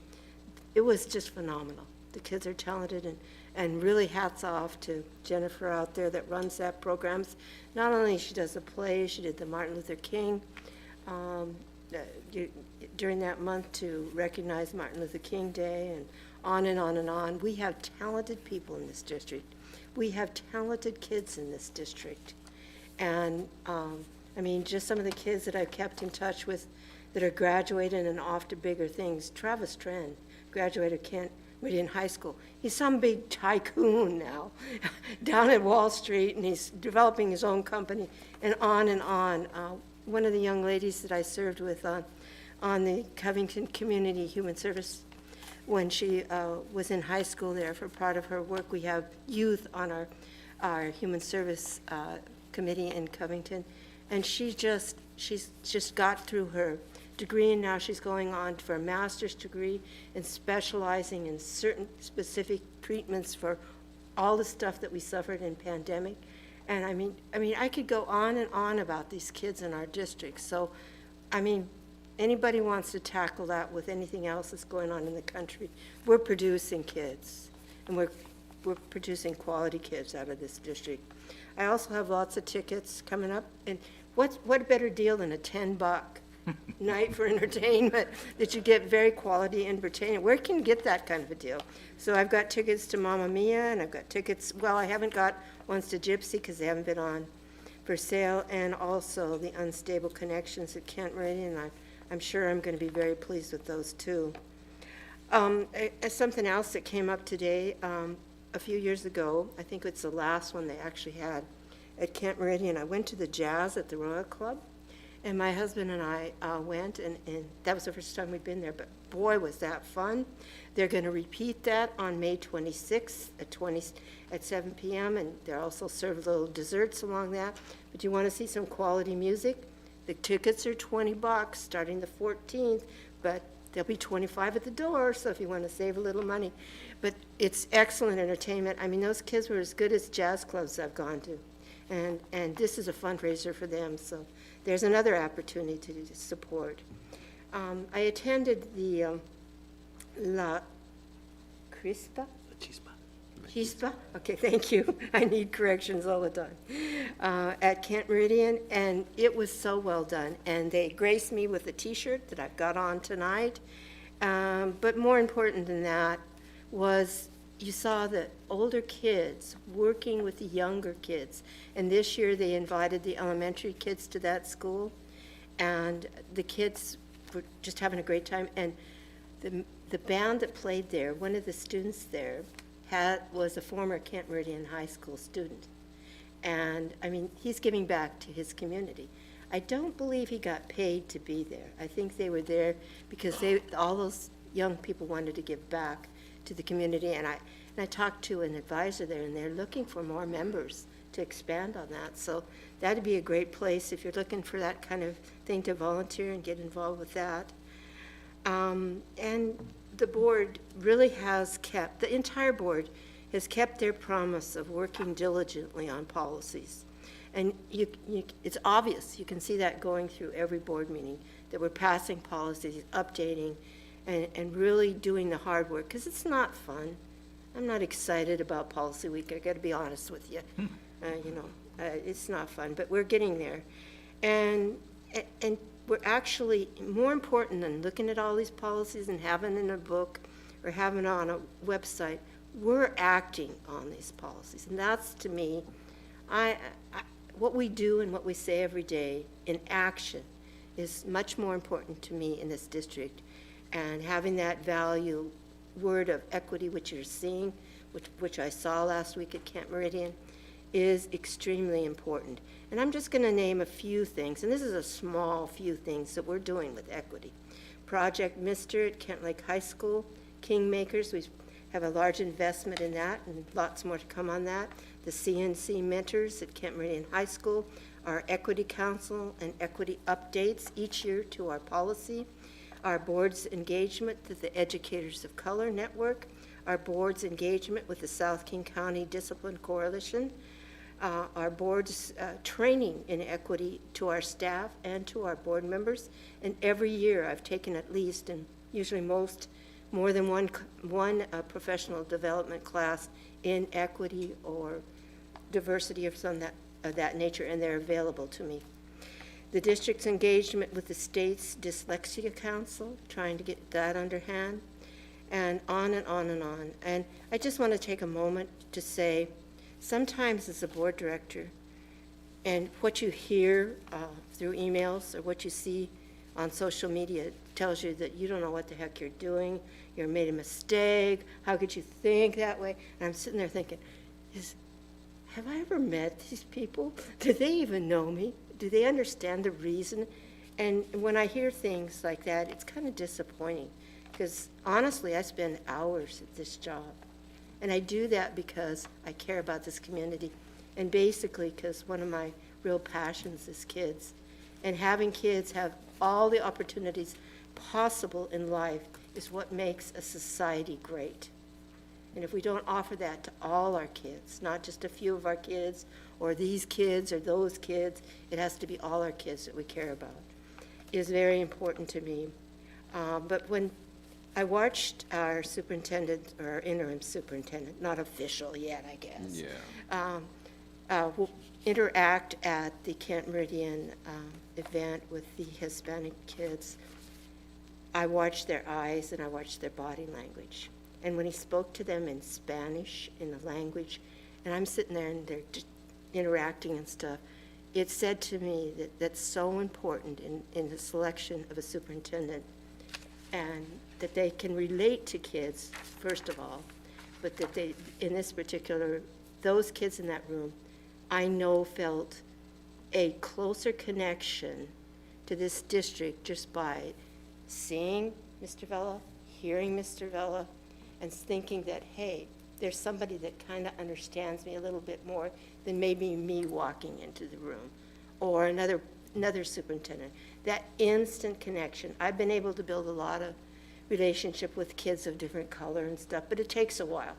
it was just phenomenal. The kids are talented, and really hats off to Jennifer out there that runs that program. Not only she does the play, she did the Martin Luther King during that month to recognize Martin Luther King Day, and on and on and on. We have talented people in this district. We have talented kids in this district. And, I mean, just some of the kids that I've kept in touch with that are graduating and off to bigger things. Travis Trend graduated Kent Meridian High School. He's some big tycoon now down at Wall Street, and he's developing his own company, and on and on. One of the young ladies that I served with on the Covington Community Human Service, when she was in high school there, for part of her work, we have youth on our Human Service Committee in Covington, and she's just got through her degree, and now she's going on for a master's degree and specializing in certain specific treatments for all the stuff that we suffered in pandemic. And I mean, I could go on and on about these kids in our district. So, I mean, anybody wants to tackle that with anything else that's going on in the country, we're producing kids, and we're producing quality kids out of this district. I also have lots of tickets coming up, and what a better deal than a $10 night for entertainment that you get very quality entertainment. Where can you get that kind of a deal? So I've got tickets to Mamma Mia, and I've got tickets, well, I haven't got ones to Gypsy because they haven't been on for sale, and also the Unstable Connections at Kent Meridian. I'm sure I'm going to be very pleased with those too. Something else that came up today, a few years ago, I think it's the last one they actually had at Kent Meridian, I went to the jazz at the Royal Club, and my husband and I went, and that was the first time we'd been there, but boy, was that fun. They're going to repeat that on May 26th at 7 p.m., and they'll also serve little desserts along that. But you want to see some quality music? The tickets are $20 starting the 14th, but there'll be 25 at the door, so if you want to save a little money. But it's excellent entertainment. I mean, those kids were as good as jazz clubs I've gone to, and this is a fundraiser for them, so there's another opportunity to support. I attended the La Chispa? Chispa? Okay, thank you. I need corrections all the time. At Kent Meridian, and it was so well done. And they graced me with a T-shirt that I've got on tonight. But more important than that was you saw the older kids working with the younger kids. And this year they invited the elementary kids to that school. And the kids were just having a great time. And the band that played there, one of the students there, was a former Kent Meridian High School student. And, I mean, he's giving back to his community. I don't believe he got paid to be there. I think they were there because all those young people wanted to give back to the community. And I talked to an advisor there, and they're looking for more members to expand on that. So that'd be a great place if you're looking for that kind of thing to volunteer and get involved with that. And the board really has kept, the entire board has kept their promise of working diligently on policies. And it's obvious, you can see that going through every board meeting, that we're passing policies, updating, and really doing the hard work, because it's not fun. I'm not excited about policy week, I gotta be honest with you. It's not fun, but we're getting there. And we're actually, more important than looking at all these policies and having it in a book or having it on a website, we're acting on these policies. And that's, to me, what we do and what we say every day in action is much more important to me in this district. And having that value word of equity, which you're seeing, which I saw last week at Camp Meridian, is extremely important. And I'm just going to name a few things, and this is a small few things that we're doing with equity. Project Mister at Kent Lake High School, Kingmakers, we have a large investment in that, and lots more to come on that. The CNC mentors at Kent Meridian High School, our Equity Council and equity updates each year to our policy, our board's engagement with the Educators of Color Network, our board's engagement with the South King County Discipline Coalition, our board's training in equity to our staff and to our board members. And every year I've taken at least, and usually more than one professional development class in equity or diversity of some of that nature, and they're available to me. The district's engagement with the state's Dyslexia Council, trying to get that underhand, and on and on and on. And I just want to take a moment to say, sometimes as a board director, and what you hear through emails or what you see on social media tells you that you don't know what the heck you're doing, you made a mistake, how could you think that way? And I'm sitting there thinking, have I ever met these people? Do they even know me? Do they understand the reason? And when I hear things like that, it's kind of disappointing, because honestly, I spend hours at this job. And I do that because I care about this community, and basically because one of my real passions is kids. And having kids have all the opportunities possible in life is what makes a society great. And if we don't offer that to all our kids, not just a few of our kids, or these kids or those kids, it has to be all our kids that we care about, is very important to me. But when I watched our superintendent, or our interim superintendent, not official yet, I guess, interact at the Kent Meridian event with the Hispanic kids, I watched their eyes and I watched their body language. And when he spoke to them in Spanish, in the language, and I'm sitting there and they're just interacting and stuff, it said to me that that's so important in the selection of a superintendent, and that they can relate to kids, first of all, but that they, in this particular, those kids in that room, I know felt a closer connection to this district just by seeing Mr. Vella, hearing Mr. Vella, and thinking that, hey, there's somebody that kind of understands me a little bit more than maybe me walking into the room, or another superintendent. That instant connection. I've been able to build a lot of relationship with kids of different color and stuff, but it takes a while,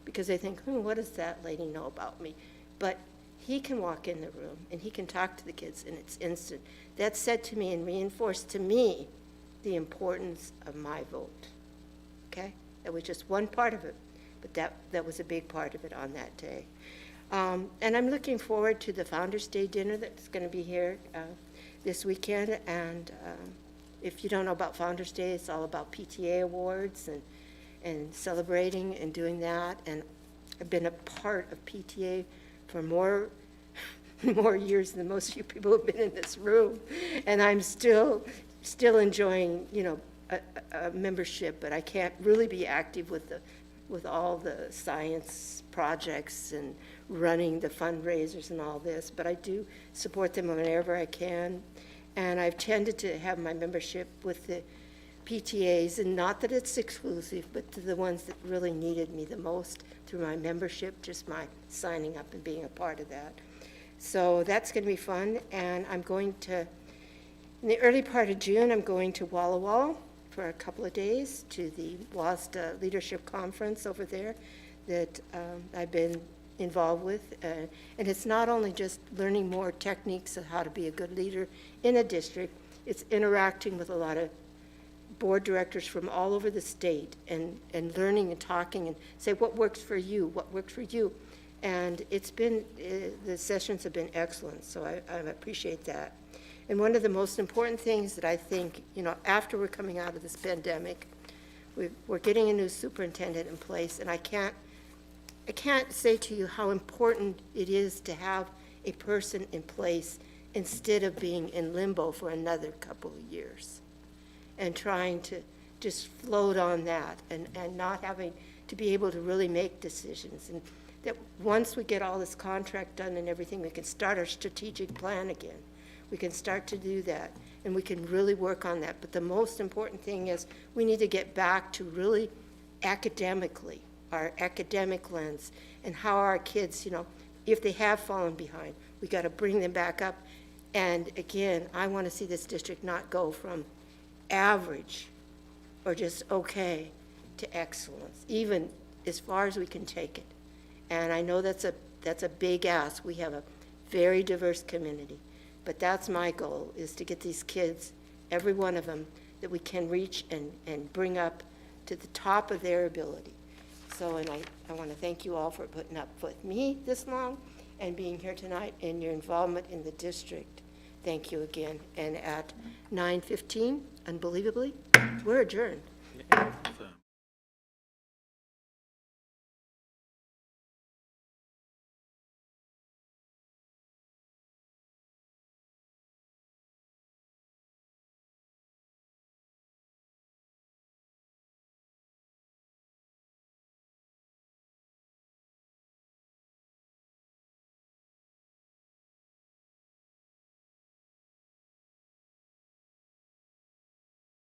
because they think, what does that lady know about me? But he can walk in the room and he can talk to the kids, and it's instant. That said to me and reinforced to me the importance of my vote, okay? That was just one part of it, but that was a big part of it on that day. And I'm looking forward to the Founders Day dinner that's going to be here this weekend. And if you don't know about Founders Day, it's all about PTA awards and celebrating and doing that. And I've been a part of PTA for more years than most of you people have been in this room. And I'm still enjoying, a membership, but I can't really be active with all the science projects and running the fundraisers and all this, but I do support them whenever I can. And I've tended to have my membership with the PTAs, and not that it's exclusive, but to the ones that really needed me the most through my membership, just my signing up and being a part of that. So that's going to be fun, and I'm going to, in the early part of June, I'm going to Walla Walla for a couple of days to the WASDA Leadership Conference over there that I've been involved with. And it's not only just learning more techniques of how to be a good leader in a district, it's interacting with a lot of board directors from all over the state and learning and talking and say, what works for you, what works for you. And it's been, the sessions have been excellent, so I appreciate that. And one of the most important things that I think, after we're coming out of this pandemic, we're getting a new superintendent in place, and I can't say to you how important it is to have a person in place instead of being in limbo for another couple of years and trying to just float on that and not having to be able to really make decisions. And that once we get all this contract done and everything, we can start our strategic plan again. We can start to do that, and we can really work on that. But the most important thing is we need to get back to really academically, our academic lens, and how our kids, if they have fallen behind, we got to bring them back up. And again, I want to see this district not go from average or just okay to excellence, even as far as we can take it. And I know that's a big ask. We have a very diverse community. But that's my goal, is to get these kids, every one of them, that we can reach and bring up to the top of their ability. So, and I want to thank you all for putting up with me this long and being here tonight and your involvement in the district. Thank you again. And at 9:15, unbelievably, we're adjourned.